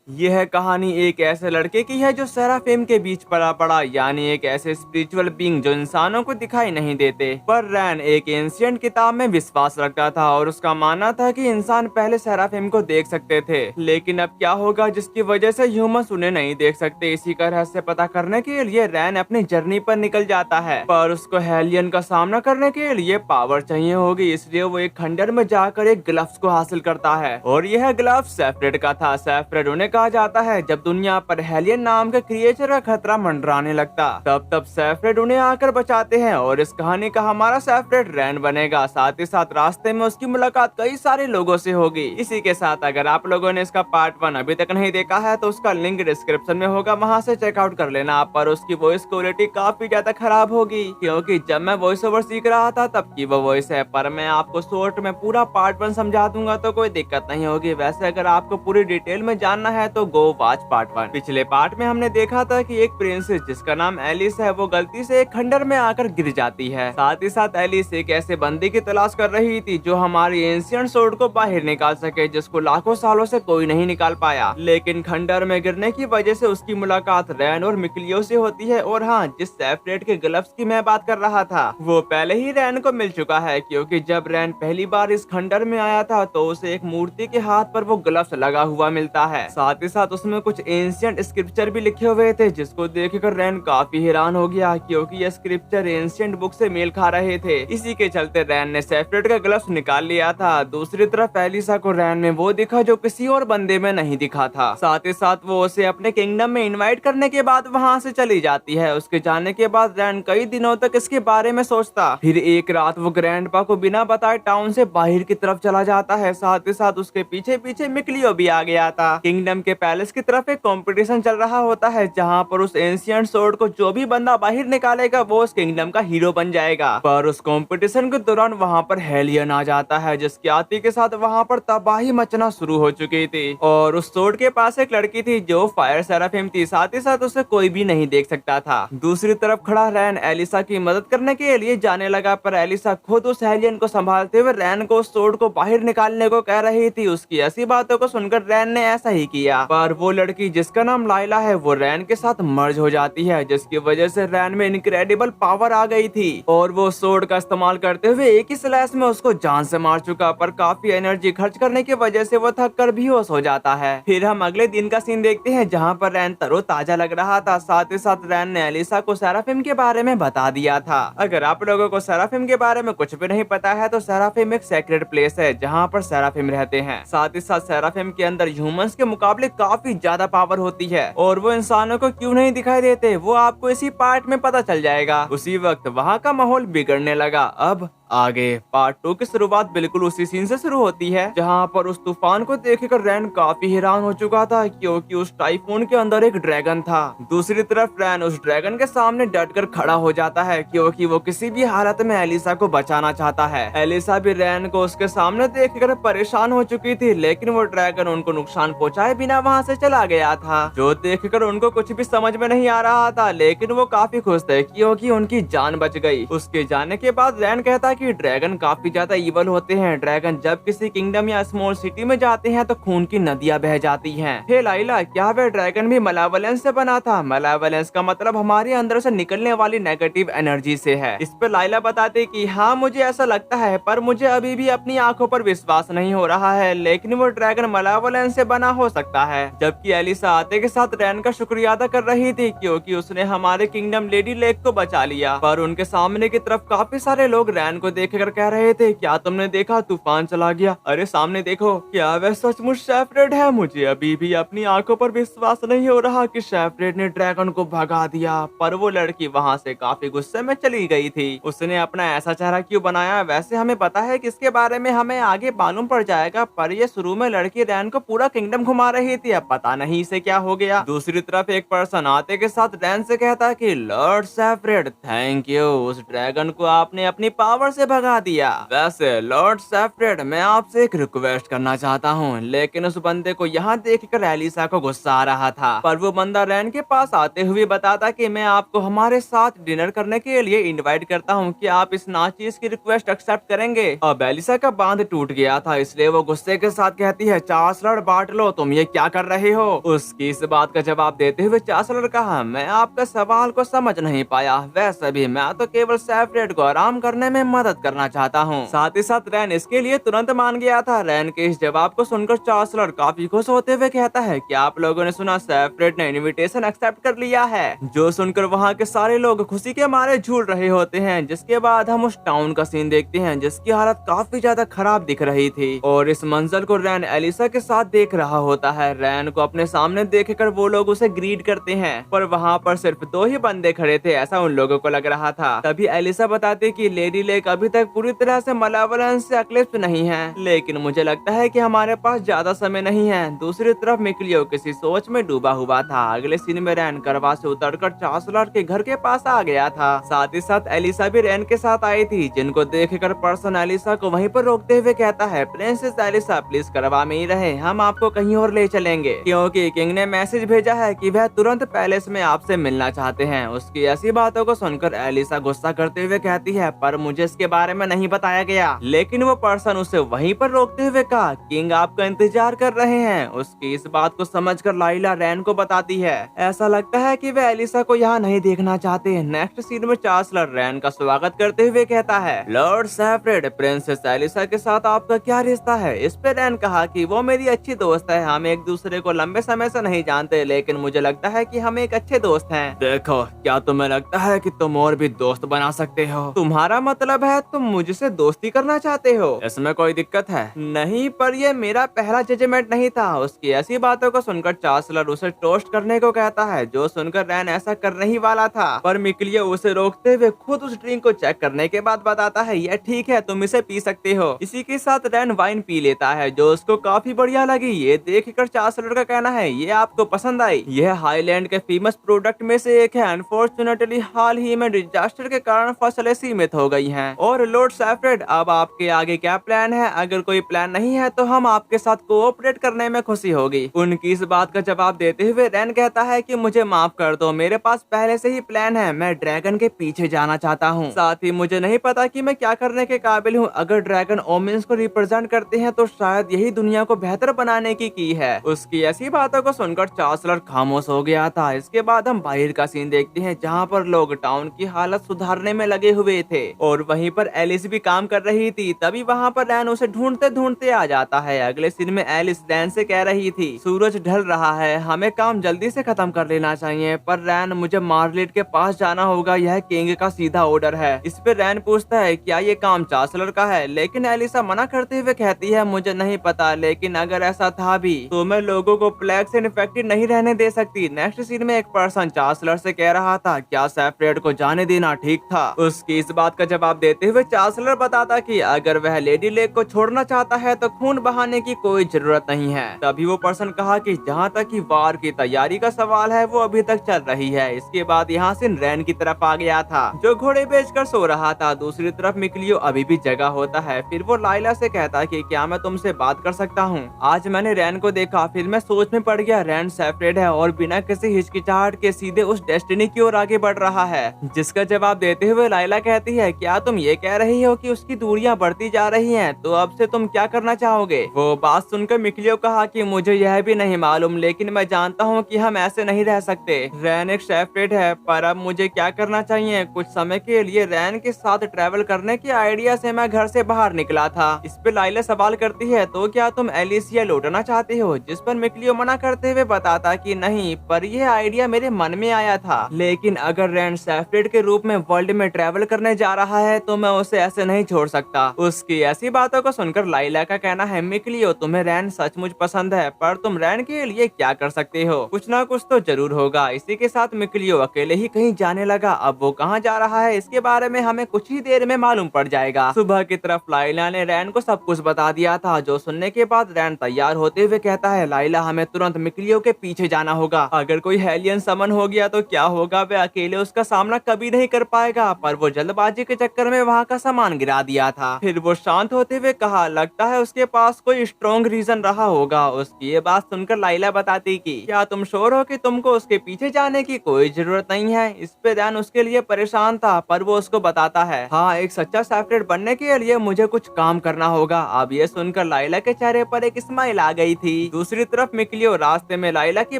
यह कहानी एक ऐसे लड़के की है जो सेराफिम के बीच पला पड़ा, यानी एक ऐसे स्पिरिचुअल बीइंग जो इंसानों को दिखाई नहीं देते। पर रैन एक एंशिएंट किताब में विश्वास रखता था और उसका मानना था कि इंसान पहले सेराफिम को देख सकते थे, लेकिन अब क्या होगा जिसकी वजह से ह्यूमंस उन्हें नहीं देख सकते। इसी का रहस्य पता करने के लिए रैन अपनी जर्नी पर निकल जाता है, पर उसको हेलियन का सामना करने के लिए पावर चाहिए होगी, इसलिए वो एक खंडर में जाकर एक ग्लव्स को हासिल करता है और यह ग्लव्स सेफ्रेड का था। सेफ्रेड उन्हें कहा जाता है जब दुनिया पर हेलियन नाम के क्रिएचर का खतरा मंडराने लगता, तब सेफ्रेड उन्हें आकर बचाते हैं और इस कहानी का हमारा सेफ्रेड रैन बनेगा। साथ ही साथ रास्ते में उसकी मुलाकात कई सारे लोगों से होगी। इसी के साथ अगर आप लोगों ने इसका पार्ट 1 अभी तक नहीं देखा है तो उसका लिंक डिस्क्रिप्शन में होगा, वहां से चेकआउट कर लेना। पर उसकी वॉइस क्वालिटी काफी ज्यादा खराब होगी, क्योंकि जब मैं वॉइस ओवर सीख रहा था तब की वो वॉइस है। पर मैं आपको शॉर्ट में पूरा पार्ट 1 समझा दूंगा तो कोई दिक्कत नहीं होगी। वैसे अगर आपको पूरी डिटेल में जानना है तो गो वॉच पार्ट 1। पिछले पार्ट में हमने देखा था कि एक प्रिंसेस जिसका नाम एलिस है वो गलती से एक खंडर में आकर गिर जाती है। साथ ही साथ एलिस एक ऐसे बंदी की तलाश कर रही थी जो हमारी एंशिएंट स्वॉर्ड को बाहर निकाल सके, जिसको लाखों सालों से कोई नहीं निकाल पाया। लेकिन खंडर में गिरने की वजह से उसकी मुलाकात रैन और मिकलियो से होती है। और हाँ, जिस सेफ्रेड के ग्लव्स की मैं बात कर रहा था वो पहले ही रैन को मिल चुका है, क्योंकि जब रैन पहली बार इस खंडर में आया था तो उसे एक मूर्ति के हाथ पर वो ग्लव्स लगा हुआ मिलता है। साथ ही साथ उसमें कुछ एंशिएंट स्क्रिप्चर भी लिखे हुए थे, जिसको देखकर रैन काफी हैरान हो गया, क्योंकि ये स्क्रिप्चर एंशिएंट बुक से मेल खा रहे थे। इसी के चलते रैन ने सेफ्रेड का ग्लव्स निकाल लिया था। दूसरी तरफ एलिसा को रैन में वो दिखा जो किसी और बंदे में नहीं दिखा था। साथ ही साथ वो उसे अपने किंगडम में इनवाइट करने के बाद वहाँ से चली जाती है। उसके जाने के बाद रैन कई दिनों तक इसके बारे में सोचता। फिर एक रात वो ग्रैंडपा को बिना बताए टाउन से बाहर की तरफ चला जाता है। साथ ही साथ उसके पीछे पीछे मिकलियो भी आ गया था। किंगडम के पैलेस की तरफ एक कंपटीशन चल रहा होता है, जहाँ पर उस एंशिएंट स्वॉर्ड को जो भी बंदा बाहर निकालेगा वो उस किंगडम का हीरो बन जाएगा। पर उस कंपटीशन के दौरान वहाँ पर हेलियन आ जाता है, जिसके आते के साथ वहाँ पर तबाही मचना शुरू हो चुकी थी। और उस स्वॉर्ड के पास एक लड़की थी जो फायर सेराफिम थी। साथ ही साथ उसे कोई भी नहीं देख सकता था। दूसरी तरफ खड़ा रैन एलिसा की मदद करने के लिए जाने लगा, पर एलिसा खुद उस हेलियन को संभालते हुए रैन को उस स्वॉर्ड को बाहर निकालने को कह रही थी। उसकी ऐसी बातों को सुनकर रैन ने ऐसा ही किया। पर वो लड़की जिसका नाम लाइला है वो रैन के साथ मर्ज हो जाती है, जिसकी वजह से रैन में इनक्रेडिबल पावर आ गई थी और वो स्वॉर्ड का इस्तेमाल करते हुए एक ही स्लैश में उसको जान से मार चुका। पर काफी एनर्जी खर्च करने की वजह से वो थक कर बेहोश हो जाता है। फिर हम अगले दिन का सीन देखते हैं, जहाँ पर रैन तरोताजा लग रहा था। साथ ही साथ रैन ने एलिसा को सेराफिम के बारे में बता दिया था। अगर आप लोगों को सेराफिम के बारे में कुछ भी नहीं पता है तो सेराफिम एक सेक्रेट प्लेस है जहाँ पर सेराफिम रहते हैं। साथ ही साथ सेराफिम के अंदर ह्यूमंस के मुकाबले काफी ज्यादा पावर होती है और वो इंसानों को क्यों नहीं दिखाई देते वो आपको इसी पार्ट में पता चल जाएगा। उसी वक्त वहाँ का माहौल बिगड़ने लगा। अब आगे पार्ट 2 की शुरुआत बिल्कुल उसी सीन से शुरू होती है, जहाँ पर उस तूफान को देखकर रैन काफी हैरान हो चुका था, क्योंकि उस टाइफून के अंदर एक ड्रैगन था। दूसरी तरफ रैन उस ड्रैगन के सामने डटकर खड़ा हो जाता है, क्योंकि वो किसी भी हालत में एलिसा को बचाना चाहता है। एलिसा भी रैन को उसके सामने देखकर परेशान हो चुकी थी, लेकिन वो ड्रैगन उनको नुकसान पहुँचाए बिना वहाँ से चला गया था, जो देखकर उनको कुछ भी समझ में नहीं आ रहा था। लेकिन वो काफी खुश थे क्योंकि उनकी जान बच गई। उसके जाने के बाद रैन कहता कि ड्रैगन काफी ज्यादा इवल होते हैं। ड्रैगन जब किसी किंगडम या स्मॉल सिटी में जाते हैं तो खून की नदियां बह जाती हैं। हे लाइला, क्या वह ड्रैगन भी मलावलेंस से बना था? मलावलेंस का मतलब हमारे अंदर से निकलने वाली नेगेटिव एनर्जी से है। इस पर लाइला बताती कि हाँ, मुझे ऐसा लगता है, पर मुझे अभी भी अपनी आंखों पर विश्वास नहीं हो रहा है। लेकिन वो ड्रैगन मलावलेंस से बना हो सकता है। जबकि एलिसा आते के साथ रैन का शुक्रिया अदा कर रही थी, क्योंकि उसने हमारे किंगडम लेडी लेक को बचा लिया। पर उनके सामने की तरफ काफी सारे लोग रैन को देखकर कह रहे थे, क्या तुमने देखा? तूफान चला गया। अरे सामने देखो, क्या वह सचमुच सेफ्रेड है? मुझे अभी भी अपनी आंखों पर विश्वास नहीं हो रहा कि सेफ्रेड ने ड्रैगन को भगा दिया। पर वो लड़की वहाँ से काफी गुस्से में चली गई थी। उसने अपना ऐसा चेहरा क्यों बनाया? वैसे हमें पता है कि इसके बारे में हमें आगे मालूम पड़ जाएगा, पर ये शुरू में लड़की रैन को पूरा किंगडम घुमा रही थी। अब पता नहीं इसे क्या हो गया। दूसरी तरफ एक पर्सन आते के साथ रैन से कहता कि लॉर्ड सेफ्रेड, थैंक यू, उस ड्रैगन को आपने अपनी पावर से भगा दिया। वैसे लॉर्ड सेफ्रेड, मैं आपसे एक रिक्वेस्ट करना चाहता हूँ, लेकिन उस बंदे को यहाँ देखकर एलिसा को गुस्सा आ रहा था। पर वो बंदा रैन के पास आते हुए बताता कि मैं आपको हमारे साथ डिनर करने के लिए इनवाइट करता हूँ, कि आप इस नाचीज की रिक्वेस्ट एक्सेप्ट करेंगे। अब एलिसा का बांध टूट गया था, इसलिए वो गुस्से के साथ कहती है, चांसलर बार्टलो, तुम ये क्या कर रहे हो? उसकी इस बात का जवाब देते हुए चांसलर कहा, मैं आपका सवाल को समझ नहीं पाया, वैसे भी मैं तो केवल सेफ्रेड को आराम करने में मदद करना चाहता हूँ। साथ ही साथ रैन इसके लिए तुरंत मान गया था। रैन के इस जवाब को सुनकर चांसलर काफी खुश होते हुए कहता है कि आप लोगों ने सुना, सेफ्रेड ने इनविटेशन एक्सेप्ट कर लिया है। जो सुनकर वहाँ के सारे लोग खुशी के मारे झूल रहे होते हैं। जिसके बाद हम उस टाउन का सीन देखते हैं जिसकी हालत काफी ज्यादा खराब दिख रही थी, और इस मंजर को रैन एलिसा के साथ देख रहा होता है। रैन को अपने सामने देखकर वो लोग उसे ग्रीट करते हैं, पर वहाँ पर सिर्फ 2 ही बंदे खड़े थे, ऐसा उन लोगों को लग रहा था। तभी एलिसा बताती कि लेडी लेक अभी तक पूरी तरह से मलावलेंस से एक्लिप्स नहीं है, लेकिन मुझे लगता है कि हमारे पास ज्यादा समय नहीं है। दूसरी तरफ मिक्लियो किसी सोच में डूबा हुआ था। अगले सीन में रैन करवा से उतरकर चांसलर के घर के पास आ गया था। साथ ही साथ एलिसा भी रैन के साथ आई थी, जिनको देखकर पर्सन एलिसा को वहीं पर रोकते हुए कहता है, प्रिंसेस एलिसा प्लीज करवा में ही रहे, हम आपको कहीं और ले चलेंगे, क्योंकि किंग ने मैसेज भेजा है कि वह तुरंत पैलेस में आपसे मिलना चाहते हैं। उसकी ऐसी बातों को सुनकर एलिसा गुस्सा करते हुए कहती है, पर मुझे इसके बारे में नहीं बताया गया। लेकिन वो पर्सन उसे वहीं पर रोकते हुए कहा, किंग आपका इंतजार कर रहे हैं। उसकी इस बात को समझकर लाइला रैन को बताती है। ऐसा लगता है कि वे एलिसा को यहाँ नहीं देखना चाहते। नेक्स्ट सीन में चांसलर रैन का स्वागत करते हुए कहता है, लॉर्ड सेफ्रेड, प्रिंसेस एलिसा के साथ आपका क्या रिश्ता है? इस पे रैन कहा कि वो मेरी अच्छी दोस्त है, हम एक दूसरे को लंबे समय से नहीं जानते, लेकिन मुझे लगता है कि हम एक अच्छे दोस्त हैं। देखो, क्या तुम्हें लगता है कि तुम और भी दोस्त बना सकते हो? तुम्हारा मतलब है तुम मुझसे दोस्ती करना चाहते हो? इसमें कोई दिक्कत है? नहीं, पर ये मेरा पहला जजमेंट नहीं था। उसकी ऐसी बातों को सुनकर चांसलर उसे टोस्ट करने को कहता है, जो सुनकर रैन ऐसा करने ही वाला था, पर मिक्लियो उसे रोकते हुए खुद उस ड्रिंक को चेक करने के बाद बताता है, यह ठीक है, तुम इसे पी सकते हो। इसी के साथ रैन वाइन पी लेता है, जो उसको काफी बढ़िया लगी। ये देखकर चांसलर का कहना है, ये आपको पसंद आई? यह हाईलैंड के फेमस प्रोडक्ट में से एक है। अनफॉर्चुनेटली हाल ही में डिजास्टर के कारण फसलें सीमित हो गई हैं। और लॉर्ड सेफ्रेड, अब आपके आगे क्या प्लान है? अगर कोई प्लान नहीं है तो हम आपके साथ कोऑपरेट करने में खुशी होगी। उनकी इस बात का जवाब देते हुए रैन कहता है कि मुझे माफ कर दो, मेरे पास पहले से ही प्लान है, मैं ड्रैगन के पीछे जाना चाहता हूँ। साथ ही मुझे नहीं पता कि मैं क्या करने के काबिल हूँ। अगर ड्रैगन ओमेन्स को रिप्रेजेंट करते हैं तो शायद यही दुनिया को बेहतर बनाने की है। उसकी ऐसी बातों को सुनकर चांसलर खामोश हो गया था। इसके बाद हम बाहर का सीन देखते हैं, जहाँ पर लोग टाउन की हालत सुधारने में लगे हुए थे, और वहीं पर एलिस भी काम कर रही थी। तभी वहाँ पर रैन उसे ढूंढते ढूंढते आ जाता है। अगले सीन में एलिस रैन से कह रही थी, सूरज ढल रहा है, हमें काम जल्दी से खत्म कर लेना चाहिए। पर रैन, मुझे मार्लेट के पास जाना होगा, यह किंग का सीधा ऑर्डर है। इस पे रैन पूछता है, क्या ये काम चांसलर का है? लेकिन एलिसा मना करते हुए कहती है, मुझे नहीं पता, लेकिन अगर ऐसा था भी तो मैं लोगों को प्लेग से इन्फेक्टेड नहीं रहने दे सकती। नेक्स्ट सीन में एक पर्सन चांसलर से कह रहा था, क्या सेफ्रेड को जाने देना ठीक था? उसकी इस बात का जवाब देते हुए चांसलर बताता कि अगर वह लेडी लेक को छोड़ना चाहता है तो खून बहाने की कोई जरूरत नहीं है। तभी वो पर्सन कहा कि जहाँ तक कि वार की तैयारी का सवाल है वो अभी तक चल रही है। इसके बाद यहाँ से रैन की तरफ आ गया था, जो घोड़े बेचकर सो रहा था। दूसरी तरफ मिक्लियो अभी भी जगा होता है। फिर वो लाइला से कहता है कि क्या मैं तुमसे बात कर सकता हूँ? आज मैंने रैन को देखा, फिर मैं सोच में पड़ गया। रैन सेफ्रेड है और बिना किसी हिचकिचाहट के सीधे उस डेस्टिनी की ओर आगे बढ़ रहा है। जिसका जवाब देते हुए लाइला कहती है, क्या तुम ये कह रही हो कि उसकी दूरियां बढ़ती जा रही हैं? तो अब से तुम क्या करना चाहोगे? वो बात सुनकर मिक्लियो कहा कि मुझे यह भी नहीं मालूम, लेकिन मैं जानता हूँ कि हम ऐसे नहीं रह सकते। रैन एक सेफ्रेड है, पर अब मुझे क्या करना चाहिए? कुछ समय के लिए रैन के साथ ट्रैवल करने के आइडिया से मैं घर से बाहर निकला था। इस पे लाइला सवाल करती है, तो क्या तुम एलिसिया लौटना चाहती हो? जिस पर मिक्लियो मना करते हुए बताता कि नहीं, पर यह आइडिया मेरे मन में आया था, लेकिन अगर रैन सेफ्रेड के रूप में वर्ल्ड में ट्रैवल करने जा रहा है तो मैं उसे ऐसे नहीं छोड़ सकता। उसकी ऐसी बातों को सुनकर लाइला का कहना है, मिक्लियो तुम्हें रैन सचमुच पसंद है, पर तुम रैन के लिए क्या कर सकते हो? कुछ ना कुछ तो जरूर होगा। इसी के साथ मिक्लियो अकेले ही कहीं जाने लगा। अब वो कहाँ जा रहा है इसके बारे में हमें कुछ ही देर में मालूम पड़ जाएगा। सुबह की तरफ लाइला ने रैन को सब कुछ बता दिया था, जो सुनने के बाद रैन तैयार होते हुए कहता है, लाइला हमें तुरंत मिक्लियो के पीछे जाना होगा। अगर कोई हेलियन समन हो गया तो क्या होगा? वे अकेले उसका सामना कभी नहीं कर पाएगा। पर वो जल्दबाजी के चक्कर में वहाँ का सामान गिरा दिया था। फिर वो शांत होते हुए कहा, लगता है उसके पास कोई स्ट्रॉन्ग रीजन रहा होगा। उसकी ये बात सुनकर लाइला बताती कि क्या तुम श्योर हो कि तुमको उसके पीछे जाने की कोई जरूरत नहीं है। इस पे रैन उसके लिए परेशान था, पर वो उसको बताता है, हाँ, एक सच्चा सेपरेट बनने के लिए मुझे कुछ काम करना होगा। अब ये सुनकर लाइला के चेहरे पर एक स्माइल आ गई थी। दूसरी तरफ मिक्लियो रास्ते में लाइला की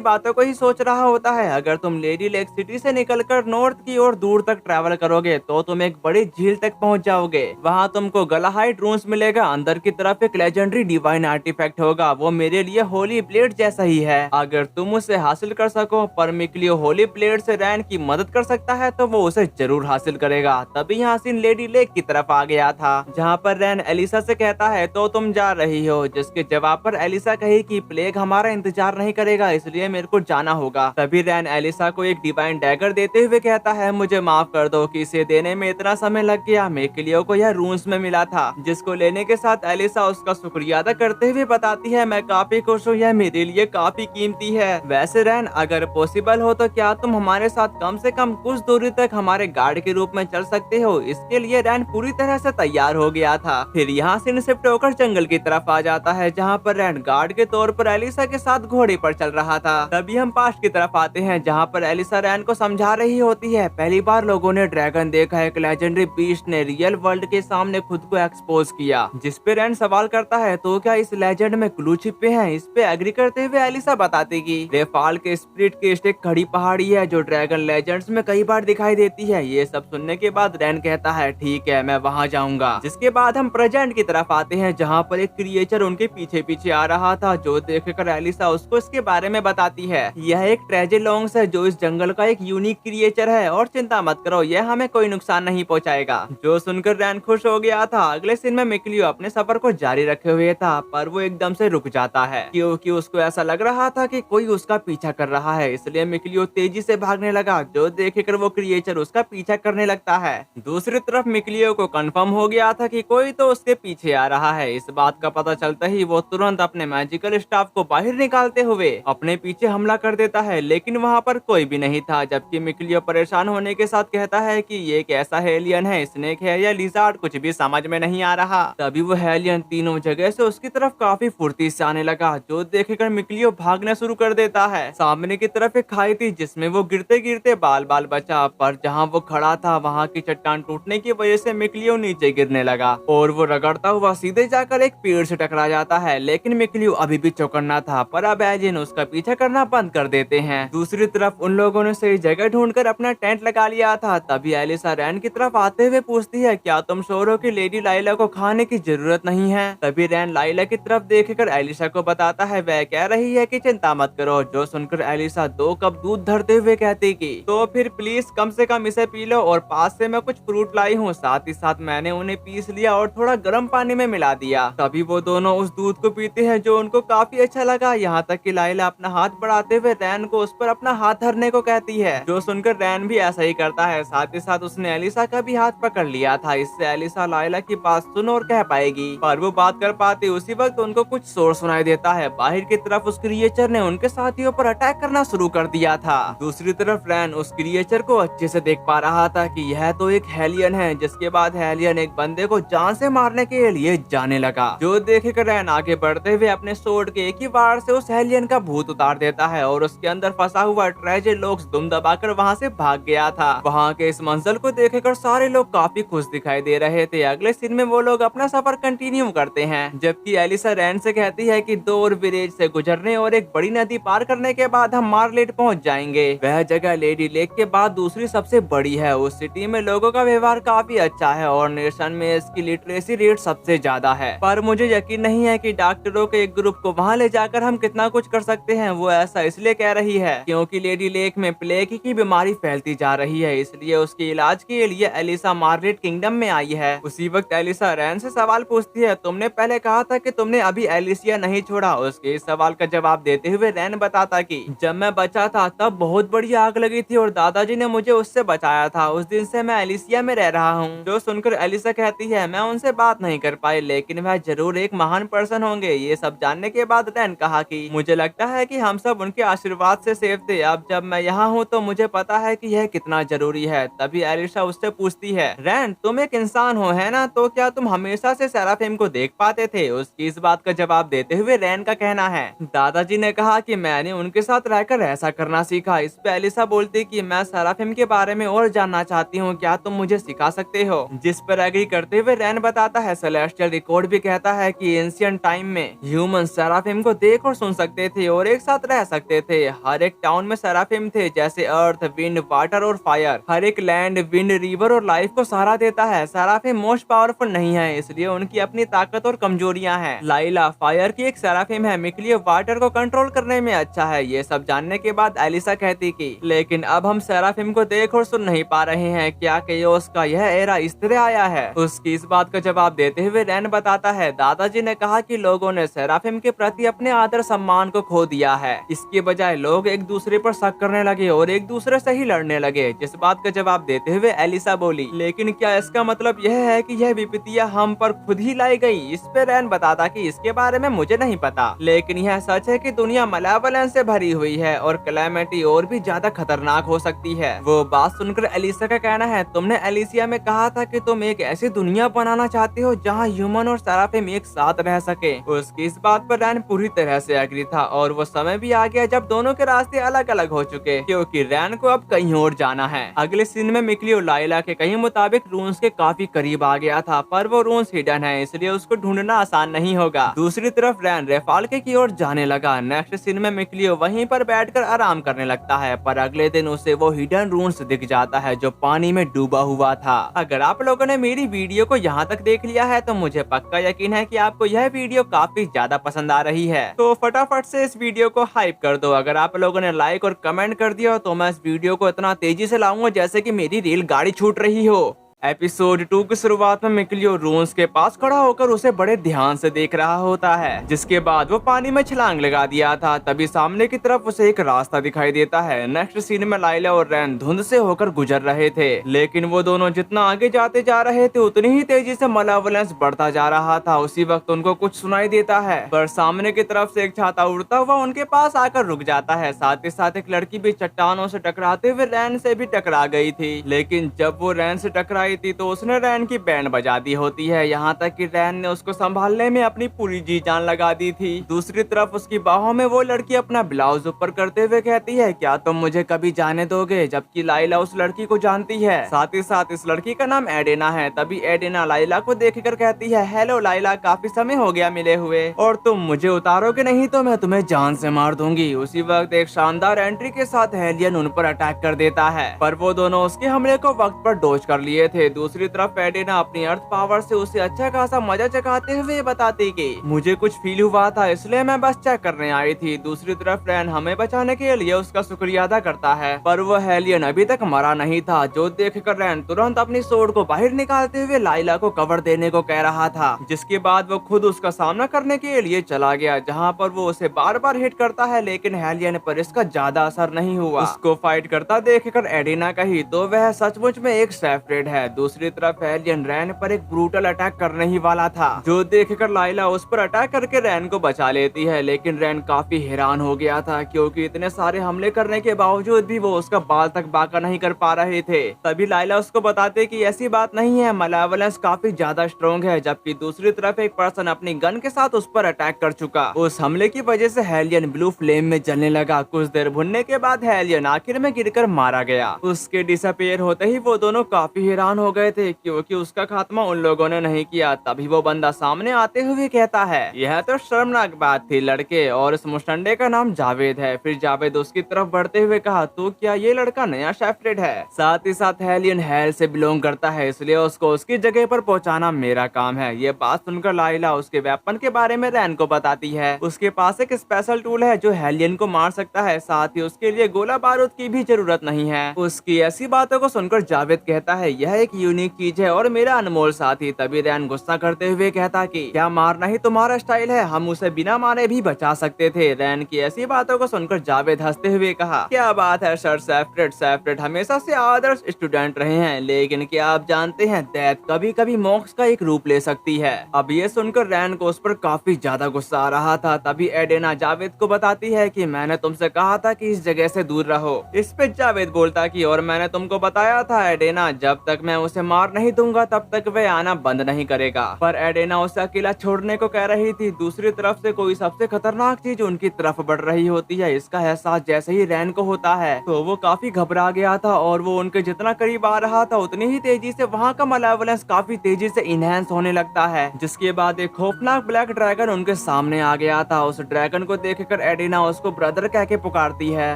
बातों को ही सोच रहा होता है। अगर तुम लेडी लेक सिटी से निकलकर नॉर्थ की ओर दूर तक ट्रैवल करोगे तो तुम एक बड़ी झील तक पहुंच जाओगे। वहां तुमको गलाहाइट रून्स मिलेगा। अंदर की तरफ एक लेजेंडरी डिवाइन आर्टिफैक्ट होगा, वो मेरे लिए होली ब्लेड जैसा ही है। अगर तुम उसे हासिल कर सको, पर मिक्लियो होली ब्लेड से रैन की मदद कर सकता है तो वो उसे जरूर हासिल करेगा। तभी यहाँ सीन लेडी लेक की तरफ आ गया था, जहाँ पर रैन एलिसा से कहता है, तो तुम जा रही हो? जिसके जवाब पर एलिसा कही कि प्लेग हमारा इंतजार नहीं करेगा, इसलिए मेरे को जाना होगा। तभी रैन एलिसा को एक डिवाइन डैगर देते हुए कहता है, मुझे माफ कर दो कि इसे देने में इतना समय लग गया। मिक्लियो को यह रून्स में मिला था, जिसको लेने के साथ एलिसा उसका शुक्रिया अदा करते हुए बताती है, मैं काफी खुश हूँ, यह मेरे लिए काफी कीमती है। वैसे रैन, अगर पॉसिबल हो तो क्या तुम हमारे साथ कम से कम कुछ दूरी तक हमारे गार्ड के रूप में चल सकते हो? इसके लिए रैन पूरी तरह से तैयार हो गया था। फिर यहाँ से शिफ्ट होकर जंगल की तरफ आ जाता है, जहाँ पर रैन गार्ड के तौर पर एलिसा के साथ घोड़े पर चल रहा था। तभी हम पास्ट की तरफ आते हैं, जहाँ पर एलिसा रैन को समझा रही होती है, पहली बार लोगों ने ड्रैगन देखा है। एक लेजेंडरी बीस्ट ने रियल वर्ल्ड के सामने खुद को एक्सपोज किया। जिस पे रैन सवाल करता है, तो क्या इस लेजेंड में क्लू छिपे हैं? इस पे एग्री करते हुए एलिसा बताती कि रेफाल के स्पिरिट की एक खड़ी पहाड़ी है जो ड्रैगन लेजेंड्स में कई बार दिखाई देती है। ये सब सुनने के बाद रैन कहता है, ठीक है, मैं वहाँ जाऊंगा। जिसके बाद हम प्रेजेंट की तरफ आते हैं, जहाँ पर एक क्रिएचर उनके पीछे पीछे आ रहा था, जो देखकर एलिसा उसको इसके बारे में बताती है। यह एक ट्रेजेलोंग्स है, जो इस जंगल का एक यूनिक क्रिएचर है, और चिंता मत करो, यह हमें कोई नुकसान नहीं पहुँचाएगा। जो सुनकर रैन खुश हो गया था। अगले सीन में मिक्लियो अपने सफर को जारी रखे हुए था, पर वो एकदम से रुक जाता है, क्योंकि उसको ऐसा लग रहा था कि कोई उसका पीछा कर रहा है। इसलिए मिक्लियो तेजी से भागने लगा, जो देखकर वो क्रिएचर उसका पीछा करने लगता है। दूसरी तरफ मिक्लियो को कंफर्म हो गया था कि कोई तो उसके पीछे आ रहा है। इस बात का पता चलता ही वो तुरंत अपने मैजिकल स्टाफ को बाहर निकालते हुए अपने पीछे हमला कर देता है, लेकिन वहाँ पर कोई भी नहीं था। जबकि मिक्लियो परेशान होने के साथ कहता है कि ये एक ऐसा हेलियन है, स्नेक है या लिजार्ड, कुछ भी समझ में नहीं आ रहा। तभी वो हेलियन तीनों जगह से उसकी तरफ काफी फुर्ती से आने लगा, जो देखकर मिक्लियो भागना शुरू कर देता है। सामने की तरफ एक खाई थी, जिसमें वो गिरते गिरते बाल बाल बचा, पर जहाँ वो खड़ा था वहाँ की चट्टान टूटने की वजह से मिक्लियो नीचे गिरने लगा और वो रगड़ता हुआ सीधे जाकर एक पेड़ से टकरा जाता है। लेकिन मिक्लियो अभी भी चौकन्ना था, पर अब एलियन उसका पीछा करना बंद कर देते हैं। दूसरी तरफ उन लोगों ने सही जगह ढूंढकर अपना टेंट लगा लिया था। तभी एलिसा रैन की तरफ आते हुए पूछती है, क्या तुम श्योर हो कि लेडी लाइला को खाने की जरूरत नहीं है? तभी रैन लाइला की तरफ देखकर एलिसा को बताता है, वह कह रही है कि चिंता मत करो। जो सुनकर एलिसा 2 कप दूध धरते हुए कहती कि तो फिर प्लीज कम से कम इसे पी लो, और पास से मैं कुछ फ्रूट लाई हूँ। साथ ही साथ मैंने उन्हें पीस लिया और थोड़ा गर्म पानी में मिला दिया। तभी वो दोनों उस दूध को पीते हैं, जो उनको काफी अच्छा लगा। यहाँ तक कि लाइला अपना हाथ बढ़ाते हुए रैन को उस पर अपना हाथ धरने को कहती है, जो सुनकर रैन भी ऐसा ही करता है। साथ ही साथ उसने एलिसा का भी हाथ पकड़ लिया था। इससे एलिसा लाइला की बात सुन और कह पाएगी, पर वो बात कर पाती उसी वक्त उनको कुछ शोर सुनाई देता है। बाहर की तरफ उस क्रिएचर ने उनके साथियों पर अटैक करना शुरू कर दिया था। दूसरी तरफ रैन उस क्रिएचर को अच्छे से देख पा रहा था कि यह तो एक हेलियन है। जिसके बाद हेलियन एक बंदे को जान से मारने के लिए जाने लगा, जो देखकर रैन आगे बढ़ते हुए अपने सोर्ड के एक ही वार से उस हेलियन का भूत उतार देता है और उसके अंदर फंसा हुआ ट्रेजेलोक्स दुम दबाकर वहाँ से भाग गया था। वहाँ के इस मंजर को देखकर सारे लोग काफी खुश दिखाई दे रहे थे। अगले सीन में वो लोग अपना सफर कंटिन्यू करते हैं, जबकि एलिसा रैन से कहती है कि 2 विलेज से गुजरने और एक बड़ी नदी पार करने के बाद हम मार्लेट पहुँच जाएंगे। वह जगह लेडी लेक के बाद दूसरी सबसे बड़ी है। उस सिटी में लोगों का व्यवहार काफी अच्छा है और नेशन में इसकी लिटरेसी रेट सबसे ज्यादा है। पर मुझे यकीन नहीं है कि डॉक्टरों के एक ग्रुप को वहाँ ले जाकर हम कितना कुछ कर सकते हैं। वो ऐसा इसलिए कह रही है क्योंकि लेडी लेक में प्लेग की बीमारी फैलती जा रही है, इसलिए उसके इलाज के लिए एलिसा मार्लेट किंगडम में आई है। उसी वक्त एलिसा रैन से सवाल पूछती है, तुमने पहले कहा था कि तुमने अभी एलिसिया नहीं छोड़ा। उसके इस सवाल का जवाब देते हुए रैन बताता कि जब मैं बचा था तब बहुत बड़ी आग लगी थी और दादाजी ने मुझे उससे बचाया था। उस दिन से मैं एलिसिया में रह रहा हूँ। जो सुनकर एलिसा कहती है, मैं उनसे बात नहीं कर पाई, लेकिन वह जरूर एक महान पर्सन होंगे। ये सब जानने के बाद रैन कहा कि मुझे लगता है कि हम सब उनके आशीर्वाद से सेफ थे। अब जब मैं यहाँ हूँ तो मुझे पता है कि यह कितना जरूरी है। तभी एलिसा उससे पूछती है, रैन, तुम एक इंसान हो है ना, तो क्या तुम हमेशा से सेराफिम को देख पाते थे? उसकी इस बात का जवाब देते हुए रैन का कहना है, दादाजी ने कहा कि मैंने उनके साथ रहकर ऐसा करना सीखा। इस पे एलिसा बोलती कि मैं सेराफिम के बारे में और जानना चाहती हूँ, क्या तुम मुझे सिखा सकते हो? जिस पर एग्री करते हुए रैन बताता है, सेलेस्टियल रिकॉर्ड भी कहता है कि एंशिएंट टाइम में ह्यूमन सेराफिम को देख और सुन सकते थे और एक साथ रह सकते थे। हर एक टाउन में सेराफिम थे, जैसे अर्थ, विंड, वाटर और फायर। हर एक लैंड, विंड, रिवर और लाइफ को सहारा देता है। सेराफिम मोस्ट पावरफुल नहीं है, इसलिए उनकी अपनी ताकत और कमजोरियां हैं। लाइला फायर की एक सेराफिम है, मिकलियो वाटर को कंट्रोल करने में अच्छा है। ये सब जानने के बाद एलिसा कहती कि लेकिन अब हम सेराफिम को देख और सुन नहीं पा रहे हैं, क्या केओस का यह एरा इस तरह आया है? उसकी इस बात का जवाब देते हुए रैन बताता है, दादाजी ने कहा कि लोगों ने सेराफिम के प्रति अपने आदर सम्मान को खो दिया है। इसके बजाय लोग एक दूसरे पर शक करने लगे और एक दूसरे से ही लड़ने लगे। जिस बात का जवाब देते हुए एलिसा बोली, लेकिन क्या इसका मतलब यह है कि यह विपत्तियां हम पर खुद ही लाई गई? इस पे रैन बताता कि इसके बारे में मुझे नहीं पता, लेकिन यह सच है कि दुनिया मलेवोलेंस से भरी हुई है और कैलेमिटी और भी ज्यादा खतरनाक हो सकती है। वो बात सुनकर एलिसा का कहना है, तुमने एलिसिया में कहा था कि तुम एक ऐसी दुनिया बनाना चाहते हो जहाँ ह्यूमन और सेराफिम एक साथ रह सके। उसकी इस बात पर रैन पूरी तरह से एग्री था और वो समय भी आ गया जब दोनों के रास्ते अलग अलग हो चुके, क्योंकि रैन को अब कहीं और जाना है। अगले सीन में मिकलियो लाइला के कहीं मुताबिक रून्स के काफी करीब आ गया था, पर वो रून्स हिडन है, इसलिए उसको ढूंढना आसान नहीं होगा। दूसरी तरफ रैन रेफाल्के की ओर जाने लगा। नेक्स्ट सीन में मिकलियो वहीं पर बैठकर आराम करने लगता है, पर अगले दिन उसे वो हिडन रून्स दिख जाता है जो पानी में डूबा हुआ था। अगर आप लोगों ने मेरी वीडियो को यहाँ तक देख लिया है तो मुझे पक्का यकीन है कि आपको यह वीडियो काफी ज्यादा पसंद आ रही है, तो फटाफट से इस वीडियो को हाइप कर दो। अगर आप लोगों ने लाइक और कमेंट कर दिया तो मैं इस वीडियो को इतना तेजी से लाऊंगा जैसे कि मेरी रेल गाड़ी छूट रही हो। एपिसोड 2 की शुरुआत में मिकलियो रून्स के पास खड़ा होकर उसे बड़े ध्यान से देख रहा होता है, जिसके बाद वो पानी में छलांग लगा दिया था। तभी सामने की तरफ उसे एक रास्ता दिखाई देता है। नेक्स्ट सीन में लाइला और रैन धुंध से होकर गुजर रहे थे, लेकिन वो दोनों जितना आगे जाते जा रहे थे उतनी ही तेजी से मलेवोलेंस बढ़ता जा रहा था। उसी वक्त उनको कुछ सुनाई देता है, पर सामने की तरफ से एक छाता उड़ता हुआ उनके पास आकर रुक जाता है। साथ ही साथ एक लड़की भी चट्टानों से टकराते हुए रैन से भी टकरा गई थी, लेकिन जब वो रैन से टकराई थी तो उसने रैन की बैंड बजा दी होती है, यहाँ तक कि रैन ने उसको संभालने में अपनी पूरी जी जान लगा दी थी। दूसरी तरफ उसकी बाहों में वो लड़की अपना ब्लाउज ऊपर करते हुए कहती है, क्या तुम मुझे कभी जाने दोगे? जबकि लाइला उस लड़की को जानती है। साथ ही साथ इस लड़की का नाम एडेना है। तभी एडेना लाइला को देखकर कहती है, हेलो लाइला, काफी समय हो गया मिले हुए, और तुम मुझे उतारोगे नहीं तो मैं तुम्हें जान से मार दूंगी। उसी वक्त एक शानदार एंट्री के साथ हेलियन उन पर अटैक कर देता है, पर वो दोनों उसके हमले को वक्त पर डॉज कर लिए थे। दूसरी तरफ एडेना अपनी अर्थ पावर से उसे अच्छा खासा मजा चखाते हुए बताती कि मुझे कुछ फील हुआ था, इसलिए मैं बस चेक करने आई थी। दूसरी तरफ रैन हमें बचाने के लिए उसका शुक्रिया अदा करता है, पर वो हेलियन अभी तक मरा नहीं था, जो देखकर रैन तुरंत अपनी सोर्ड को बाहर निकालते हुए लाइला को कवर देने को कह रहा था, जिसके बाद वो खुद उसका सामना करने के लिए चला गया, जहाँ पर वो उसे बार बार हिट करता है, लेकिन हेलियन पर इसका ज्यादा असर नहीं हुआ। उसको फाइट करता देखकर एडेना कही तो वह सचमुच में एक सेपरेट है। दूसरी तरफ एलियन रैन पर एक ब्रूटल अटैक करने ही वाला था, जो देखकर लाइला उस पर अटैक करके रैन को बचा लेती है, लेकिन रैन काफी हैरान हो गया था, क्योंकि इतने सारे हमले करने के बावजूद भी वो उसका बाल तक बाका नहीं कर पा रहे थे। तभी लाइला उसको बताते कि ऐसी बात नहीं है, मलेवोलेंस काफी ज्यादा स्ट्रॉन्ग है। जबकि दूसरी तरफ एक पर्सन अपनी गन के साथ उस पर अटैक कर चुका। उस हमले की वजह से हेलियन ब्लू फ्लेम में जलने लगा। कुछ देर भुनने के बाद हेलियन आखिर में गिरकर मारा गया। उसके डिसअपीयर होते ही वो दोनों काफी हैरान हो गए थे, क्योंकि उसका खात्मा उन लोगों ने नहीं किया। तभी वो बंदा सामने आते हुए कहता है, यह तो शर्मनाक बात थी लड़के, और इस मुस्टंडे का नाम जावेद है। फिर जावेद उसकी तरफ बढ़ते हुए कहा, तो क्या ये लड़का नया शेफरेड है? साथ ही साथ हेलियन हेल से बिलोंग करता है, इसलिए उसको उसकी जगह पर पहुंचाना मेरा काम है। ये बात सुनकर लाइला उसके वेपन के बारे में रैन को बताती है। उसके पास एक स्पेशल टूल है जो हेलियन को मार सकता है, साथ ही उसके लिए गोला बारूद की भी जरूरत नहीं है। उसकी ऐसी बातों को सुनकर जावेद कहता है, यह एक यूनिक चीज है और मेरा अनमोल साथी। तभी रैन गुस्सा करते हुए कहता कि क्या मारना ही तुम्हारा स्टाइल है? हम उसे बिना मारे भी बचा सकते थे। रैन की ऐसी बातों को सुनकर जावेद हंसते हुए कहा, क्या बात है सर, सेफरेट हमेशा से आदर्श स्टूडेंट रहे हैं, लेकिन क्या आप जानते हैं डेथ कभी कभी मोक्ष का एक रूप ले सकती है। अब ये सुनकर रैन को उस पर काफी ज्यादा गुस्सा आ रहा था। तभी एडेना जावेद को बताती है कि मैंने तुमसे कहा था कि इस जगह से दूर रहो। इस पे जावेद बोलता कि और मैंने तुमको बताया था एडेना, जब तक मैं मैं उसे मार नहीं दूंगा तब तक वह आना बंद नहीं करेगा। पर एडेना उसे अकेला छोड़ने को कह रही थी। दूसरी तरफ से कोई सबसे खतरनाक चीज उनकी तरफ बढ़ रही होती है। इसका एहसास जैसे ही रैन को होता है तो वो काफी घबरा गया था और वो उनके जितना करीब आ रहा था उतनी ही तेजी से वहाँ का मलेवलेंस काफी तेजी से इनहेंस होने लगता है। जिसके बाद एक खौफनाक ब्लैक ड्रैगन उनके सामने आ गया था। उस ड्रैगन को देखकर एडिना उसको ब्रदर कह के पुकारती है।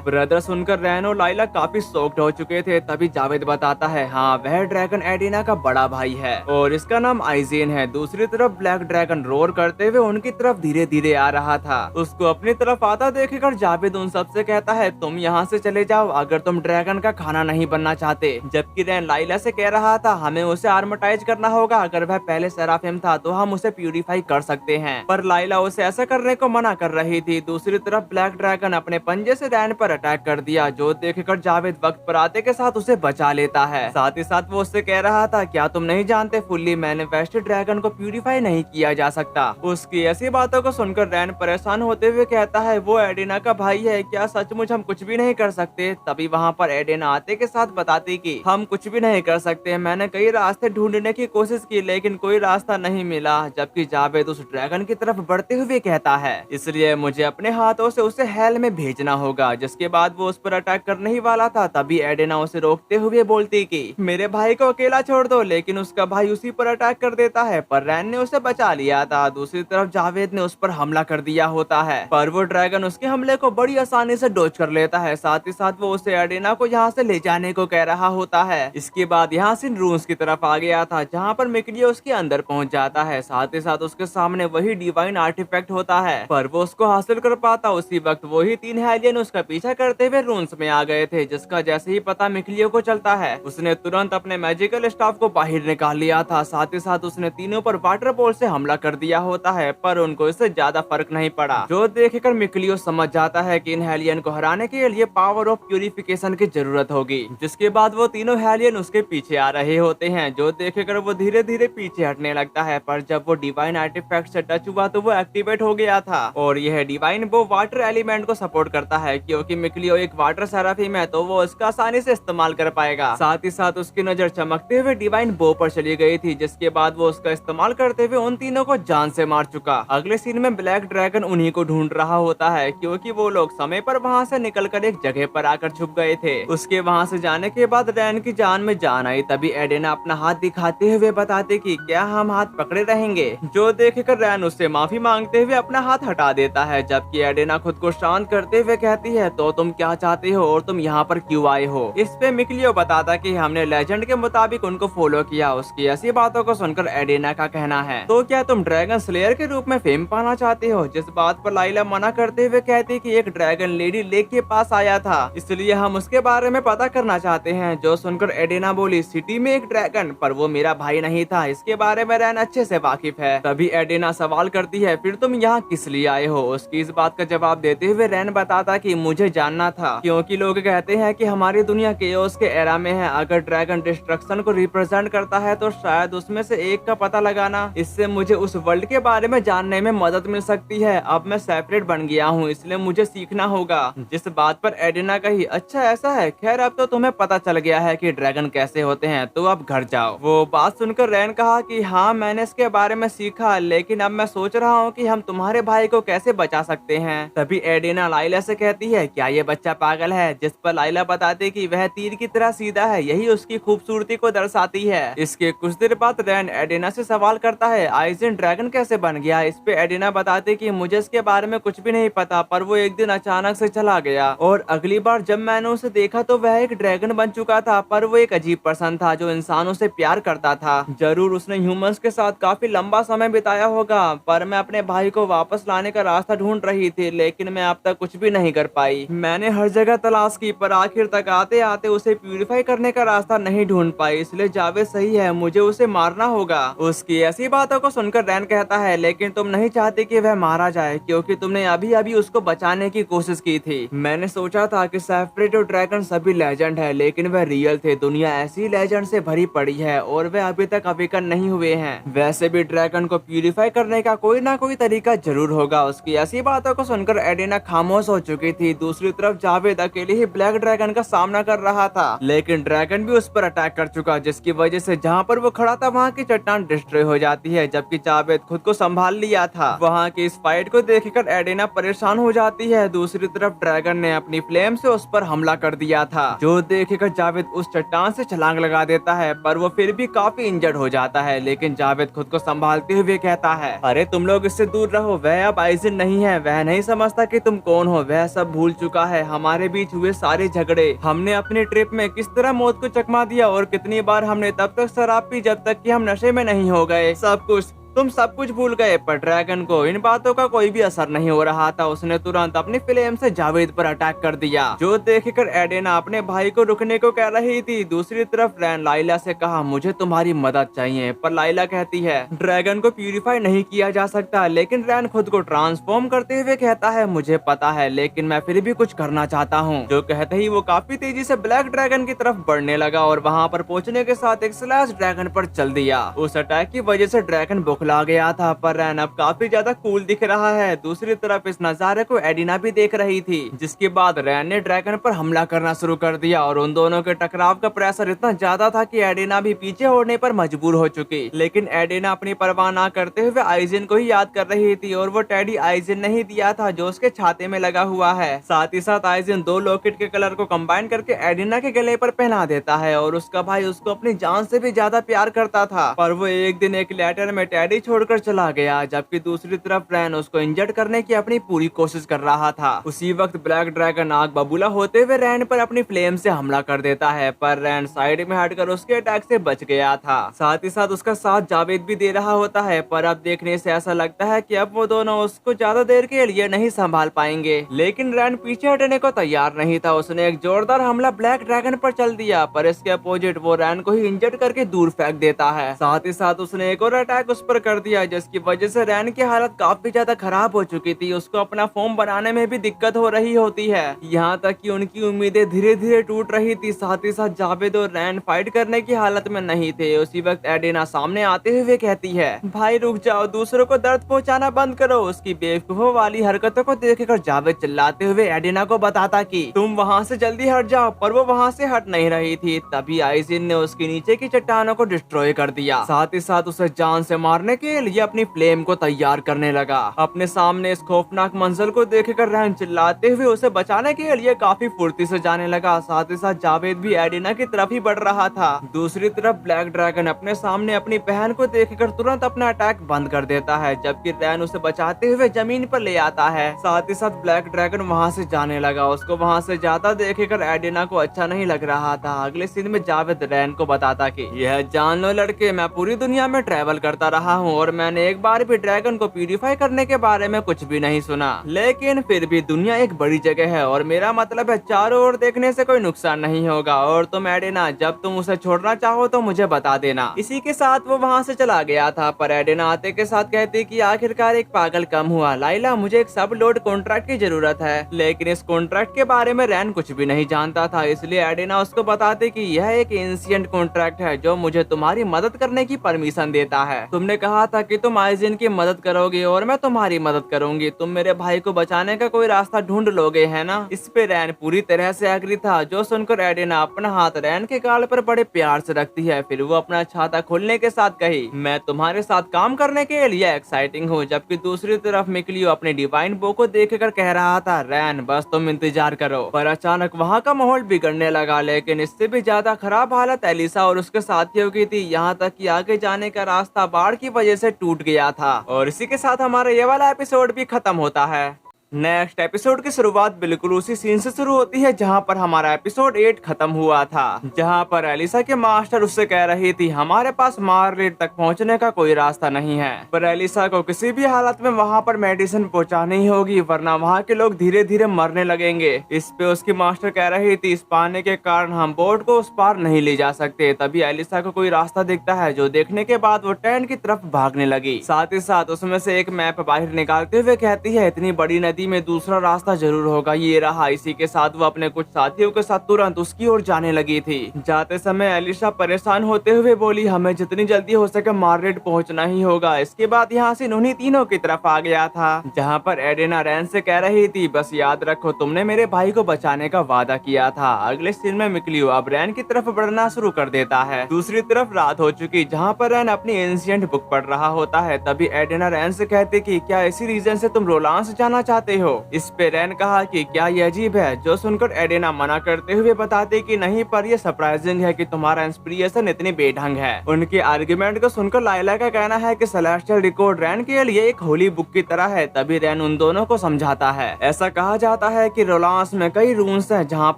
ब्रदर सुनकर रैन और लाइला काफी शॉक्ड हो चुके थे। तभी जावेद बताता है हाँ वह ड्रैगन एडिना का बड़ा भाई है और इसका नाम आइजेन है। दूसरी तरफ ब्लैक ड्रैगन रोर करते हुए उनकी तरफ धीरे धीरे आ रहा था। उसको अपनी तरफ आता देखकर जावेद उन सबसे कहता है तुम यहाँ से चले जाओ अगर तुम ड्रैगन का खाना नहीं बनना चाहते। जबकि रैन लाइला से कह रहा था हमें उसे आर्मटाइज करना होगा, अगर वह पहले सेराफिम था तो हम उसे प्यूरिफाई कर सकते हैं। पर लाइला उसे ऐसा करने को मना कर रही थी। दूसरी तरफ ब्लैक ड्रैगन अपने पंजे से रैन पर अटैक कर दिया जो देखकर जावेद वक्त पर आते के साथ उसे बचा लेता है। साथ ही साथ वो उससे कह रहा था क्या तुम नहीं जानते फुल्ली मैनिफेस्टेड ड्रैगन को प्यूरिफाई नहीं किया जा सकता। उसकी ऐसी बातों को सुनकर रैन परेशान होते हुए कहता है वो एडिना का भाई है, क्या सचमुच हम कुछ भी नहीं कर सकते। तभी वहाँ पर एडिना आते के साथ बताती कि हम कुछ भी नहीं कर सकते, मैंने कई रास्ते ढूंढने की कोशिश की लेकिन कोई रास्ता नहीं मिला। जबकि जावेद उस ड्रैगन की तरफ बढ़ते हुए कहता है इसलिए मुझे अपने हाथों से उसे हेल में भेजना होगा। जिसके बाद वो उस पर अटैक करने ही वाला था तभी एडिना उसे रोकते हुए बोलती कि मेरे भाई को अकेला छोड़ दो, लेकिन उसका भाई उसी पर अटैक कर देता है पर रैन ने उसे बचा लिया था। दूसरी तरफ जावेद ने उस पर हमला कर दिया होता है पर वो ड्रैगन उसके हमले को बड़ी आसानी से डॉज कर लेता है। साथ ही साथ वो उसे एडिना को यहाँ से ले जाने को कह रहा होता है। इसके बाद यहाँ से रूस की तरफ आ गया था जहाँ पर मिकलियो उसके अंदर पहुँच जाता है। साथ ही साथ उसके सामने वही डिवाइन आर्टिफैक्ट होता है पर वो उसको हासिल कर पाता। उसी वक्त वही 3 हेलियन उसका पीछा करते हुए रून्स में आ गए थे जिसका जैसे ही पता मिकलियो को चलता है उसने तुरंत अपने मैजिकल स्टाफ को बाहर निकाल लिया था। साथ ही साथ उसने तीनों पर वाटर बॉल से हमला कर दिया होता है पर उनको इससे ज्यादा फर्क नहीं पड़ा। जो देखकर मिकलियो समझ जाता है कि इन हेलियन को हराने के लिए पावर ऑफ प्यूरिफिकेशन की जरूरत होगी। जिसके बाद वो तीनों हेलियन उसके पीछे आ रहे होते हैं जो देखकर वो धीरे धीरे पीछे हटने लगता है। पर जब वो डिवाइन आर्टिफैक्ट से टच हुआ तो वो एक्टिवेट हो गया था और यह डिवाइन वो वाटर एलिमेंट को सपोर्ट करता है क्योंकि मिकलियो एक वाटर सेराफिम है तो वो उसका आसानी से इस्तेमाल कर पाएगा। साथ ही साथ उसकी नजर चमकते हुए डिवाइन बो पर चली गई थी जिसके बाद वो उसका इस्तेमाल करते हुए उन तीनों को जान से मार चुका। अगले सीन में ब्लैक ड्रैगन उन्हीं को ढूंढ रहा होता है क्योंकि वो लोग समय पर वहाँ से निकलकर एक जगह पर आकर छुप गए थे। उसके वहाँ से जाने के बाद रैन की जान में जान आई। तभी एडिना अपना हाथ दिखाते हुए बताते कि क्या हम हाथ पकड़े रहेंगे। जो देखकर रैन उससे माफी मांगते हुए अपना हाथ हटा देता है जबकि एडिना खुद को शांत करते हुए कहती है तो तुम क्या चाहते हो और तुम यहाँ पर क्यों आए हो। इस पे मिकलियो बताता कि हमने लेजेंड के मुताबिक उनको फॉलो किया। उसकी ऐसी बातों को सुनकर एडिना का कहना है तो क्या तुम ड्रैगन स्लेयर के रूप में फेम पाना चाहते हो। जिस बात पर लाइला मना करते हुए कहती कि एक ड्रैगन लेडी लेक के पास आया था इसलिए हम उसके बारे में पता करना चाहते हैं। जो सुनकर एडिना बोली सिटी में एक ड्रैगन पर वो मेरा भाई नहीं था, इसके बारे में रैन अच्छे से वाकिफ है। तभी एडिना सवाल करती है फिर तुम यहाँ किस लिए आए हो। उसकी इस बात का जवाब देते हुए रैन बताता कि मुझे जानना था क्योंकि लोग कहते हैं कि हमारी दुनिया केओस के एरा में है। अगर ड्रैगन डिस्ट्रक्शन को रिप्रेजेंट करता है तो शायद उसमें से एक का पता लगाना, इससे मुझे उस वर्ल्ड के बारे में जानने में मदद मिल सकती है। अब मैं सेपरेट बन गया हूँ इसलिए मुझे सीखना होगा। जिस बात पर एडिना कही अच्छा ऐसा है, खैर अब तो तुम्हें पता चल गया है कि ड्रैगन कैसे होते हैं तो अब घर जाओ। वो बात सुनकर रैन कहा कि हाँ मैंने इसके बारे में सीखा लेकिन अब मैं सोच रहा हूँ कि हम तुम्हारे भाई को कैसे बचा सकते हैं। तभी एडिना लाइला से कहती है क्या ये बच्चा पागल है। जिस पर लाइला बताती कि वह तीर की तरह सीधा है, यही उसकी खूबसूरती को दर्शाती है। इसके कुछ देर बाद रैन एडिना से सवाल करता है आइजेन ड्रैगन कैसे बन गया। इस पे एडिना बताती कि मुझे इसके बारे में कुछ भी नहीं पता पर वो एक दिन अचानक से चला गया और अगली बार जब मैंने उसे देखा तो वह एक ड्रैगन बन चुका था पर वो एक अजीब पर्सन था जो इंसानों से प्यार करता था। जरूर उसने ह्यूमंस के साथ काफी लंबा समय बिताया होगा पर मैं अपने भाई को वापस लाने का रास्ता ढूंढ रही थी लेकिन मैं अब तक कुछ भी नहीं कर पाई। मैंने हर जगह तलाश की पर आखिर तक आते आते उसे प्यूरिफाई करने का रास्ता नहीं ढूंढ पाई, इसलिए जावेद सही है, मुझे उसे मारना होगा। उसकी ऐसी बातों को सुनकर रैन कहता है लेकिन तुम नहीं चाहते कि वह मारा जाए क्योंकि तुमने अभी अभी उसको बचाने की कोशिश की थी। मैंने सोचा था कि सेपरेट और ड्रैगन सभी लेजेंड है लेकिन वह रियल थे। दुनिया ऐसी लेजेंड से भरी पड़ी है और वे अभी तक अवेकन नहीं हुए हैं। वैसे भी ड्रैगन को प्यूरिफाई करने का कोई ना कोई तरीका जरूर होगा। उसकी ऐसी बातों को सुनकर एडिना खामोश हो चुकी थी। दूसरी तरफ जावेद अकेले ही ब्लैक ड्रैगन का सामना कर रहा था लेकिन ड्रैगन भी उस पर अटैक कर कर चुका, जिसकी वजह से जहाँ पर वो खड़ा था वहाँ की चट्टान डिस्ट्रॉय हो जाती है, जबकि जावेद खुद को संभाल लिया था। वहाँ की इस फाइट को देखकर एडिना परेशान हो जाती है। दूसरी तरफ ड्रैगन ने अपनी फ्लेम से उस पर हमला कर दिया था, जो देखकर जावेद उस चट्टान से छलांग लगा देता है, पर वो फिर भी काफी इंजर्ड हो जाता है। लेकिन जावेद खुद को संभालते हुए कहता है, अरे तुम लोग इससे दूर रहो, वह अब आइजिन नहीं है, वह नहीं समझता कि तुम कौन हो, वह सब भूल चुका है। हमारे बीच हुए सारे झगड़े, हमने अपनी ट्रिप में किस तरह मौत को चकमा दिया और कितनी बार हमने तब तक शराब पी जब तक कि हम नशे में नहीं हो गए, सब कुछ तुम सब कुछ भूल गए। पर ड्रैगन को इन बातों का कोई भी असर नहीं हो रहा था। उसने तुरंत अपनी फ्लेम से जावेद पर अटैक कर दिया, जो देखकर एडिना अपने भाई को रुकने को कह रही थी। दूसरी तरफ रैन लाइला से कहा, मुझे तुम्हारी मदद चाहिए, पर लाइला कहती है ड्रैगन को प्यूरिफाई नहीं किया जा सकता। लेकिन रैन खुद को ट्रांसफॉर्म करते हुए कहता है, मुझे पता है, लेकिन मैं फिर भी कुछ करना चाहता हूँ। जो कहते ही वो काफी तेजी से ब्लैक ड्रैगन की तरफ बढ़ने लगा और वहाँ पर पहुँचने के साथ एक स्लैश ड्रैगन पर चल दिया। उस अटैक की वजह से ड्रैगन बुखला गया था, पर रैन अब काफी ज्यादा कूल दिख रहा है। दूसरी तरफ इस नजारे को एडिना भी देख रही थी, जिसके बाद रैन ने ड्रैगन पर हमला करना शुरू कर दिया और उन दोनों के टकराव का प्रेशर इतना ज्यादा था कि एडिना भी पीछे होने पर मजबूर हो चुकी। लेकिन एडिना अपनी परवाह न करते हुए आइजिन को ही याद कर रही थी और वो टेडी आइजिन नहीं दिया था जो उसके छाते में लगा हुआ है। साथ ही साथ आइजिन दो लॉकेट के कलर को कंबाइन करके एडिना के गले पर पहना देता है और उसका भाई उसको अपनी जान से भी ज्यादा प्यार करता था, पर वो एक दिन एक लेटर में टेडी छोड़कर चला गया। जबकि दूसरी तरफ रैन उसको इंजर्ड करने की अपनी पूरी कोशिश कर रहा था। उसी वक्त ब्लैक ड्रैगन आग बबूला होते हुए रैन पर अपनी फ्लेम से हमला कर देता है, पर रैन साइड में हटकर उसके अटैक से बच गया था। साथ ही साथ उसका साथ जावेद भी दे रहा होता है, पर अब देखने से ऐसा लगता है कि अब वो दोनों उसको ज्यादा देर के लिए नहीं संभाल पाएंगे। लेकिन रैन पीछे हटने को तैयार नहीं था। उसने एक जोरदार हमला ब्लैक ड्रैगन पर चल दिया, पर इसके अपोजिट वो रैन को ही इंजर्ड करके दूर फेंक देता है। साथ ही साथ उसने एक और अटैक उस पर कर दिया, जिसकी वजह से रैन की हालत काफी ज्यादा खराब हो चुकी थी। उसको अपना फॉर्म बनाने में भी दिक्कत हो रही होती है, यहाँ तक कि उनकी उम्मीदें धीरे धीरे टूट रही थी। साथ ही साथ जावेद और रैन फाइट करने की हालत में नहीं थे। उसी वक्त एडिना सामने आते हुए कहती है, भाई रुक जाओ, दूसरों को दर्द पहुंचाना बंद करो। उसकी बेवकूफों वाली हरकतों को देखकर जावेद चिल्लाते हुए एडिना को बताता कि तुम वहाँ से जल्दी हट जाओ, पर वो वहाँ से हट नहीं रही थी। तभी आइजिन ने उसके नीचे की चट्टानों को डिस्ट्रॉय कर दिया। साथ ही साथ उसे जान से मारने के लिए अपनी फ्लेम को तैयार करने लगा। अपने सामने इस खौफनाक मंजर को देखकर रैन चिल्लाते हुए उसे बचाने के लिए काफी फुर्ती से जाने लगा। साथ ही साथ जावेद भी एडिना की तरफ ही बढ़ रहा था। दूसरी तरफ ब्लैक ड्रैगन अपने सामने अपनी बहन को देखकर तुरंत अपना अटैक बंद कर देता है, जबकि रैन उसे बचाते हुए जमीन पर ले आता है। साथ ही साथ ब्लैक ड्रैगन वहाँ से जाने लगा। उसको वहाँ से जाता देखकर एडिना को अच्छा नहीं लग रहा था। अगले सीन में जावेद रैन को बताता कि यह जान लो लड़के, मैं पूरी दुनिया में ट्रैवल करता रहा हूँ और मैंने एक बार भी ड्रैगन को प्यूरिफाई करने के बारे में कुछ भी नहीं सुना। लेकिन फिर भी दुनिया एक बड़ी जगह है और मेरा मतलब है चारों ओर देखने से कोई नुकसान नहीं होगा। और तुम एडिना, जब तुम उसे छोड़ना चाहो तो मुझे बता देना। इसी के साथ वो वहाँ से चला गया था, पर एडिना आते के साथ कहती कि आखिरकार एक पागल कम हुआ। लाइला, मुझे एक सब लोड कॉन्ट्रैक्ट की जरूरत है। लेकिन इस कॉन्ट्रैक्ट के बारे में रैन कुछ भी नहीं जानता था, इसलिए एडिना उसको बताते कि यह एक एंशिएंट कॉन्ट्रैक्ट है जो मुझे तुम्हारी मदद करने की परमिशन देता है। तुमने कहा था कि तुम आइजिन की मदद करोगे और मैं तुम्हारी मदद करूंगी। तुम मेरे भाई को बचाने का कोई रास्ता ढूंढ लोगे, है ना? इस पे रैन पूरी तरह से एग्री था, जो सुनकर एडिना अपना हाथ रैन के गाल पर बड़े प्यार से रखती है। फिर वो अपना छाता खोलने के साथ कही, मैं तुम्हारे साथ काम करने के लिए एक्साइटिंग हूँ। जबकि दूसरी तरफ मिकलियो अपने डिवाइन बो को देखकर कह रहा था, रैन बस तुम इंतजार करो। पर अचानक वहाँ का माहौल बिगड़ने लगा, लेकिन इससे भी ज्यादा खराब हालत एलिसा और उसके साथियों की थी। यहाँ तक कि आगे जाने का रास्ता बाढ़ की वजह से टूट गया था। और इसी के साथ हमारा ये वाला एपिसोड भी खत्म होता है। नेक्स्ट एपिसोड की शुरुआत बिल्कुल उसी सीन से शुरू होती है जहां पर हमारा एपिसोड 8 खत्म हुआ था, जहां पर एलिसा के मास्टर उससे कह रही थी हमारे पास मार्गरेट तक पहुंचने का कोई रास्ता नहीं है, पर एलिसा को किसी भी हालत में वहां पर मेडिसिन पहुंचानी ही होगी वरना वहां के लोग धीरे धीरे मरने लगेंगे। इस पे उसकी मास्टर कह रही थी इस पानी के कारण हम बोट को उस पार नहीं ले जा सकते। तभी एलिसा को कोई रास्ता दिखता है, जो देखने के बाद वो टेंट की तरफ भागने लगी। साथ ही साथ उसमें से एक मैप बाहर निकालते हुए कहती है इतनी बड़ी नदी नदी में दूसरा रास्ता जरूर होगा, ये रहा। इसी के साथ वो अपने कुछ साथियों के साथ तुरंत उसकी ओर जाने लगी थी। जाते समय एलिशा परेशान होते हुए बोली, हमें जितनी जल्दी हो सके मार्रेट पहुंचना ही होगा। इसके बाद यहाँ से उन्हीं तीनों की तरफ आ गया था, जहाँ पर एडेना रैन से कह रही थी, बस याद रखो तुमने मेरे भाई को बचाने का वादा किया था। अगले सीन में मिक्लियो अब रैन की तरफ बढ़ना शुरू कर देता है। दूसरी तरफ रात हो चुकी, जहाँ पर रैन अपनी एंशिएंट बुक पढ़ रहा होता है। तभी एडेना रैन से कहती कि क्या इसी रीजन से तुम रोलांस जाना चाहते हो। इस पे रैन कहा कि क्या ये अजीब है, जो सुनकर एडेना मना करते हुए बताते कि नहीं, पर ये सरप्राइजिंग है कि तुम्हारा इंस्पिरेशन इतनी बेढंग है। उनके आर्गुमेंट को सुनकर लाइला का कहना है कि सेलेस्टियल रिकॉर्ड रैन के लिए एक होली बुक की तरह है। तभी रैन उन दोनों को समझाता है। ऐसा कहा जाता है कि रोलांस में कई रून्स हैं, जहाँ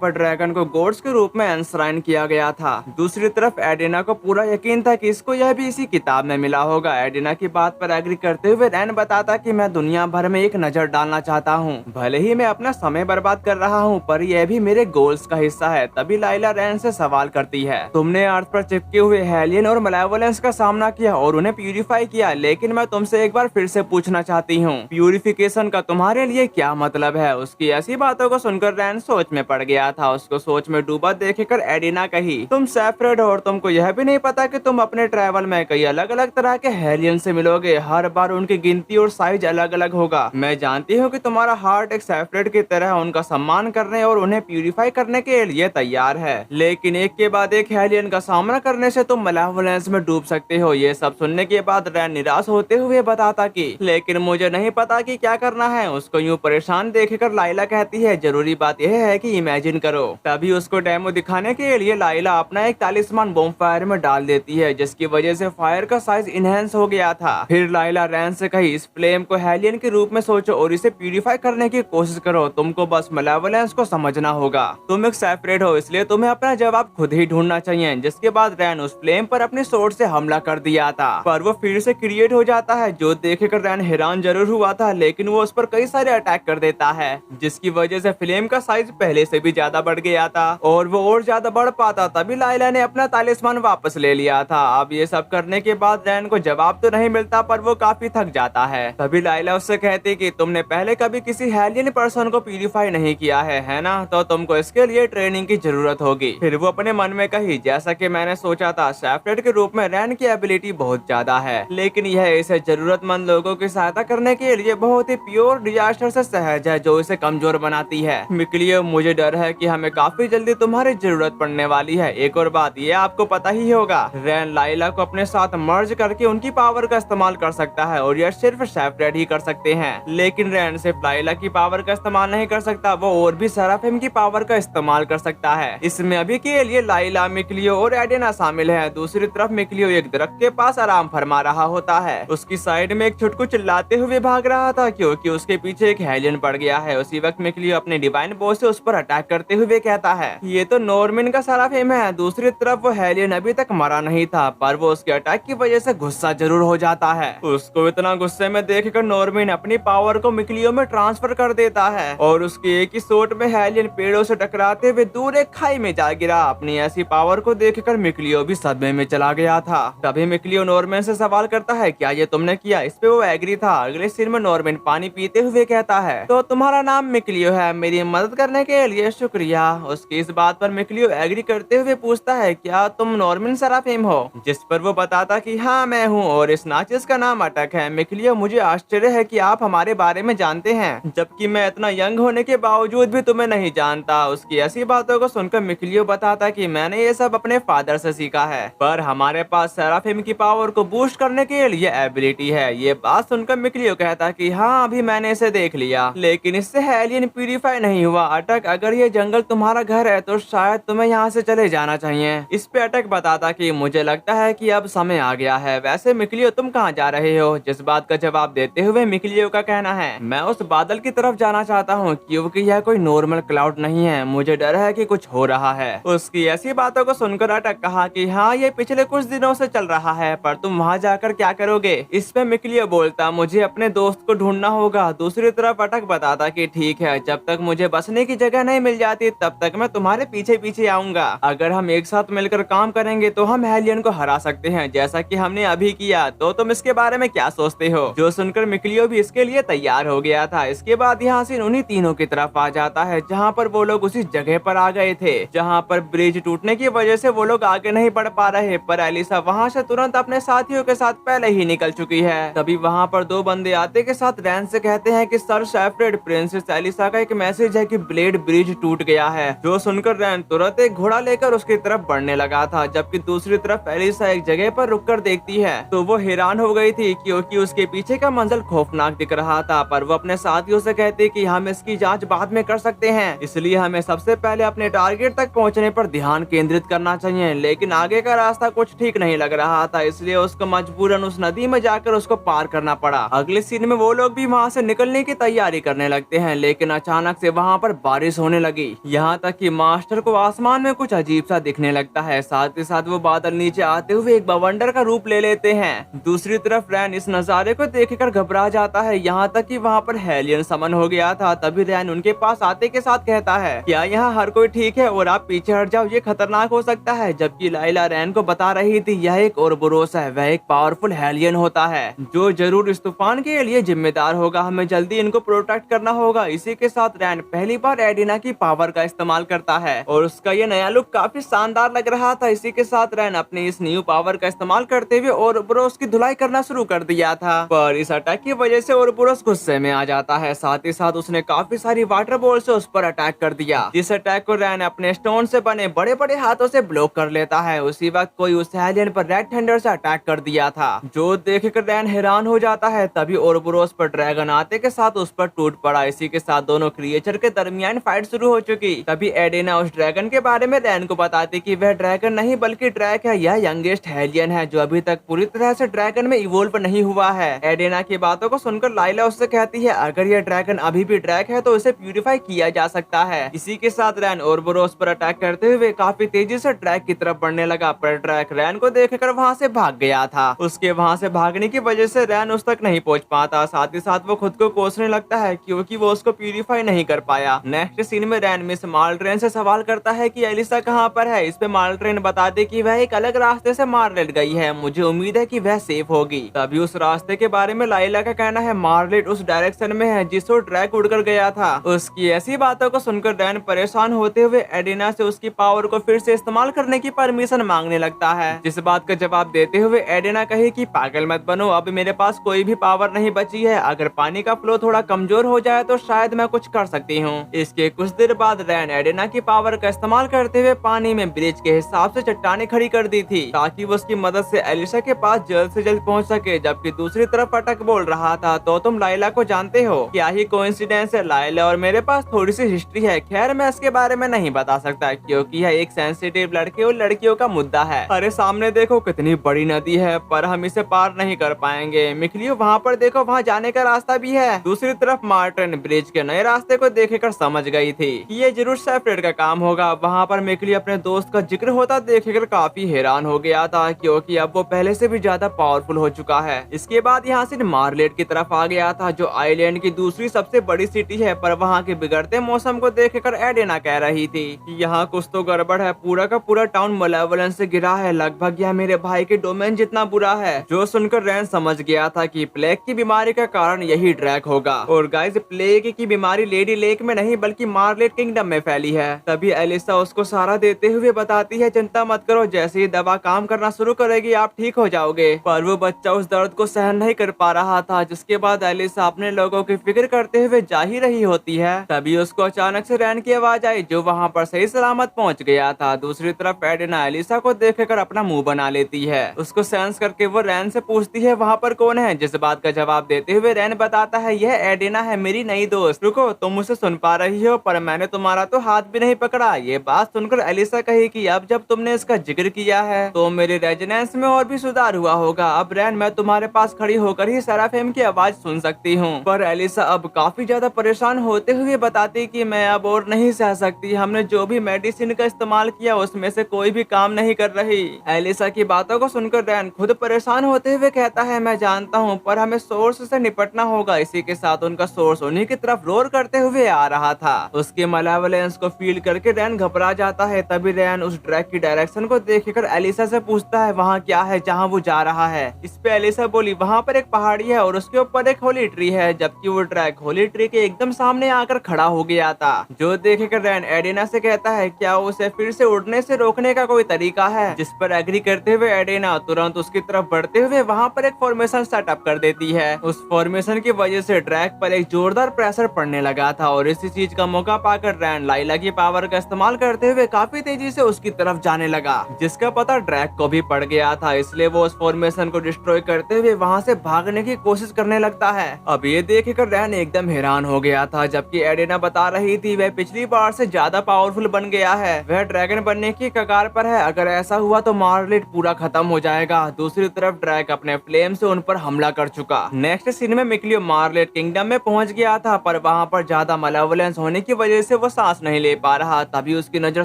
पर ड्रैगन को गॉड्स के रूप में एनश्राइन किया गया था। दूसरी तरफ एडेना को पूरा यकीन था कि इसको यह भी इसी किताब में मिला होगा। एडेना की बात पर एग्री करते हुए रैन बताता कि मैं दुनिया भर में एक नजर डालना चाहता हूँ। भले ही मैं अपना समय बर्बाद कर रहा हूँ, पर यह भी मेरे गोल्स का हिस्सा है। तभी लाइला रैन से सवाल करती है, तुमने अर्थ पर चिपके हुए हेलियन और मलेवोलेंस का सामना किया और उन्हें प्यूरिफाई किया, लेकिन मैं तुमसे एक बार फिर से पूछना चाहती हूँ, प्यूरिफिकेशन का तुम्हारे लिए क्या मतलब है। उसकी ऐसी बातों को सुनकर रैन सोच में पड़ गया था। उसको सोच में डूबा देखकर एडिना कही, तुम सेपरेट हो और तुमको यह भी नहीं पता कि तुम अपने ट्रैवल में कई अलग अलग तरह के हेलियन से मिलोगे। हर बार उनकी गिनती और साइज अलग अलग होगा। मैं जानती हूँ कि तुम्हारा हार्ट एक सेपरेट की तरह उनका सम्मान करने और उन्हें प्यूरिफाई करने के लिए तैयार है, लेकिन एक के बाद एक हेलियन का सामना करने से तुम मलेवोलेंस में डूब सकते हो। ये सब सुनने के बाद रैन निराश होते हुए बताता कि लेकिन मुझे नहीं पता कि क्या करना है। उसको यूँ परेशान देखकर लाइला कहती है, जरूरी बात यह है कि इमेजिन करो। तभी उसको डेमो दिखाने के लिए लाइला अपना एक तालिस्मान बॉम्ब फायर में डाल देती है, जिसकी वजह से फायर का साइज इनहेंस हो गया था। फिर लाइला रैन से कही, इस फ्लेम को हेलियन के रूप में सोचो और इसे प्यूरिफाई करने की कोशिश करो। तुमको बस मलेवोलेंस को समझना होगा। तुम एक सेपरेट हो, इसलिए तुम्हें अपना जवाब खुद ही ढूंढना चाहिए। जिसके बाद रैन उस फ्लेम पर अपनी सोर्ड से हमला कर दिया था, पर वो फिर से क्रिएट हो जाता है। जो देखकर रैन हैरान जरूर हुआ था, लेकिन वो उस पर कई सारे अटैक कर देता है, जिसकी वजह से फ्लेम का साइज पहले से भी ज्यादा बढ़ गया था और वो और ज्यादा बढ़ पाता। तभी लाइला ने अपना तालिस्मान वापस ले लिया था। अब ये सब करने के बाद रैन को जवाब तो नहीं मिलता, पर वो काफी थक जाता है। तभी लाइला उससे कहती कि तुमने पहले कभी किसी हेलियन पर्सन को प्यूरिफाई नहीं किया है ना, तो तुमको इसके लिए ट्रेनिंग की जरूरत होगी। फिर वो अपने मन में कही, जैसा कि मैंने सोचा था, सेपरेट के रूप में रैन की एबिलिटी बहुत ज्यादा है, लेकिन यह इसे जरूरतमंद लोगों की सहायता करने के लिए बहुत ही प्योर डिजास्टर से सहज है, जो इसे कमजोर बनाती है। मिक्लियो, मुझे डर है कि हमें काफी जल्दी तुम्हारी जरूरत पड़ने वाली है। एक और बात, ये आपको पता ही होगा, रैन लाइला को अपने साथ मर्ज करके उनकी पावर का इस्तेमाल कर सकता है और यह सिर्फ सेपरेट ही कर सकते हैं। लेकिन रैन सिर्फ लाइला की पावर का इस्तेमाल नहीं कर सकता, वो और भी सेराफिम की पावर का इस्तेमाल कर सकता है। इसमें अभी के लिए लाइला, मिक्लियो और एडेना शामिल है। दूसरी तरफ मिक्लियो एक दरख्त के पास आराम फरमा रहा होता है। उसकी साइड में एक छुटकू चिल्लाते हुए भाग रहा था, क्योंकि उसके पीछे एक हेलियन पड़ गया है। उसी वक्त मिक्लियो अपने डिवाइन बॉ से उस पर अटैक करते हुए कहता है, ये तो नॉर्मिन का सेराफिम है। दूसरी तरफ वो हेलियन अभी तक मरा नहीं था, पर वो उसके अटैक की वजह से गुस्सा जरूर हो जाता है। उसको इतना गुस्से में देखकर नॉर्मिन अपनी पावर को मिक्लियो में ट्रांसफर कर देता है और उसके एक ही शॉट में हेलियन पेड़ों से टकराते हुए दूर एक खाई में जा गिरा। अपनी ऐसी पावर को देखकर मिक्लियो भी सदमे में चला गया था। तभी मिक्लियो नॉर्मिन से सवाल करता है, क्या ये तुमने किया। इस पे वो एग्री था। अगले सीन में नॉर्मिन पानी पीते हुए कहता है, तो तुम्हारा नाम मिक्लियो है, मेरी मदद करने के लिए शुक्रिया। उसकी इस बात पर मिक्लियो एग्री करते हुए पूछता है, क्या तुम नॉर्मिन सेराफिम हो। जिस पर वो बताता कि हाँ मैं हूँ और इस नाचिस का नाम अटक है। मिक्लियो, मुझे आश्चर्य है कि आप हमारे बारे में जानते हैं, जबकि मैं इतना यंग होने के बावजूद भी तुम्हें नहीं जानता। उसकी ऐसी बातों को सुनकर मिक्लियो बताता कि मैंने ये सब अपने फादर से सीखा है, पर हमारे पास सेराफिम की पावर को बूस्ट करने के लिए एबिलिटी है। ये बात सुनकर मिक्लियो कहता कि हाँ अभी मैंने इसे देख लिया, लेकिन इससे हेलियन प्यूरिफाई नहीं हुआ। अटक, अगर ये जंगल तुम्हारा घर है तो शायद तुम्हें यहाँ से चले जाना चाहिए। इस पे अटक बताता कि मुझे लगता है कि अब समय आ गया है। वैसे मिक्लियो, तुम कहाँ जा रहे हो। जिस बात का जवाब देते हुए मिक्लियो का कहना है, मैं उस बादल की तरफ जाना चाहता हूँ, क्योंकि यह कोई नॉर्मल क्लाउड नहीं है। मुझे डर है कि कुछ हो रहा है। उसकी ऐसी बातों को सुनकर अटक कहा कि हाँ ये पिछले कुछ दिनों से चल रहा है, पर तुम वहाँ जाकर क्या करोगे। इस पे मिक्लियो बोलता, मुझे अपने दोस्त को ढूंढना होगा। दूसरी तरफ अटक बताता कि ठीक है, जब तक मुझे बसने की जगह नहीं मिल जाती तब तक मैं तुम्हारे पीछे पीछे आऊंगा। अगर हम एक साथ मिलकर काम करेंगे तो हम हेलियन को हरा सकते हैं, जैसा कि हमने अभी किया। तो तुम इसके बारे में क्या सोचते हो। जो सुनकर मिक्लियो भी इसके लिए तैयार हो गया था। इसके बाद यहाँ सीन उन्हीं तीनों की तरफ आ जाता है जहाँ पर वो लोग उसी जगह पर आ गए थे जहाँ पर ब्रिज टूटने की वजह से वो लोग आगे नहीं बढ़ पा रहे, पर एलिसा वहाँ से तुरंत अपने साथियों के साथ पहले ही निकल चुकी है। तभी वहाँ पर दो बंदे आते के साथ रैन से कहते हैं कि सर सेफ्रेड प्रिंसेस एलिसा का एक मैसेज है कि ब्लेड ब्रिज टूट गया है। जो सुनकर रैन तुरंत एक घोड़ा लेकर उसकी तरफ बढ़ने लगा था, जबकि दूसरी तरफ एलिसा एक जगह पर रुककर देखती है तो वो हैरान हो गई थी क्योंकि उसके पीछे का मंजर खौफनाक दिख रहा था। पर वो अपने साथियों से कहती कि हम इसकी जांच बाद में कर सकते हैं, इसलिए हमें सबसे पहले अपने टारगेट तक पहुंचने पर ध्यान केंद्रित करना चाहिए। लेकिन आगे का रास्ता कुछ ठीक नहीं लग रहा था, इसलिए उसको मजबूरन उस नदी में जाकर उसको पार करना पड़ा। अगले सीन में वो लोग भी वहाँ से निकलने की तैयारी करने लगते हैं, लेकिन अचानक से वहाँ पर बारिश होने लगी। यहाँ तक कि मास्टर को आसमान में कुछ अजीब सा दिखने लगता है। साथ ही साथ वो बादल नीचे आते हुए एक बवंडर का रूप ले लेते हैं। दूसरी तरफ रैन इस नजारे को देखकर घबरा जाता है, यहाँ तक कि वहाँ पर हेलियन समन हो गया था। तभी रैन उनके पास आते के साथ कहता है क्या यहाँ हर कोई ठीक है और आप पीछे हट जाओ, ये खतरनाक हो सकता है। जबकि लाइला रैन को बता रही थी यह एक ओरबोरोस है, वह एक पावरफुल हेलियन होता है जो जरूर इस तूफान के लिए जिम्मेदार होगा, हमें जल्दी इनको प्रोटेक्ट करना होगा। इसी के साथ रैन पहली बार एडिना की पावर का इस्तेमाल करता है और उसका ये नया लुक काफी शानदार लग रहा था। इसी के साथ रैन अपनी इस न्यू पावर का इस्तेमाल करते हुए ओरबोरोस की धुलाई करना शुरू कर दिया था, पर इस अटैक की वजह से ओरबोरोस गुस्से में आ जाता है। साथ ही साथ उसने काफी सारी वाटर बॉल से उस पर अटैक कर दिया, जिस अटैक को रैन अपने स्टोन से बने बड़े बड़े हाथों से ब्लॉक कर लेता है। उसी वक्त कोई उस हेलियन पर रेड थंडर से अटैक कर दिया था, जो देखकर रैन हैरान हो जाता है। तभी ओरबोरोस पर ड्रैगन आते के साथ उस पर टूट पड़ा। इसी के साथ दोनों क्रिएचर के दरमियान फाइट शुरू हो चुकी। तभी एडिना उस ड्रैगन के बारे में रैन को बताती कि वह ड्रैगन नहीं बल्कि ड्रैक है, यह यंगेस्ट हेलियन है जो अभी तक पूरी तरह से ड्रैगन में इवोल्व नहीं हुआ है। एडिना की बातों को सुनकर लाइला उससे कहती है अगर यह ड्रैगन अभी भी ड्रैक है तो इसे प्यूरिफाई किया जा सकता है। इसी के साथ रैन ओरबोरोस पर अटैक करते हुए काफी तेजी से ड्रैक की तरफ बढ़ने लगा, पर ड्रैक रैन को देखकर वहाँ से भाग गया था। उसके वहाँ से भागने की वजह से रैन उस तक नहीं पहुँच पाता। साथ ही साथ वो खुद को कोसने लगता है क्योंकि वो उसको प्यूरिफाई नहीं कर पाया। नेक्स्ट सीन में रैन मिस मार्लेन से सवाल करता है कि एलिसा कहाँ पर है। इस पे मार्लेन बता दे कि वह एक अलग रास्ते से मार्लेट गई है, मुझे उम्मीद है कि वह सेफ होगी। तभी उस रास्ते के बारे में लाइला का कहना है मार्लेट उस डायरेक्शन में है जिस ओर ड्रैक उड़कर गया था। उसकी ऐसी बातों को सुनकर रैन परेशान होते हुए एडिना से उसकी पावर को फिर से इस्तेमाल करने की परमिशन मांगने लगता है, जिस बात का जवाब देते हुए एडिना कहे कि पागल मत बनो, अब मेरे पास कोई भी पावर नहीं बची है, अगर पानी का फ्लो थोड़ा कमजोर हो जाए तो शायद मैं कुछ कर सकती हूँ। इसके कुछ देर बाद रैन एडिना की पावर का इस्तेमाल करते हुए पानी में ब्रिज के हिसाब से चट्टाने खड़ी कर दी थी ताकि वो उसकी मदद से एलिसा के पास जल्द से जल्द पहुंच सके। जबकि दूसरी तरफ अटक बोल रहा था तो तुम लाइला को जानते हो, क्या ही कोइंसिडेंस है, लाइला और मेरे पास थोड़ी सी हिस्ट्री है। खैर मैं इसके बारे में नहीं बता सकता क्योंकि यह एक सेंसिटिव लड़के और लड़कियों का मुद्दा है। अरे सामने देखो कितनी बड़ी नदी है, पर हम इसे पार नहीं कर पाएंगे। मिखलियो वहाँ पर देखो, वहाँ जाने का रास्ता भी है। दूसरी तरफ मार्टिन ब्रिज के नए रास्ते को देखकर समझ गई थी कि ये जरूर सेफ्रेड का काम होगा। वहाँ पर मिखलियो अपने दोस्त का जिक्र होता देखकर काफी हैरान हो गया था क्योंकि अब वो पहले से भी ज्यादा पावरफुल हो चुका है। इसके बाद यहाँ से मार्लेट की तरफ आ गया था जो आइलैंड की दूसरी सबसे बड़ी सिटी है, पर वहाँ के बिगड़ते मौसम को देखकर एडिना कह रही थी कि यहाँ कुछ तो गड़बड़ है, पूरा का पूरा टाउन मलेवोलेंस से गिरा है, लगभग यह मेरे भाई के डोमेन जितना बुरा है। जो सुनकर रैन समझ गया था कि प्लेग की बीमारी का कारण यही ड्रैक होगा। और गाइस प्लेग की बीमारी लेडी लेक में नहीं बल्कि मार्लेट किंगडम में फैली है। तभी एलिसा उसको सहारा देते हुए बताती है चिंता मत करो, जैसे ही दवा काम करना शुरू करेगी आप ठीक हो जाओगे। पर वो बच्चा उस दर्द को सहन नहीं कर पा रहा था, जिसके बाद एलिसा अपने लोगों की फिक्र करते हुए जा ही रही होती है। तभी उसको अचानक से रैन की आवाज आई जो वहाँ पर सही सलामत पहुँच गया था। दूसरी तरफ एडिना एलिसा को देखकर अपना मुंह बना लेती है। उसको सेंस करके वो रैन से पूछती है वहाँ पर कौन है, जिस बात का जवाब देते हुए रैन बताता है यह एडिना है, मेरी नई दोस्त। रुको, तुम मुझे सुन पा रही हो पर मैंने तुम्हारा तो हाथ भी नहीं पकड़ा। ये बात सुनकर एलिसा कही कि अब जब तुमने इसका जिक्र किया है तो मेरे रेजोनेंस में और भी सुधार हुआ होगा। अब रैन मैं तुम्हारे पास खड़ी होकर ही सेराफिम की आवाज सुन सकती हूँ। पर एलिसा अब काफी ज्यादा परेशान होते हुए बताती कि मैं अब और नहीं सह सकती, हमने जो भी मेडिसिन का इस्तेमाल किया उसमें से कोई भी काम नहीं कर रही। एलिसा की बातों को सुनकर रैन खुद परेशान होते हुए कहता है मैं जानता हूँ पर हमें सोर्स से निपटना होगा। इसी के साथ उनका सोर्स उन्हीं की तरफ रोर करते हुए आ रहा था। उसके मलेवोलेंस को फील करके रैन घबरा जाता है। तभी रैन उस ट्रैक की डायरेक्शन को देखकर एलिसा से पूछता है वहाँ क्या है जहाँ वो जा रहा है। इस पे एलिसा बोली वहाँ पर एक पहाड़ी है और उसके ऊपर एक होली ट्री है। जबकि जबकि वो ट्रैक होली ट्री के एकदम सामने आकर खड़ा हो गया था। जो देखकर रैन एडेना से कहता है क्या उसे फिर से उड़ने से रोकने का कोई तरीका है, जिस पर एग्री करते हुए एडेना तुरंत उसकी तरफ बढ़ते हुए वहाँ पर एक फॉर्मेशन सेटअप कर देती है। उस फॉर्मेशन की वजह से ट्रैक पर एक जोरदार प्रेशर पड़ने लगा था और इसी चीज का मौका पाकर रैन लाइला की पावर का इस्तेमाल करते हुए काफी तेजी से उसकी तरफ जाने लगा, जिसका पता ट्रैक को भी पड़ गया था। इसलिए वो उस फॉर्मेशन को डिस्ट्रॉय करते हुए वहाँ से भागने की कोशिश करने लगता है। अब ये देखकर रैन एकदम हैरान हो गया था, जबकि एडेना बता रही थी वह पिछली बार से ज्यादा पावरफुल बन गया है, वह ड्रैगन बनने की कगार पर है। अगर ऐसा हुआ तो मार्लेट पूरा खत्म हो जाएगा। दूसरी तरफ ड्रैक अपने फ्लेम से उन पर हमला कर चुका। नेक्स्ट सीन में मिक्लियो मार्लेट किंगडम में पहुंच गया था, पर वहां पर ज्यादा मलेवोलेंस होने की वजह से वो सांस नहीं ले पा रहा। तभी उसकी नजर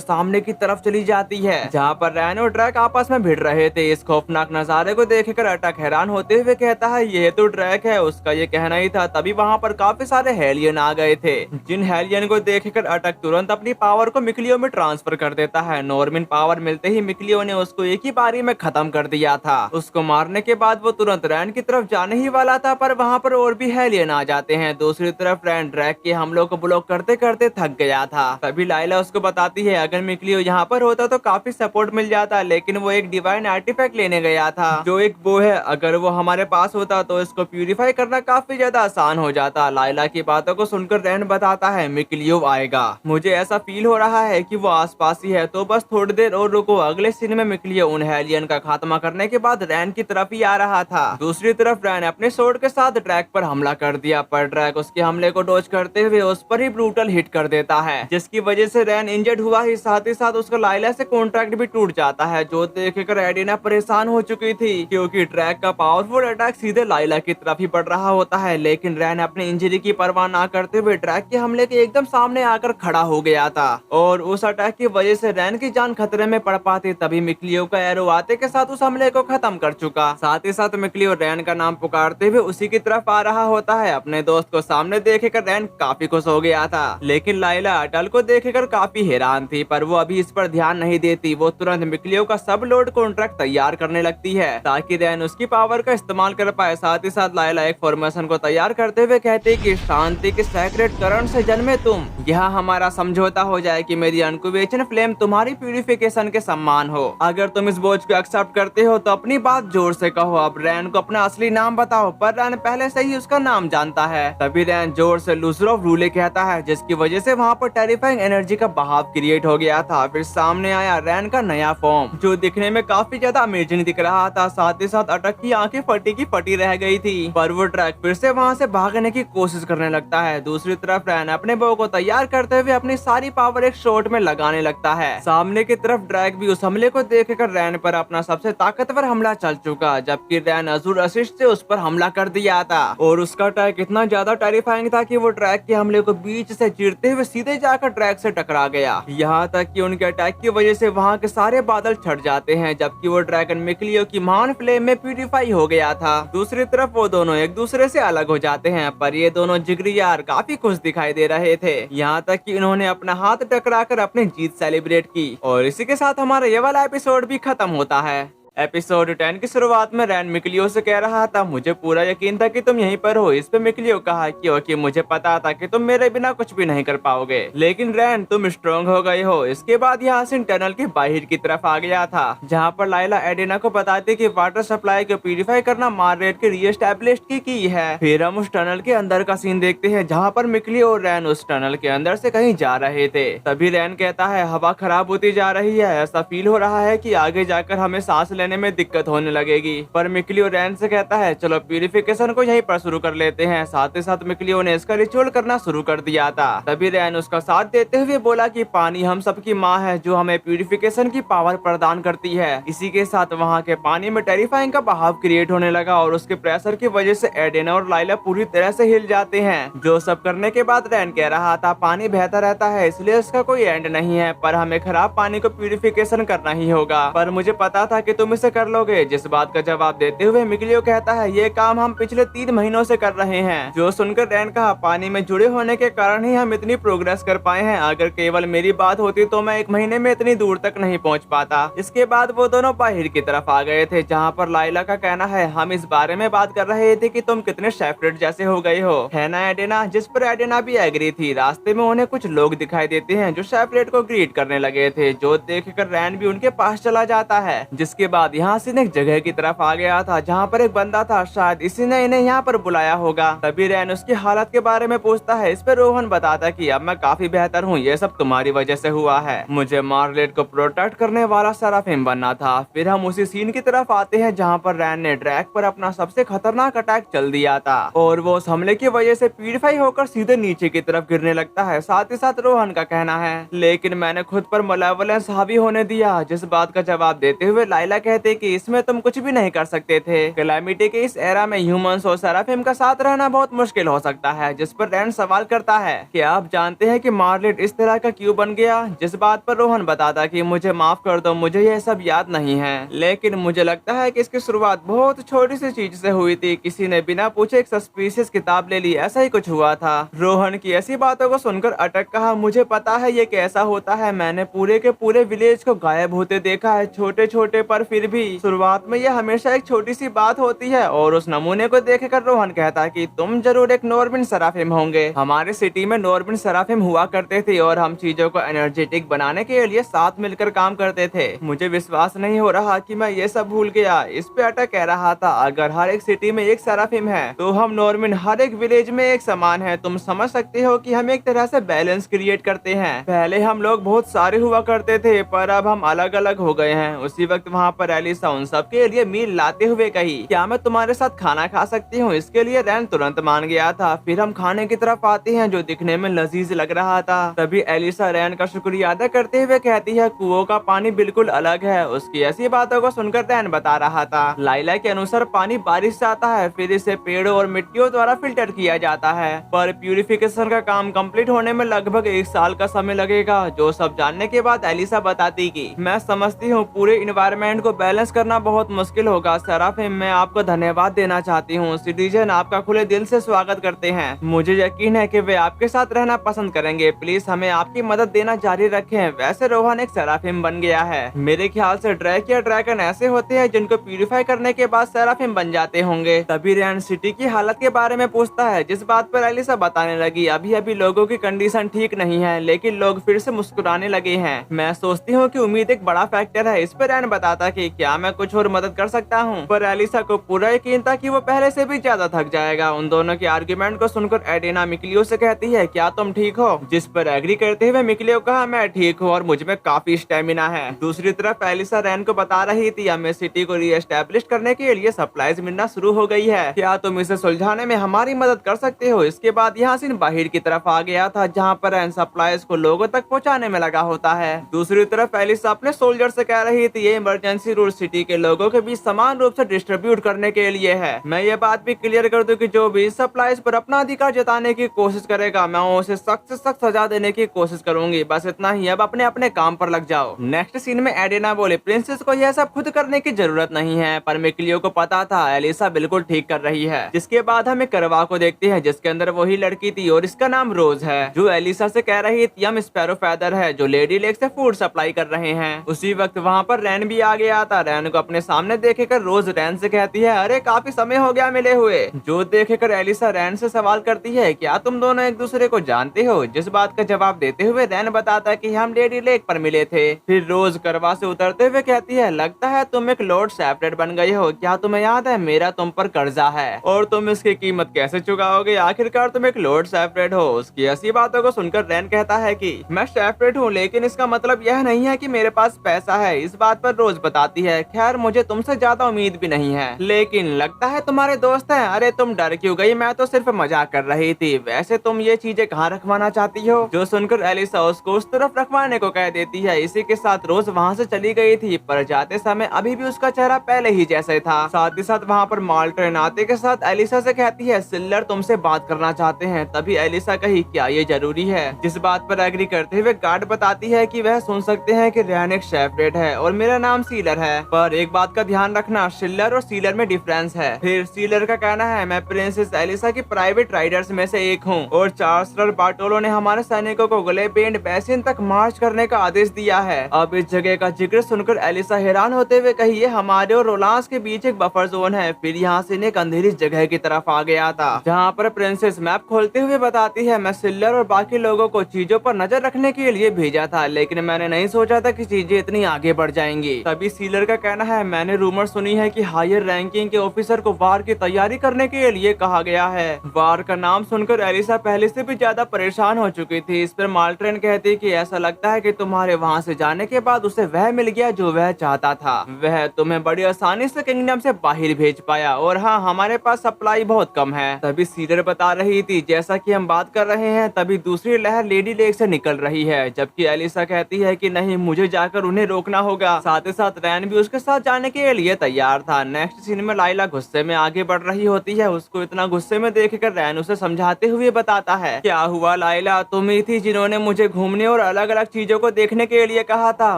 सामने की तरफ चली जाती है, जहां पर रैन और ड्रैक आपस में भिड़ रहे थे। इस खौफनाक नजारे को देखकर अटक हैरान होते हुए कहता है ये तो ड्रैक है। उसका ये कहना ही था तभी वहाँ पर काफी सारे हेलियन आ गए थे, जिन हेलियन को देखकर अटक तुरंत अपनी पावर को मिक्लियो में ट्रांसफर कर देता है। नॉर्मन पावर मिलते ही मिक्लियो ने उसको एक ही बारी में खत्म कर दिया था। उसको मारने के बाद वो तुरंत रैन की तरफ जाने ही वाला था, पर वहाँ पर और भी हेलियन आ जाते हैं। दूसरी तरफ रैन ड्रैक के हमलों को ब्लॉक करते करते थक गया था। तभी लाइला उसको बताती है अगर मिक्लियो यहाँ पर होता तो काफी सपोर्ट मिल जाता, लेकिन वो एक डिवाइन आर्टिफैक्ट लेने गया था जो एक बो है। अगर वो हमारे पास होता तो इसको प्यूरिफाई करना काफी ज्यादा आसान हो जाता। लाइला की बातों को सुनकर रैन बताता है मिक्लियो आएगा, मुझे ऐसा फील हो रहा है कि वो आसपास ही है, तो बस थोड़ी देर और रुको। अगले सीन में मिक्लियो उन हेलियन का खात्मा करने के बाद रैन की तरफ ही आ रहा था। दूसरी तरफ रैन अपने स्वॉर्ड के साथ ड्रैक पर हमला कर दिया, पर ड्रैक उसके हमले को डॉज करते हुए उस पर ही ब्रूटल हिट कर देता है, जिसकी वजह से रैन इंजर्ड हुआ ही साथ उसका लाइला से कॉन्ट्रैक्ट भी टूट जाता है। जो देखकर एडिना परेशान हो चुकी थी, क्योंकि ट्रैक का पावरफुल अटैक सीधे लाइला की तरफ ही बढ़ रहा होता है। लेकिन रैन अपनी इंजरी की परवाह ना करते हुए ट्रैक के हमले के एकदम सामने आकर खड़ा हो गया था, और उस अटैक की वजह से रैन की जान खतरे में पड़ पाती। तभी मिक्लियो का एरो आते के साथ उस हमले को खत्म कर चुका। साथ ही साथ मिक्लियो रैन का नाम पुकारते हुए उसी की तरफ आ रहा होता है। अपने दोस्त को सामने देखकर रैन काफी खुश हो गया था, लेकिन लाइला अटल को देखकर काफी हैरान थी, पर वो अभी इस पर ध्यान नहीं देती। वो तुरंत मिक्लियो का सब लोड कॉन्ट्रैक्ट तैयार करने लगती है ताकि रैन उसकी पावर का इस्तेमाल कर पाए। साथ ही साथ लाइला एक फॉर्मेशन को तैयार करते हुए कहते कि शांति के सैक्रेड करंट से जन्मे तुम, यहाँ हमारा समझौता हो जाए कि मेरी इनक्यूबेशन फ्लेम तुम्हारी प्यूरिफिकेशन के सम्मान हो। अगर तुम इस बोझ को एक्सेप्ट करते हो तो अपनी बात जोर से कहो। अब रैन को अपना असली नाम बताओ, पर रैन पहले से ही उसका नाम जानता है। तभी रैन जोर से लूजर ऑफ रूले कहता है, जिसकी वजह से वहाँ पर टेरिफाइंग एनर्जी का बहाव क्रिएट हो गया था। फिर सामने आया रैन का नया फॉर्म, जो दिखने में काफी ज्यादा अमेजिंग दिख रहा था। साथ ही साथ अटक की आंखें फटी की फटी रह गई थी, पर वो ट्रैक फिर से वहाँ से भागने की कोशिश करने लगता है। दूसरी तरफ रैन अपने बो को तैयार करते हुए अपनी सारी पावर एक शॉट में लगाने लगता है। सामने की तरफ ड्रैक भी उस हमले को देखकर रैन पर अपना सबसे ताकतवर हमला चल चुका, जबकि रैन अजूर असिस्ट से उस पर हमला कर दिया था। और उसका अटैक इतना ज्यादा टेरिफाइंग था कि वो ट्रैक के हमले को बीच से चीरते हुए सीधे जाकर ट्रैक से टकरा गया। यहाँ तक कि उनके अटैक की वजह से वहाँ के सारे बादल छट जाते हैं, जबकि वो ड्रैगन मिक्लियो की महान फ्लेम में प्यूरिफाई हो गया था। दूसरी तरफ वो दोनों एक दूसरे से अलग हो जाते हैं, पर ये दोनों जिगरी यार काफी खुश दिखाई दे रहे थे। यहाँ तक कि इन्होंने अपना हाथ टकराकर अपनी जीत सेलिब्रेट की। और इसी के साथ हमारा ये वाला एपिसोड भी खत्म होता है। एपिसोड 10 की शुरुआत में रैन मिक्लियो से कह रहा था मुझे पूरा यकीन था कि तुम यहीं पर हो। इस पे मिक्लियो कहा कि ओके मुझे पता था कि तुम मेरे बिना कुछ भी नहीं कर पाओगे, लेकिन रैन तुम स्ट्रॉन्ग हो गए हो। इसके बाद यासिन टनल के बाहर की तरफ आ गया था, जहाँ पर लाइला एडिना को बताती कि वाटर सप्लाई को प्यूरिफाई करना मार्रेट के रीएस्टैब्लिश की है। फिर हम उस टनल के अंदर का सीन देखते हैं, जहाँ पर मिक्लियो और रैन उस टनल के अंदर से कहीं जा रहे थे। तभी रैन कहता है हवा खराब होती जा रही है, ऐसा फील हो रहा है कि आगे जाकर हमें सांस लेने में दिक्कत होने लगेगी। पर मिक्लियो रैन से कहता है चलो प्यूरिफिकेशन को यहीं पर शुरू कर लेते हैं। साथ ही साथ मिक्लियो ने इसका रिचुअल करना शुरू कर दिया था। तभी रैन उसका साथ देते हुए बोला कि पानी हम सबकी माँ है जो हमें प्यूरिफिकेशन की पावर प्रदान करती है। इसी के साथ वहाँ के पानी में टेरिफाइंग का बहाव क्रिएट होने लगा और उसके प्रेशर की वजह से एडेना और लाइला पूरी तरह से हिल जाते हैं। जो सब करने के बाद रैन कह रहा था पानी बहता रहता है इसलिए इसका कोई एंड नहीं है, पर हमें खराब पानी को प्यूरिफिकेशन करना ही होगा। पर मुझे पता था कि तुम इसे कर लोगे? जिस बात का जवाब देते हुए मिकलियो कहता है, ये काम हम पिछले 3 महीनों से कर रहे हैं। जो सुनकर रैन कहा, पानी में जुड़े होने के कारण ही हम इतनी प्रोग्रेस कर पाए हैं। अगर केवल मेरी बात होती तो मैं 1 महीने में इतनी दूर तक नहीं पहुंच पाता। इसके बाद वो दोनों बाहर की तरफ आ गए थे, जहाँ पर लाइला का कहना है, हम इस बारे में बात कर रहे थे कि तुम कितने सेपरेट जैसे हो गए हो, है ना एडेना? जिस पर एडेना भी एग्री थी। रास्ते में उन्हें कुछ लोग दिखाई देते हैं जो सेपरेट को ग्रीट करने लगे थे, जो देखकर रैन भी उनके पास चला जाता है। जिसके बाद यहाँ से एक जगह की तरफ आ गया था जहाँ पर एक बंदा था, शायद इसी ने इन्हें यहाँ पर बुलाया होगा। तभी रैन उसकी हालत के बारे में पूछता है। इस पर रोहन बताता कि अब मैं काफी बेहतर हूँ, ये सब तुम्हारी वजह से हुआ है। मुझे मार्लेट को प्रोटेक्ट करने वाला सेराफिम बनना था। फिर हम उसी सीन की तरफ आते हैं जहाँ पर रैन ने ड्रैक पर अपना सबसे खतरनाक अटैक चल दिया था और वो उस हमले की वजह से प्यूरिफाई होकर सीधे नीचे की तरफ गिरने लगता है। साथ ही साथ रोहन का कहना है, लेकिन मैंने खुद पर मलेवलेंस हावी होने दिया। जिस बात का जवाब देते हुए लाइला कहते कि इसमें तुम कुछ भी नहीं कर सकते थे। कैलामिटी के इस एरा में ह्यूमंस और सेराफिम का साथ रहना बहुत मुश्किल हो सकता है। जिस पर रैन सवाल करता है कि आप जानते हैं कि मार्लेट इस तरह का क्यों बन गया? जिस बात पर रोहन बताता कि मुझे माफ कर दो, मुझे यह सब याद नहीं है, लेकिन मुझे लगता है कि इसकी शुरुआत बहुत छोटी सी चीज से हुई थी। किसी ने बिना पूछे एक सस्पिशियस किताब ले ली, ऐसा ही कुछ हुआ था। रोहन की ऐसी बातों को सुनकर अटक कहा, मुझे पता है ये कैसा होता है। मैंने पूरे के पूरे विलेज को गायब होते देखा है, छोटे छोटे, पर फिर भी शुरुआत में यह हमेशा एक छोटी सी बात होती है। और उस नमूने को देखकर रोहन कहता है कि तुम जरूर एक नॉर्बिन सेराफिम होंगे। हमारे सिटी में नॉर्बिन सेराफिम हुआ करते थे और हम चीजों को एनर्जेटिक बनाने के लिए साथ मिलकर काम करते थे। मुझे विश्वास नहीं हो रहा कि मैं ये सब भूल गया। इस पे अटक कह रहा था, अगर हर एक सिटी में एक सेराफिम है तो हम नॉर्बिन हर एक विलेज में एक समान है। तुम समझ सकते हो कि हम एक तरह से बैलेंस क्रिएट करते हैं। पहले हम लोग बहुत सारे हुआ करते थे, पर अब हम अलग अलग हो गए हैं। उसी वक्त वहाँ पर एलिसा उन सब के लिए मील लाते हुए कही, क्या मैं तुम्हारे साथ खाना खा सकती हूँ? इसके लिए रैन तुरंत मान गया था। फिर हम खाने की तरफ आते हैं जो दिखने में लजीज लग रहा था। तभी एलिसा रैन का शुक्रिया अदा करते हुए कहती है, कुओं का पानी बिल्कुल अलग है। उसकी ऐसी बातों को सुनकर रैन बता रहा था, लाइला के अनुसार पानी बारिश से आता है, फिर इसे पेड़ों और मिट्टियों द्वारा फिल्टर किया जाता है, पर प्यूरिफिकेशन का काम कंप्लीट होने में लगभग 1 साल का समय लगेगा। जो सब जानने के बाद एलिसा बताती कि मैं समझती हूँ पूरे इन्वायरमेंट को बैलेंस करना बहुत मुश्किल होगा। सेराफिम, मैं आपको धन्यवाद देना चाहती हूँ। सिटीजन आपका खुले दिल से स्वागत करते हैं। मुझे यकीन है कि वे आपके साथ रहना पसंद करेंगे। प्लीज हमें आपकी मदद देना जारी रखें। वैसे रोहन एक सेराफिम बन गया है। मेरे ख्याल से ड्रैक या ड्रैगन ऐसे होते हैं जिनको प्यूरिफाई करने के बाद सेराफिम बन जाते होंगे। तभी रैन सिटी की हालत के बारे में पूछता है, जिस बात पर एलिसा बताने लगी, अभी अभी लोगों की कंडीशन ठीक नहीं है, लेकिन लोग फिर से मुस्कुराने लगे हैं। मैं सोचती हूँ कि उम्मीद एक बड़ा फैक्टर है। इस पर रैन बताता कि क्या मैं कुछ और मदद कर सकता हूँ, पर एलिसा को पूरा यकीन था कि वो पहले से भी ज्यादा थक जाएगा। उन दोनों के आर्ग्यूमेंट को सुनकर एडेना मिकलियो से कहती है, क्या तुम ठीक हो? जिस पर एग्री करते हुए मिकलियो कहा, मैं ठीक हूँ और मुझ में काफी स्टेमिना है। दूसरी तरफ एलिसा रैन को बता रही थी, हमें सिटी को रीएस्टैब्लिश करने के लिए सप्लाईज मिलना शुरू हो गई है, क्या तुम इसे सुलझाने में हमारी मदद कर सकते हो? इसके बाद यहाँ से बाहर की तरफ आ गया था जहाँ पर रैन सप्लाईज को लोगों तक पहुँचाने में लगा होता है। दूसरी तरफ एलिसा अपने सोल्जर से कह रही थी, ये इमरजेंसी रूल सिटी के लोगों के बीच समान रूप से डिस्ट्रीब्यूट करने के लिए है। मैं ये बात भी क्लियर कर दूं कि जो भी इस सप्लाईज पर अपना अधिकार जताने की कोशिश करेगा, मैं उसे सख्त से सख्त सजा देने की कोशिश करूंगी। बस इतना ही, अब अपने अपने काम पर लग जाओ। नेक्स्ट सीन में एडेना बोले, प्रिंसेस को यह सब खुद करने की जरूरत नहीं है, पर मिकलियो को पता था एलिसा बिल्कुल ठीक कर रही है। जिसके बाद हमें करवा को देखते हैं, जिसके अंदर वही लड़की थी और इसका नाम रोज है, जो एलिसा से कह रही थी हम स्पैरो फेदर है जो लेडी लेक से फूड सप्लाई कर रहे हैं। उसी वक्त वहाँ पर रैन भी आ गया था। रैन को अपने सामने देखकर रोज रैन से कहती है, अरे काफी समय हो गया मिले हुए। जो देखकर एलिसा रैन से सवाल करती है, क्या तुम दोनों एक दूसरे को जानते हो? जिस बात का जवाब देते हुए रैन बताता कि हम लेडी लेक पर मिले थे। फिर रोज करवा से उतरते हुए कहती है, लगता है तुम एक लॉर्ड सेपरेट बन गए हो। क्या तुम्हें याद है मेरा तुम पर कर्जा है और तुम इसकी कीमत कैसे चुकाओगे? आखिरकार तुम एक लॉर्ड सेपरेट हो। उसकी ऐसी बातों को सुनकर रैन कहता है कि मैं सेपरेट हूँ, लेकिन इसका मतलब यह नहीं है कि मेरे पास पैसा है। इस बात पर रोज बताती है, खैर मुझे तुमसे ज्यादा उम्मीद भी नहीं है, लेकिन लगता है तुम्हारे दोस्त हैं। अरे तुम डर क्यों गई? मैं तो सिर्फ मजाक कर रही थी। वैसे तुम ये चीजें कहाँ रखवाना चाहती हो? जो सुनकर एलिसा उसको उस तरफ रखवाने को कह देती है। इसी के साथ रोज वहाँ से चली गई थी, पर जाते समय अभी भी उसका चेहरा पहले ही जैसे था। साथ ही साथ वहाँ पर माल्ट्रेन आते के साथ एलिसा से कहती है, सिल्लर तुमसे बात करना चाहते हैं। तभी एलिसा कही, क्या ये जरूरी है? जिस बात पर एग्री करते हुए गार्ड बताती है कि वह सुन सकते हैं कि रैन एक सेपरेट है और मेरा नाम सीलर है। पर एक बात का ध्यान रखना, शिल्लर और सीलर में डिफरेंस है। फिर सीलर का कहना है, मैं प्रिंसेस एलिसा की प्राइवेट राइडर्स में से एक हूँ और चांसलर बार्टोलो ने हमारे सैनिकों को ग्लेबेंड बेसिन तक मार्च करने का आदेश दिया है। अब इस जगह का जिक्र सुनकर एलिसा हैरान होते हुए कही, ये हमारे और रोलांस के बीच एक बफर जोन है। फिर यहाँ से एक अंधेरी जगह की तरफ आ गया था, जहाँ पर प्रिंसेस मैप खोलते हुए बताती है, मैं सिल्लर और बाकी लोगों को चीजों पर नजर रखने के लिए भेजा था, लेकिन मैंने नहीं सोचा था कि चीजें इतनी आगे बढ़ जाएंगी। तभी सीलर का कहना है, मैंने रूमर सुनी है कि हायर रैंकिंग के ऑफिसर को वार की तैयारी करने के लिए कहा गया है। वार का नाम सुनकर एलिसा पहले से भी ज्यादा परेशान हो चुकी थी। इस पर माल्ट्रेन कहती कि ऐसा लगता है कि तुम्हारे वहाँ से जाने के बाद उसे वह मिल गया जो वह चाहता था। वह तुम्हें बड़ी आसानी से किंगडम से बाहर भेज पाया और हाँ, हमारे पास सप्लाई बहुत कम है। तभी सीलर बता रही थी, जैसा कि हम बात कर रहे हैं तभी दूसरी लहर लेडी लेक से निकल रही है, जबकि एलिसा कहती है कि नहीं, मुझे जाकर उन्हें रोकना होगा। साथ ही साथ रैन भी उसके साथ जाने के लिए तैयार था। नेक्स्ट सीन में लाइला गुस्से में आगे बढ़ रही होती है। उसको इतना गुस्से में देखकर रैन उसे समझाते हुए बताता है, क्या हुआ लाइला, तुम ही थी जिन्होंने मुझे घूमने और अलग अलग चीजों को देखने के लिए कहा था।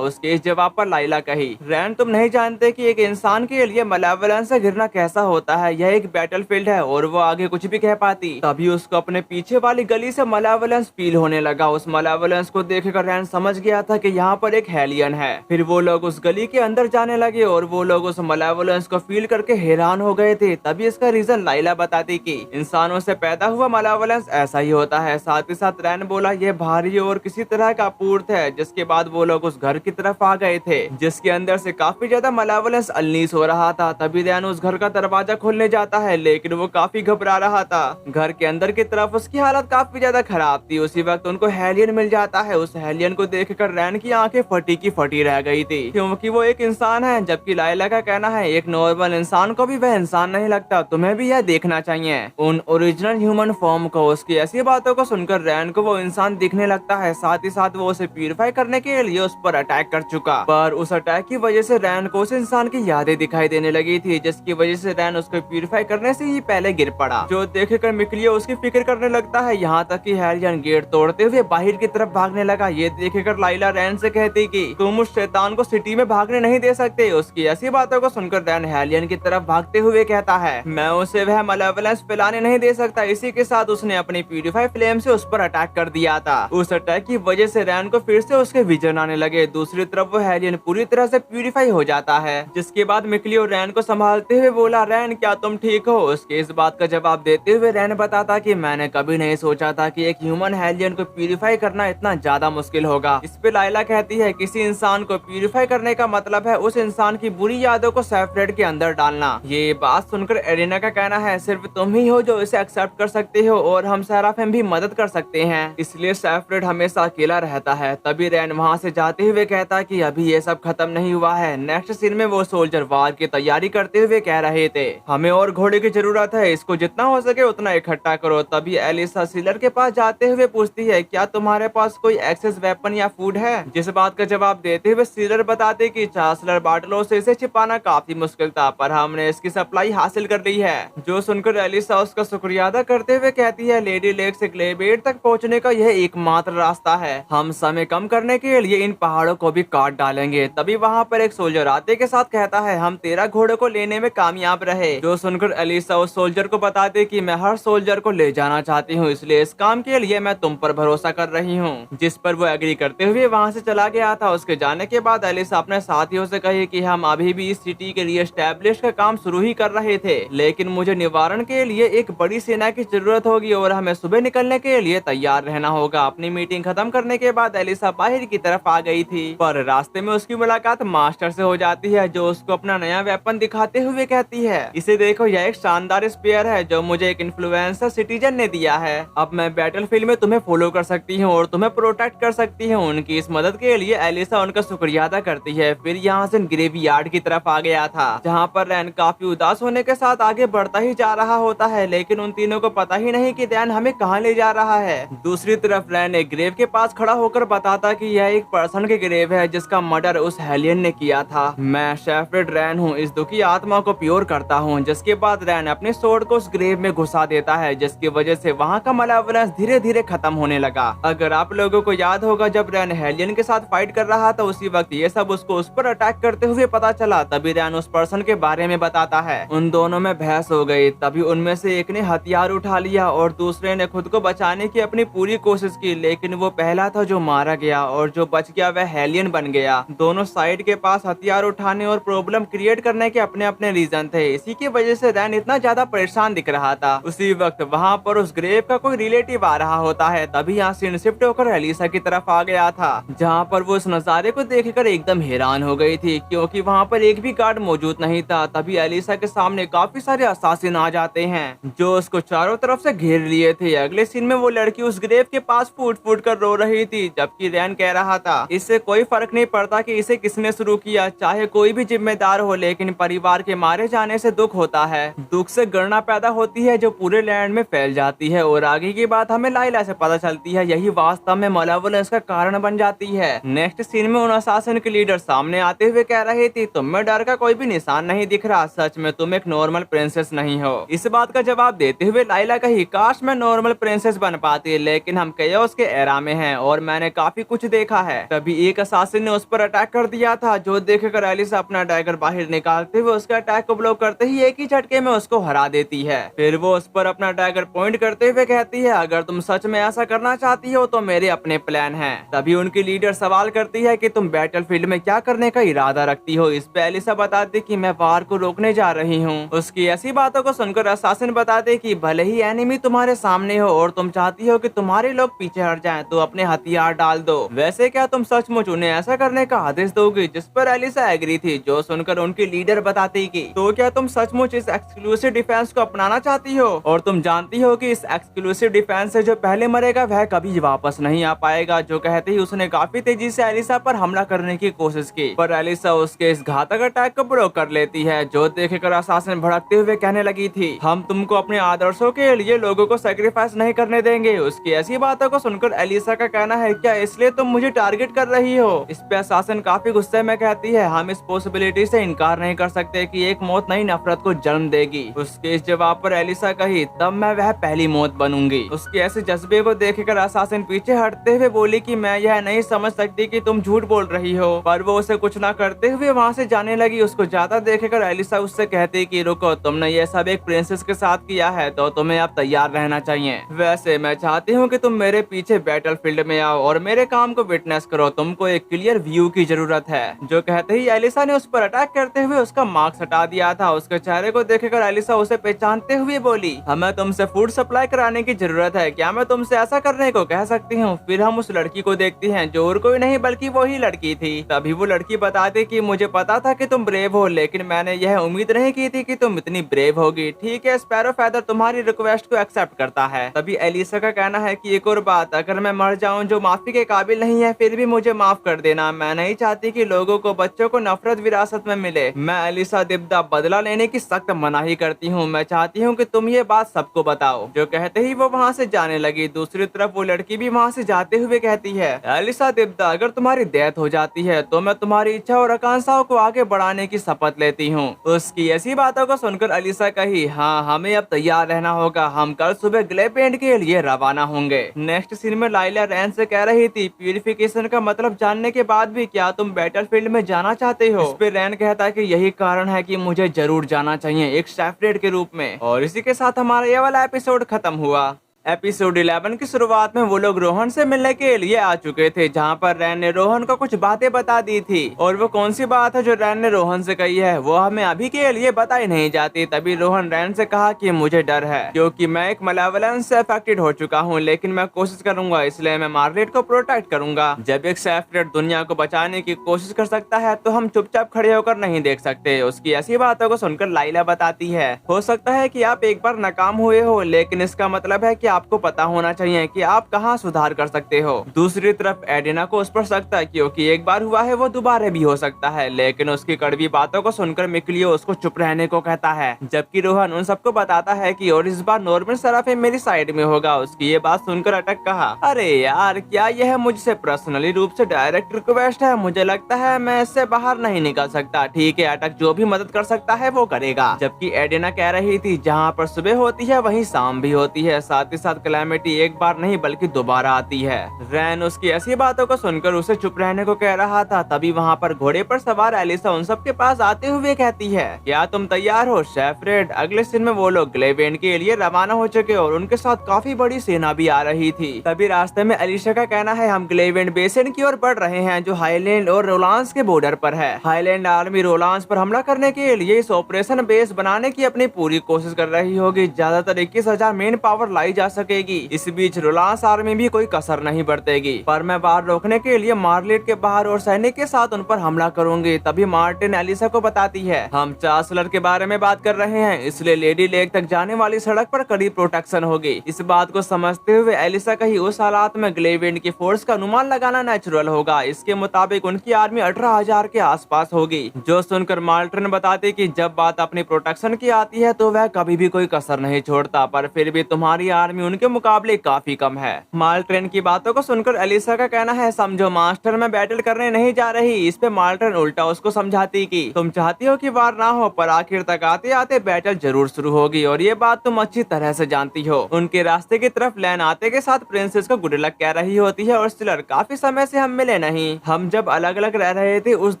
उसके इस जवाब पर लाइला कही, रैन तुम नहीं जानते कि एक इंसान के लिए मलेवलेंस से घिरना कैसा होता है। यह एक बैटलफील्ड है और वो आगे कुछ भी कह पाती। तभी उसको अपने पीछे वाली गली से मलेवलेंस फील होने लगा। उस मलेवलेंस को देखकर रैन समझ गया था कि यहाँ पर एक हेलियन है। फिर वो लोग उस गली के अंदर जाने लगे और वो लोग उस मलेवलेंस को फील करके हैरान हो गए थे। तभी इसका रीजन लाइला बताती कि इंसानों से पैदा हुआ मलेवलेंस ऐसा ही होता है। साथ ही साथ रैन बोला, यह भारी और किसी तरह का अपूर्त है। जिसके बाद वो लोग उस घर की तरफ आ गए थे जिसके अंदर से काफी ज्यादा मलेवलेंस अनलीश हो रहा था। तभी रैन उस घर का दरवाजा खोलने जाता है, लेकिन वो काफी घबरा रहा था। घर के अंदर की तरफ उसकी हालत काफी ज्यादा खराब थी। उसी वक्त उनको हेलियन मिल जाता है। उस हेलियन को देखकर रैन की आंखें फटी की फटी रह गई थी, क्योंकि वो एक इंसान है। जबकि लाइला का कहना है, एक नॉर्मल इंसान को भी वह इंसान नहीं लगता, तुम्हें भी यह देखना चाहिए उन ओरिजिनल ह्यूमन फॉर्म को। उसकी ऐसी बातों को सुनकर रैन को वो इंसान दिखने लगता है। साथ ही साथ वो उसे प्यूरिफाई करने के लिए उस पर अटैक कर चुका, पर उस अटैक की वजह से रैन को उस इंसान की यादें दिखाई देने लगी थी, जिसकी वजह से रैन उसको प्यूरिफाई करने से ही पहले गिर पड़ा। जो देखकर मिकलियो उसकी फिक्र करने लगता है। यहाँ तक कि हेलियन गेट तोड़ते हुए बाहर की तरफ भागने लगा। ये देखकर लाइला रैन से कहती कि तुम उस शैतान को सिटी में भागने नहीं दे सकते। उसकी ऐसी बातों को सुनकर रैन हेलियन की तरफ भागते हुए कहता है, मैं उसे वह मलेवलेंस फैलाने नहीं दे सकता। इसी के साथ उसने अपनी प्यूरिफाई फ्लेम से उस पर अटैक कर दिया था। उस अटैक की वजह से रैन को फिर से उसके विजन आने लगे। दूसरी तरफ वो हेलियन पूरी तरह से प्यूरिफाई हो जाता है, जिसके बाद मिकलियो रैन को संभालते हुए बोला, रैन क्या तुम ठीक हो? उसके इस बात का जवाब देते हुए रैन बताता कि मैंने कभी नहीं सोचा था कि एक ह्यूमन हेलियन को प्यूरिफाई करना इतना ज्यादा मुश्किल होगा। इस पे लाइला कहती है, किसी इंसान को प्यूरिफाई करने का मतलब है उस इंसान की बुरी यादों को सेफरेट के अंदर डालना। ये बात सुनकर एरिना का कहना है, सिर्फ तुम ही हो जो इसे एक्सेप्ट कर सकते हो और हम सेराफिम भी मदद कर सकते हैं, इसलिए सेफरेट हमेशा अकेला रहता है। तभी रैन वहाँ से जाते हुए कहता कि अभी ये सब खत्म नहीं हुआ है। नेक्स्ट सीन में वो सोल्जर वार की तैयारी करते हुए कह रहे थे, हमें और घोड़े की जरूरत है, इसको जितना हो सके उतना इकट्ठा करो। तभी एलिसा सीलर के पास जाते हुए पूछती है, क्या तुम्हारे पास कोई एक्सेस वेपन या फूड है? जिस बात का जवाब देते हुए सीलर बताते कि चांसलर बार्टलो से इसे छिपाना काफी मुश्किल था, पर हमने इसकी सप्लाई हासिल कर ली है। जो सुनकर एलिसा उसका शुक्रिया अदा करते हुए कहती है, लेडी लेक से ग्लेबेड तक पहुंचने का यह एकमात्र रास्ता है। हम समय कम करने के लिए इन पहाड़ों को भी काट डालेंगे। तभी वहाँ पर एक सोल्जर आते के साथ कहता है, हम 13 घोड़ों को लेने में कामयाब रहे। जो सुनकर एलिसा उस सोल्जर को बताते कि मैं हर सोल्जर को ले जाना चाहती हूँ, इसलिए इस काम के लिए मैं तुम पर भरोसा कर रही हूँ। जिस पर वो एग्री करते हुए वहाँ से चला गया था। उसके जाने के बाद एलिसा अपने साथियों से कही कि हम अभी भी इस सिटी के रीएस्टैब्लिश का काम शुरू ही कर रहे थे, लेकिन मुझे निवारण के लिए एक बड़ी सेना की जरूरत होगी और हमें सुबह निकलने के लिए तैयार रहना होगा। अपनी मीटिंग खत्म करने के बाद एलिसा बाहर की तरफ आ गई थी, पर रास्ते में उसकी मुलाकात मास्टर से हो जाती है, जो उसको अपना नया वेपन दिखाते हुए कहती है, इसे देखो, यह एक शानदार स्पेयर है जो मुझे एक इन्फ्लुएंसर सिटीजन ने दिया है। अब मैं बैटलफील्ड में तुम्हें फॉलो कर सकती हूँ और तुम्हें प्रोटेक्ट कर सकती हूँ। उनकी इस मदद के लिए एलिसा उनका शुक्रिया अदा करती है। फिर यहाँ से ग्रेवयार्ड की तरफ आ गया था, जहाँ पर रैन काफी उदास होने के साथ आगे बढ़ता ही जा रहा होता है, लेकिन उन तीनों को पता ही नहीं कि रैन हमें कहाँ ले जा रहा है। दूसरी तरफ रैन एक ग्रेव के पास खड़ा होकर बताता कि यह एक पर्सन के ग्रेव है जिसका मर्डर उस हेलियन ने किया था। मैं शेफर्ड रैन हूँ, इस दुखी आत्मा को प्योर करता हूँ। जिसके बाद रैन अपने सोर्ड को उस ग्रेव में घुसा देता है, जिसकी वजह से वहाँ का मलेवलेंस धीरे धीरे खत्म होने लगा। अगर आप लोगों को याद होगा, जब रैन हेलियन के साथ फाइट कर रहा था, उसी वक्त ये सब उसको उस पर अटैक अटैक करते हुए पता चला, तभी रैन उस पर्सन के बारे में बताता है। उन दोनों में बहस हो गई। तभी उनमें से एक ने हथियार उठा लिया और दूसरे ने खुद को बचाने की अपनी पूरी कोशिश की, लेकिन वो पहला था जो मारा गया और जो बच गया वह हेलियन बन गया। दोनों साइड के पास हथियार उठाने और प्रॉब्लम क्रिएट करने के अपने अपने रीजन थे। इसी की वजह से रैन इतना ज्यादा परेशान दिख रहा था। उसी वक्त वहाँ पर उस ग्रेव का कोई रिलेटिव आ रहा होता है। तभी यहाँ सीन शिफ्ट होकर एलिसा की तरफ आ गया था, जहाँ पर वो इस नजारे को देखकर एकदम हैरान हो गई थी, क्योंकि वहाँ पर एक भी गार्ड मौजूद नहीं था। तभी एलिसा के सामने काफी सारे असासिन आ जाते हैं जो उसको चारों तरफ से घेर लिए थे। अगले सीन में वो लड़की उस ग्रेव के पास फूट फूट कर रो रही थी, जबकि रैन कह रहा था इससे कोई फर्क नहीं पड़ता कि इसे किसने शुरू किया, चाहे कोई भी जिम्मेदार हो, लेकिन परिवार के मारे जाने से दुख होता है। दुख से गणना पैदा होती है जो पूरे लैंड में फैल जाती है। और आगे की बात हमें लाइला से पता चलती है, यही वास्तव में मलेवोलेंस का कारण बन जाती है। नेक्स्ट सीन में उन असासिन के लीडर सामने आते हुए कह रहे थे, तुम में डर का कोई भी निशान नहीं दिख रहा, सच में तुम एक नॉर्मल प्रिंसेस नहीं हो। इस बात का जवाब देते हुए लाइला कही, काश मैं नॉर्मल प्रिंसेस बन पाती, लेकिन हम केओस के एरा में हैं और मैंने काफी कुछ देखा है। तभी एक असासिन ने उस पर अटैक कर दिया था, जो देखकर एलिसा अपना डैगर बाहर निकालते हुए उसके अटैक को ब्लॉक करते ही एक ही झटके में उसको हरा देती है। फिर वो उस पर अपना डैगर पॉइंट करते हुए कहती है, अगर तुम सच में ऐसा करना चाहती हो तो मेरे अपने प्लान हैं। तभी उनकी लीडर सवाल करती है कि तुम बैटलफील्ड में क्या करने का इरादा रखती हो। इस पे एलिसा बताती कि मैं वार को रोकने जा रही हूँ। उसकी ऐसी बातों को सुनकर असासिन बताते कि भले ही एनिमी तुम्हारे सामने हो और तुम चाहती हो कि तुम्हारे लोग पीछे हट जाएं, तो अपने हथियार डाल दो। वैसे क्या तुम सचमुच उन्हें ऐसा करने का आदेश दोगी? जिस पर एलिसा एग्री थी, जो सुनकर उनकी लीडर बताती कि तो क्या तुम सचमुच इस एक्सक्लूसिव डिफेंस को अपनाना चाहती हो? और तुम जानती हो कि इस एक्सक्लूसिव डिफेंस से जो पहले मरेगा वह कभी वापस नहीं आ पाएगा। जो कहते ही उसने काफी तेजी से एलिसा पर हमला करने की कोशिश की, पर एलिसा उसके इस घातक अटैक को ब्लॉक कर लेती है। जो देखकर असासिन भड़कते हुए कहने लगी थी, हम तुमको अपने आदर्शों के लिए लोगों को सेक्रीफाइस नहीं करने देंगे। उसकी ऐसी बातों को सुनकर एलिसा का कहना है, क्या इसलिए तुम मुझे टारगेट कर रही हो? इस पे असासिन काफी गुस्से में कहती है, हम इस पॉसिबिलिटी से इनकार नहीं कर सकते कि एक मौत नई नफरत को जन्म देगी। उसके इस जवाब पर एलिसा कही, तब मैं वह पहली मौत बनूंगी। उसके ऐसे जज्बे को देखकर असासिन पीछे हटते हुए बोली कि मैं यह नहीं समझ सकती कि तुम झूठ बोल रही हो, पर वो उसे कुछ ना करते हुए वहाँ से जाने लगी। उसको जाता देखकर एलिसा उससे कहती कि रुको, तुमने ये सब एक प्रिंसेस के साथ किया है तो तुम्हें अब तैयार रहना चाहिए। वैसे मैं चाहती हूँ कि तुम मेरे पीछे बैटलफील्ड में आओ और मेरे काम को विटनेस करो। तुमको एक क्लियर व्यू की जरूरत है। जो कहते ही एलिसा ने उस पर अटैक करते हुए उसका मास्क हटा दिया था। उसके चेहरे को देखकर एलिसा उसे पहचानते हुए बोली, हमें तुमसे फूड सप्लाई कराने की जरूरत है, क्या मैं तुमसे ऐसा करने को कह सकती हूँ? फिर हम उस लड़की को देखते हैं जो और कोई नहीं बल्कि वही लड़की थी। तभी वो लड़की बताती कि मुझे पता था कि तुम ब्रेव हो, लेकिन मैंने यह उम्मीद नहीं की थी कि तुम इतनी ब्रेव होगी। ठीक है, स्पैरो फेदर तुम्हारी रिक्वेस्ट को एक्सेप्ट करता है। तभी एलिसा का कहना है कि एक और बात, अगर मैं मर जाऊं जो माफी के काबिल नहीं है, फिर भी मुझे माफ कर देना। मैं नहीं चाहती कि लोगों को, बच्चों को नफरत विरासत में मिले। मैं एलिसा दिब्दा बदला लेने की सख्त मनाही करती हूँ। मैं चाहती हूँ कि तुम ये बात सबको बताओ। जो कहते ही वो वहाँ से जाने लगी। दूसरी तरफ वो लड़की भी वहाँ से जाते हुए कहती है, एलिसा दिब्दा, अगर तुम्हारी डेथ हो जाती है तो मैं तुम्हारी इच्छा और आकांक्षाओं को आगे बढ़ाने की शपथ लेती हूँ। उसकी ऐसी बातों को सुनकर एलिसा कही, हाँ, हमें अब तैयार रहना होगा। हम कल सुबह ग्लेपेंड के लिए रवाना होंगे। नेक्स्ट सीन में लाइला रैन से कह रही थी, प्यूरिफिकेशन का मतलब जानने के बाद भी क्या तुम बैटलफील्ड में जाना चाहते हो? इस पे रैन कहता है कि यही कारण है कि मुझे जरूर जाना चाहिए, एक सेपरेट के रूप में। और इसी के साथ हमारा ये वाला एपिसोड खत्म हुआ। एपिसोड 11 की शुरुआत में वो लोग रोहन से मिलने के लिए आ चुके थे, जहाँ पर रैन ने रोहन को कुछ बातें बता दी थी। और वो कौन सी बात है जो रैन ने रोहन से कही है वो हमें अभी के लिए बताई नहीं जाती। तभी रोहन रैन से कहा कि मुझे डर है क्योंकि मैं एक मलेवोलेंस से अफेक्टेड हो चुका हूँ, लेकिन मैं कोशिश करूंगा, इसलिए मैं मार्गरेट को प्रोटेक्ट करूंगा। जब एक सेपरेट दुनिया को बचाने की कोशिश कर सकता है तो हम चुपचाप खड़े होकर नहीं देख सकते। उसकी ऐसी बातों को सुनकर लाइला बताती है, हो सकता है कि आप एक बार नाकाम हुए हो, लेकिन इसका मतलब है कि आपको पता होना चाहिए कि आप कहां सुधार कर सकते हो। दूसरी तरफ एडिना को उस पर शक था क्योंकि एक बार हुआ है वो दोबारा भी हो सकता है, लेकिन उसकी कड़वी बातों को सुनकर मिक्लियो उसको चुप रहने को कहता है। जबकि रोहन उन सबको बताता है कि और इस बार नॉर्मन सराफे मेरी साइड में होगा। उसकी ये बात सुनकर अटक कहा, अरे यार, क्या यह मुझसे पर्सनली रूप से डायरेक्ट रिक्वेस्ट है? मुझे लगता है मैं इससे बाहर नहीं निकल सकता। ठीक है, अटक जो भी मदद कर सकता है वो करेगा। जबकि एडिना कह रही थी, जहाँ पर सुबह होती है वहीं शाम भी होती है, साथ ही साथ कैलेमिटी एक बार नहीं बल्कि दोबारा आती है। रैन उसकी ऐसी बातों को सुनकर उसे चुप रहने को कह रहा था, तभी वहाँ पर घोड़े पर सवार एलिसा उन सब के पास आते हुए कहती है, क्या तुम तैयार हो शेफ रेड? अगले सीन में वो लोग ग्लेवेंड के लिए रवाना हो चुके और उनके साथ काफी बड़ी सेना भी आ रही थी। तभी रास्ते में एलिशा का कहना है, हम ग्लेवेंड बेसिन की ओर बढ़ रहे हैं जो हाईलैंड और रोलांस के बॉर्डर पर है। हाईलैंड आर्मी रोलांस पर हमला करने के लिए इस ऑपरेशन बेस बनाने की अपनी पूरी कोशिश कर रही होगी। ज्यादातर 21,000 मेन पावर लाई जा सकेगी। इस बीच रोलांस आर्मी भी कोई कसर नहीं बरतेगी, पर मैं बाहर रोकने के लिए मार्लेट के बाहर और सैनिक के साथ उन पर हमला करूंगी। तभी मार्टिन एलिसा को बताती है, हम चांसलर के बारे में बात कर रहे हैं, इसलिए लेडी लेक तक जाने वाली सड़क पर कड़ी प्रोटेक्शन होगी। इस बात को समझते हुए एलिसा कहीं उस हालात में ग्लेवेंड की फोर्स का अनुमान लगाना नेचुरल होगा। इसके मुताबिक उनकी आर्मी 18,000 के आसपास होगी। जो सुनकर मार्टिन बताती कि जब बात अपनी प्रोटेक्शन की आती है तो वह कभी भी कोई कसर नहीं छोड़ता, पर फिर भी तुम्हारी आर्मी उनके मुकाबले काफी कम है। मार्टिन की बातों को सुनकर एलिसा का कहना है, समझो मास्टर मैं बैटल करने नहीं जा रही। इस पे मार्टिन उल्टा उसको समझाती कि तुम चाहती हो कि वार ना हो, पर आखिर तक आते आते बैटल जरूर शुरू होगी और ये बात तुम अच्छी तरह से जानती हो। उनके रास्ते की तरफ लैन आते के साथ प्रिंसेस को गुड लक कह रही होती है और सिलर काफी समय से हम मिले नहीं, हम जब अलग अलग रह रहे थे उस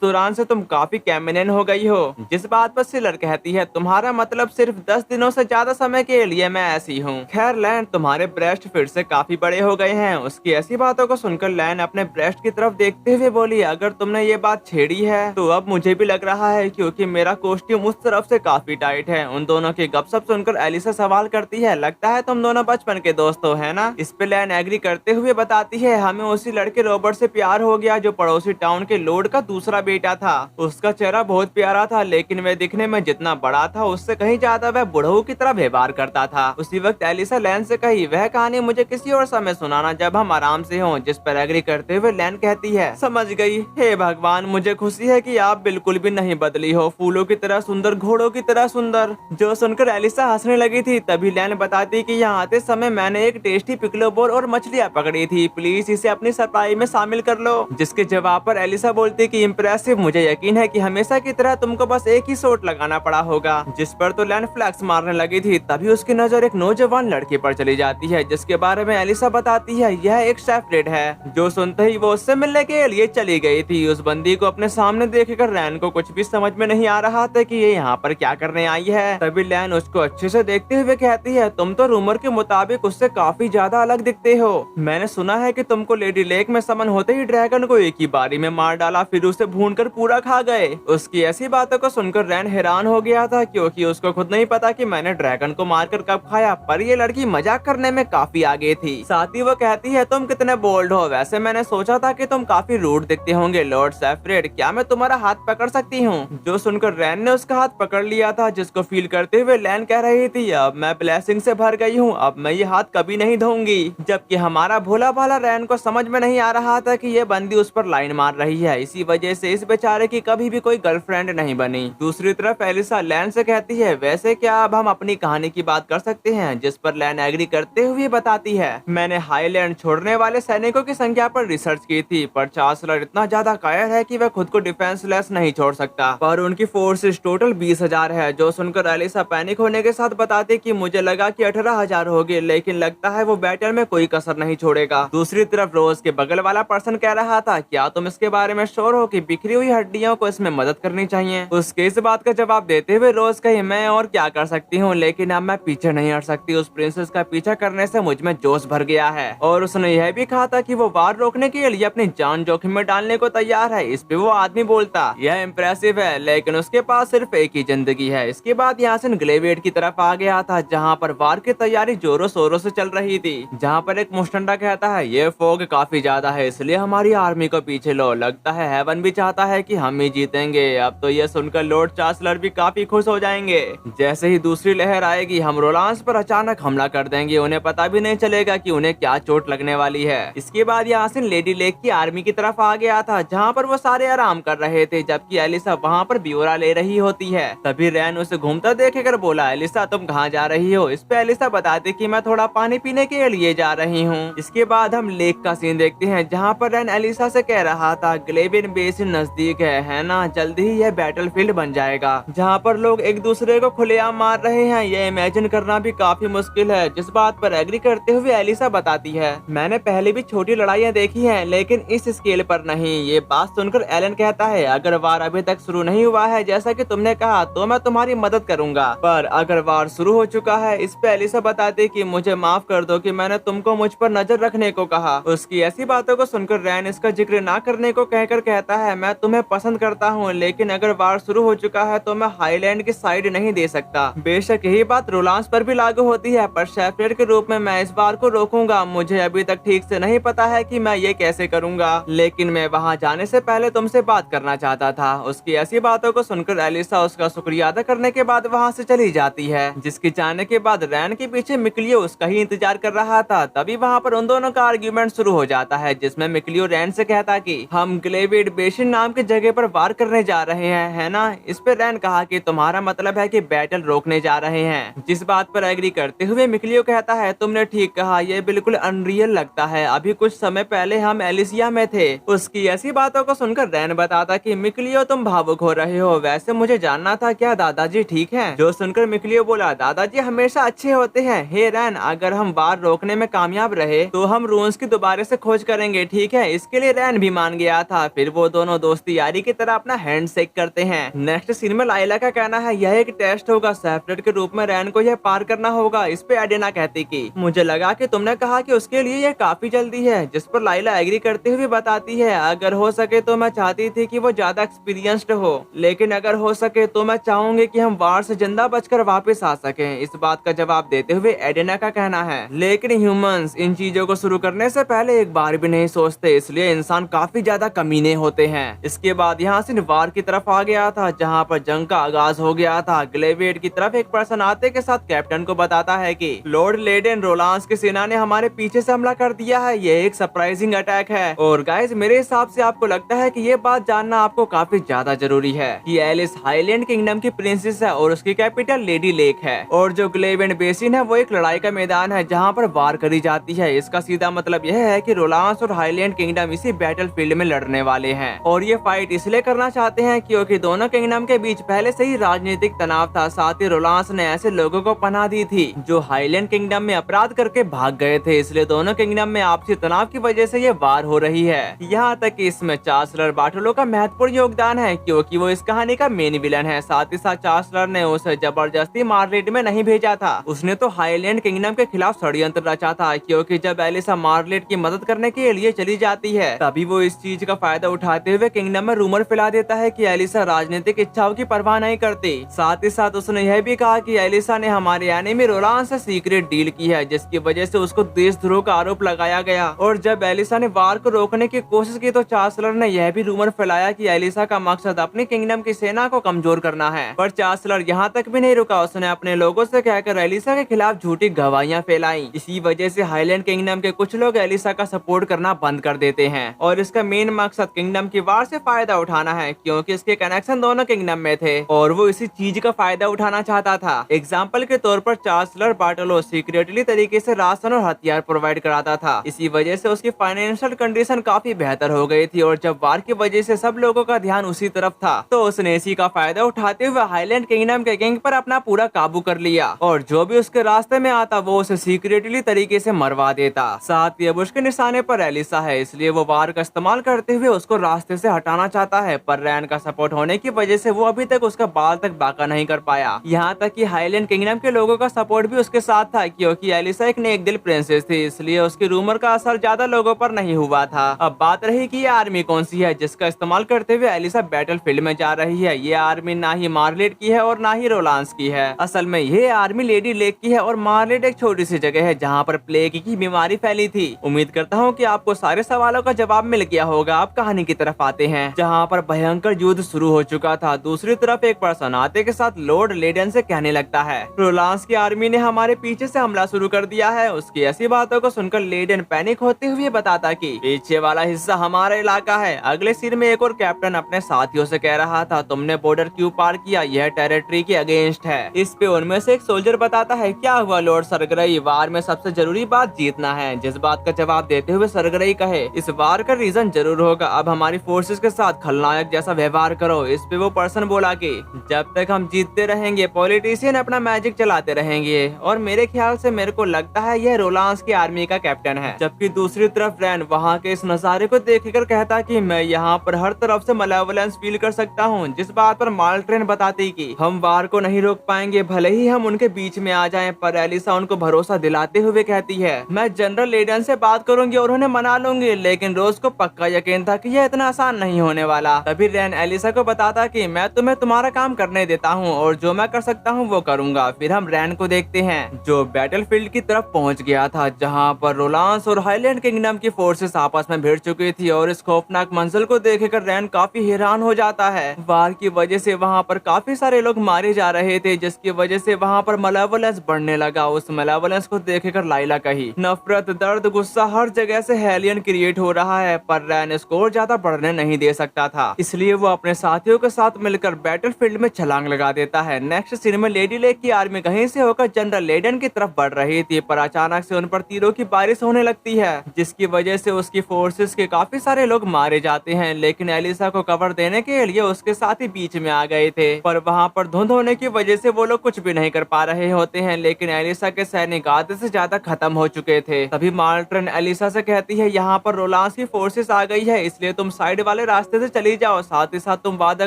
दौरान से तुम काफी कैमिनेन हो गई हो। जिस बात पर सिलर कहती है, तुम्हारा मतलब सिर्फ 10 दिनों से ज्यादा समय के लिए मैं ऐसी हूँ। खैर लैन, तुम्हारे ब्रेस्ट फिर से काफी बड़े हो गए हैं। उसकी ऐसी बातों को सुनकर लैन अपने ब्रेस्ट की तरफ देखते हुए बोली, अगर तुमने ये बात छेड़ी है तो अब मुझे भी लग रहा है, क्योंकि मेरा कॉस्ट्यूम उस तरफ से काफी टाइट है। उन दोनों की गपशप सुनकर एलिसा सवाल करती है, लगता है तुम दोनों बचपन के दोस्त हो, है ना? इस पे लैन एग्री करते हुए बताती है, हमें उसी लड़के रॉबर्ट से प्यार हो गया जो पड़ोसी टाउन के लॉर्ड का दूसरा बेटा था। उसका चेहरा बहुत प्यारा था, लेकिन वह दिखने में जितना बड़ा था उससे कहीं ज्यादा वह बुढ़ऊ की तरह व्यवहार करता था। उसी वक्त एलिसा लैन से कही, वह कहानी मुझे किसी और समय सुनाना जब हम आराम से हों। जिस पर एग्री करते हुए लैन कहती है, समझ गई। हे भगवान, मुझे खुशी है कि आप बिल्कुल भी नहीं बदली हो, फूलों की तरह सुंदर, घोड़ों की तरह सुंदर। जो सुनकर एलिसा हंसने लगी थी, तभी लैन बताती कि यहाँ आते समय मैंने एक टेस्टी पिकलोबोर और मछलियाँ पकड़ी थी, प्लीज इसे अपनी सप्लाई में शामिल कर लो। जिसके जवाब पर एलिसा बोलती कि इम्प्रेसिव, मुझे यकीन है कि हमेशा की तरह तुमको बस एक ही शॉट लगाना पड़ा होगा। जिस पर तो लैन फ्लैक्स मारने लगी थी, तभी उसकी नजर एक नौजवान लड़की पर चली जाती है, जिसके बारे में एलिसा बताती है यह एक शेफ रेड है। जो सुनते ही वो उससे मिलने के लिए चली गई थी। उस बंदी को अपने सामने देखकर रैन को कुछ भी समझ में नहीं आ रहा था कि ये यहाँ पर क्या करने आई है। तभी लैन उसको अच्छे से देखते हुए कहती है, तुम तो रूमर के मुताबिक उससे काफी ज्यादा अलग दिखते हो। मैंने सुना है कि तुमको लेडी लेक में समन होते ही ड्रैगन को एक ही बारी में मार डाला, फिर उसे भूनकर पूरा खा गए। उसकी ऐसी बातों को सुनकर रैन हैरान हो गया था, क्योंकि उसको खुद नहीं पता कि मैंने ड्रैगन को मारकर कब खाया, पर ये लड़की मजाक करने में काफी आगे थी। साथ ही वो कहती है, तुम कितने बोल्ड हो, वैसे मैंने सोचा था कि तुम काफी रूड दिखते होंगे लॉर्ड सेफ्रेड, क्या मैं तुम्हारा हाथ पकड़ सकती हूँ? जो सुनकर रैन ने उसका हाथ पकड़ लिया था, जिसको फील करते हुए लैन कह रही थी, अब मैं ब्लेसिंग से भर गई हूँ, अब मैं ये हाथ कभी नहीं धोऊंगी। जबकि हमारा भोला भाला रैन को समझ में नहीं आ रहा था कि ये बंदी उस पर लाइन मार रही है, इसी वजह से इस बेचारे की कभी भी कोई गर्लफ्रेंड नहीं बनी। दूसरी तरफ एलिसा लैन से कहती है, वैसे क्या अब हम अपनी कहानी की बात कर सकते हैं? जिस पर लैन एग्री करते हुए बताती है, मैंने हाईलैंड छोड़ने वाले सैनिकों की संख्या पर रिसर्च की थी, पर चांसलर इतना ज्यादा कायर है कि वह खुद को डिफेंसलेस नहीं छोड़ सकता, पर उनकी फोर्सेस टोटल 20,000 है। जो सुनकर एलिसा पैनिक होने के साथ बताती कि मुझे लगा कि 18,000 होगी, लेकिन लगता है वो बैटल में कोई कसर नहीं छोड़ेगा। दूसरी तरफ रोज के बगल वाला पर्सन कह रहा था, क्या तुम इसके बारे में श्योर हो कि बिखरी हुई हड्डियों को इसमें मदद करनी चाहिए? उसके इस बात का जवाब देते हुए रोज कही, मैं और क्या कर सकती हूँ, लेकिन अब मैं पीछे नहीं हट सकती। उस प्रिंसेस का पीछा करने से मुझ में जोश भर गया है, और उसने यह भी कहा था कि वो वार रोकने के लिए अपनी जान जोखिम में डालने को तैयार है। इस पे वो आदमी बोलता, यह इम्प्रेसिव है, लेकिन उसके पास सिर्फ एक ही जिंदगी है। इसके बाद यासिन ग्लेवेड की तरफ आ गया था, जहाँ पर वार की तैयारी जोरों शोरों से चल रही थी। जहाँ पर एक मुस्टंडा कहता है, ये फोग काफी ज्यादा है, इसलिए हमारी आर्मी को पीछे लो, लगता है हेवन भी चाहता है कि हम ही जीतेंगे। अब तो ये सुनकर लॉर्ड चांसलर भी काफी खुश हो जाएंगे। जैसे ही दूसरी लहर आएगी, हम रोलांस पर अचानक हमला कर देंगे, उन्हें पता भी नहीं चलेगा कि उन्हें क्या चोट लगने वाली है। इसके बाद यासिन लेडी लेक की आर्मी की तरफ आ गया था, जहाँ पर वो सारे आराम कर रहे थे, जबकि एलिसा वहाँ पर ब्योरा ले रही होती है। तभी रैन उसे घूमता देखकर बोला, एलिसा तुम कहाँ जा रही हो? इस पे एलिसा बताती कि मैं थोड़ा पानी पीने के लिए जा रही हूँ। इसके बाद हम लेक का सीन देखते हैं, जहाँ पर रैन एलिसा से कह रहा था, ग्लेविन बेसिन नजदीक है ना? जल्दी ही यह बैटलफील्ड बन जाएगा, जहाँ पर लोग एक दूसरे को खुलेआम मार रहे हैं। ये इमेजिन करना भी काफी मुश्किल है। जिस बात पर एग्री करते हुए एलिसा बताती है, मैंने पहले भी छोटी लड़ाइयाँ देखी हैं, लेकिन इस स्केल पर नहीं। ये बात सुनकर एलन कहता है, अगर वार अभी तक शुरू नहीं हुआ है जैसा कि तुमने कहा तो मैं तुम्हारी मदद करूंगा, पर अगर वार शुरू हो चुका है। इस पे एलिसा बताती कि मुझे माफ कर दो कि मैंने तुमको मुझ पर नजर रखने को कहा। उसकी ऐसी बातों को सुनकर रैन इसका जिक्र ना करने को कहकर कहता है, मैं तुम्हें पसंद करता हूँ, लेकिन अगर वार शुरू हो चुका है तो मैं हाईलैंड की साइड नहीं दे सकता। बेशक यही बात रोलांस पर भी लागू होती है, पर शेफर्ड के रूप में मैं इस बार को रोकूंगा। मुझे अभी तक ठीक से नहीं पता है कि मैं ये कैसे करूंगा, लेकिन मैं वहाँ जाने से पहले तुमसे बात करना चाहता था। उसकी ऐसी बातों को सुनकर एलिसा उसका शुक्रिया अदा करने के बाद वहाँ से चली जाती है, जिसके जाने के बाद रैन के पीछे मिकलियो उसका ही इंतजार कर रहा था। तभी वहाँ पर उन दोनों का आर्ग्यूमेंट शुरू हो जाता है, जिसमें मिकलियो रैन से कहता कि हम ग्लेविड बेसिन नाम की जगह पर वार करने जा रहे हैं, है ना। इस पे रैन कहा कि तुम्हारा मतलब है कि बैटल रोकने जा रहे हैं, जिस बात पर एग्री करते हुए मिकलियो कहता है, तुमने ठीक कहा, यह बिल्कुल अनरियल लगता है। अभी कुछ समय पहले हम एलिसिया में थे। उसकी ऐसी बातों को सुनकर रैन बताता कि मिकलियो तुम भावुक हो रहे हो, वैसे मुझे जानना था क्या दादाजी ठीक हैं? जो सुनकर मिकलियो बोला, दादाजी हमेशा अच्छे होते हैं। हे रैन, अगर हम वार रोकने में कामयाब रहे तो हम रून्स की दोबारा से खोज करेंगे, ठीक है। इसके लिए रैन भी मान गया था। फिर वो दोनों दोस्ती यारी की तरह अपना हैंड शेक करते हैं। नेक्स्ट सीन में लाइला का कहना है, यह एक टेस्ट होगा, सेपरेट के रूप में रैन को यह पार करना होगा। इस पे एडेना कहती कि मुझे लगा कि तुमने कहा कि उसके लिए यह काफी जल्दी है, जिस पर लाइला एग्री करते हुए बताती है, अगर हो सके तो मैं चाहती थी कि वो ज्यादा एक्सपीरियंस्ड हो, लेकिन अगर हो सके तो मैं चाहूंगी कि हम वार से जिंदा बचकर वापस आ सकें। इस बात का जवाब देते हुए एडेना का कहना है, लेकिन ह्यूमंस इन चीजों को शुरू करने से पहले एक बार भी नहीं सोचते, इसलिए इंसान काफी ज्यादा कमीने होते हैं। इसके बाद यहाँ से वार की तरफ आ गया था, जहाँ पर जंग का आगाज हो गया था। ग्लेविड की तरफ एक पर्सन आते के साथ कैप्टन को बताता है कि लॉर्ड लेडेन रोलांस की सेना ने हमारे पीछे से हमला कर दिया है, ये एक सरप्राइजिंग अटैक है। और गाइस, मेरे हिसाब से आपको लगता है कि ये बात जानना आपको काफी ज्यादा जरूरी है कि एलिस हाईलैंड किंगडम की प्रिंसेस है और उसकी कैपिटल लेडी लेक है, और जो ग्लेविड बेसिन है वो एक लड़ाई का मैदान है जहाँ पर वार करी जाती है। इसका सीधा मतलब यह है कि रोलांस और हाईलैंड किंगडम इसी बैटल फील्ड में लड़ने वाले हैं, और ये फाइट इसलिए करना चाहते हैं क्योंकि दोनों किंगडम के बीच पहले से ही राजनीतिक तनाव था। साथ ही रोलांस ने ऐसे लोगों को पनाह दी थी जो हाईलैंड किंगडम में अपराध करके भाग गए थे, इसलिए दोनों किंगडम में आपसी तनाव की वजह से ये वार हो रही है। यहाँ तक कि इसमें चांसलर बार्टोलो का महत्वपूर्ण योगदान है, क्योंकि वो इस कहानी का मेन विलन है। साथ ही साथ चांसलर ने उसे जबरदस्ती मार्लेट में नहीं भेजा था, उसने तो हाईलैंड किंगडम के खिलाफ षड्यंत्र रचा था, क्योंकि जब एलिसा मार्लेट की मदद करने के लिए चली जाती है तभी वो इस चीज का फायदा उठाते हुए किंगडम में रूमर फैला देता है कि एलिसा राजनीतिक इच्छाओं की परवाह नहीं करती। साथ ही साथ उसने यह भी कहा कि एलिसा ने हमारे एनिमी रोलांस से सीक्रेट डील की है, जिसकी वजह से उसको देशद्रोह का आरोप लगाया गया। और जब एलिसा ने वार को रोकने की कोशिश की तो चांसलर ने यह भी रूमर फैलाया कि एलिसा का मकसद अपनी किंगडम की सेना को कमजोर करना है। पर चांसलर यहाँ तक भी नहीं रुका, उसने अपने लोगों से कहकर एलिसा के खिलाफ झूठी गवाहियां फैलाई। इसी वजह से हाईलैंड किंगडम के कुछ लोग एलिसा का सपोर्ट करना बंद कर देते हैं, और इसका मेन मकसद किंगडम की वार से फायदा उठाना है, क्योंकि इसके कनेक्शन दोनों किंगडम में थे और वो इसी चीज का फायदा उठाना चाहता था। एग्जाम्पल के तौर पर चांसलर बार्टोलो सीक्रेटली तरीके से राशन और हथियार प्रोवाइड कराता था, इसी वजह से उसकी फाइनेंशियल कंडीशन काफी बेहतर हो गई थी, और जब वार की वजह से सब लोगों का ध्यान उसी तरफ था तो उसने इसी का फायदा उठाते हुए हाईलैंड किंगडम के किंग पर अपना पूरा काबू कर लिया, और जो भी उसके रास्ते में आता वो उसे सीक्रेटली तरीके से मरवा देता। साथ ही अब उसके निशाने पर एलिसा है, इसलिए वो वार का इस्तेमाल करते हुए उसको रास्ते से हटाना चाहता है, पर रैन का सपोर्ट होने की वजह से वो अभी तक उसका बाल तक बाका नहीं कर पाया। यहाँ तक कि हाईलैंड किंगडम के लोगों का सपोर्ट भी उसके साथ था, क्योंकि एलिसा एक नेक दिल प्रिंसेस थी, इसलिए उसकी रूमर का असर ज्यादा लोगों पर नहीं हुआ था। अब बात रही कि ये आर्मी कौन सी है जिसका इस्तेमाल करते हुए एलिसा बैटल फील्ड में जा रही है। ये आर्मी ना ही मार्लेट की है और ना ही रोलांस की है, असल में ये आर्मी लेडी लेक की है, और मार्लेट एक छोटी सी जगह है जहाँ पर प्लेग की बीमारी फैली थी। उम्मीद करता हूँ कि आपको सारे सवालों का जवाब मिल गया होगा। आप कहानी की तरफ आते हैं जहाँ पर भयंकर युद्ध शुरू हो चुका था। दूसरी तरफ एक पर्सन आते के साथ लॉर्ड लेडन से कहने लगता है, रोलांस की आर्मी ने हमारे पीछे से हमला शुरू कर दिया है। उसकी ऐसी बातों को सुनकर लेडन पैनिक होते हुए बताता कि पीछे वाला हिस्सा हमारा इलाका है। अगले सीन में एक और कैप्टन अपने साथियों से कह रहा था, तुमने बॉर्डर क्यों पार किया, यह टेरिटरी के अगेंस्ट है। इस पे उनमें से एक सोल्जर बताता है, क्या हुआ लॉर्ड सरगरई, वार में सबसे जरूरी बात जीतना है। जिस बात का जवाब देते हुए सरगरई कहे, इस वार का रीजन जरूर होगा, अब हमारी फोर्सेस के साथ खलनायक जैसा व्यवहार करो। इस पे वो पर्सन बोला कि जब तक हम जीतते रहेंगे पॉलिटिशियन अपना मैजिक चलाते रहेंगे, और मेरे ख्याल ख्याल से मेरे को लगता है यह रोलांस की आर्मी का कैप्टन है। जबकि दूसरी तरफ रैन वहाँ के इस नजारे को देखकर कहता कि मैं यहाँ पर हर तरफ से मलेवोलेंस फील कर सकता हूँ, जिस बात पर माल्ट्रेन बताती कि हम वार को नहीं रोक पाएंगे, भले ही हम उनके बीच में आ जाएं। पर एलिसा उनको भरोसा दिलाते हुए कहती है मैं जनरल लेडन से बात करूंगी और उन्हें मना लूंगी। लेकिन रोज को पक्का यकीन था कि यह इतना आसान नहीं होने वाला। तभी रैन एलिसा को बताता कि मैं तुम्हें तुम्हारा काम करने देता हूँ और जो मैं कर सकता हूँ वो करूंगा। फिर हम रैन को देखते हैं जो बैटलफील्ड की तरफ पहुंच गया था, जहां पर रोलांस और हाईलैंड किंगडम की फोर्सेस आपस में भिड़ चुकी थी। और इस खौफनाक मंजर को देखकर रैन काफी हैरान हो जाता है। वार की वजह से वहां पर काफी सारे लोग मारे जा रहे थे, जिसकी वजह से वहां पर मलेवोलेंस बढ़ने लगा। उस मलेवोलेंस को देखकर लाइला कही नफरत, दर्द, गुस्सा हर जगह से हेलियन क्रिएट हो रहा है। पर रैन इसको और ज्यादा बढ़ने नहीं दे सकता था, इसलिए वो अपने साथियों के साथ मिलकर बैटलफील्ड में छलांग लगा देता है। नेक्स्ट सीन में लेडी लेक की आर्मी कहीं से होकर जनरल लेडन की तरफ बढ़ रही थी, पर अचानक से उन पर तीरों की बारिश होने लगती है, जिसकी वजह से उसकी फोर्सेस के काफी सारे लोग मारे जाते हैं। लेकिन एलिसा को कवर देने के लिए उसके साथी बीच में आ गए थे, पर वहां पर धुंध होने की वजह से वो लोग कुछ भी नहीं कर पा रहे होते हैं। लेकिन एलिसा के सैनिक आधे से ज्यादा खत्म हो चुके थे। तभी माल्ट्रेन एलिसा से कहती है यहाँ पर रोलांस की फोर्सेस आ गई है, इसलिए तुम साइड वाले रास्ते से चली जाओ। साथ ही साथ तुम वादा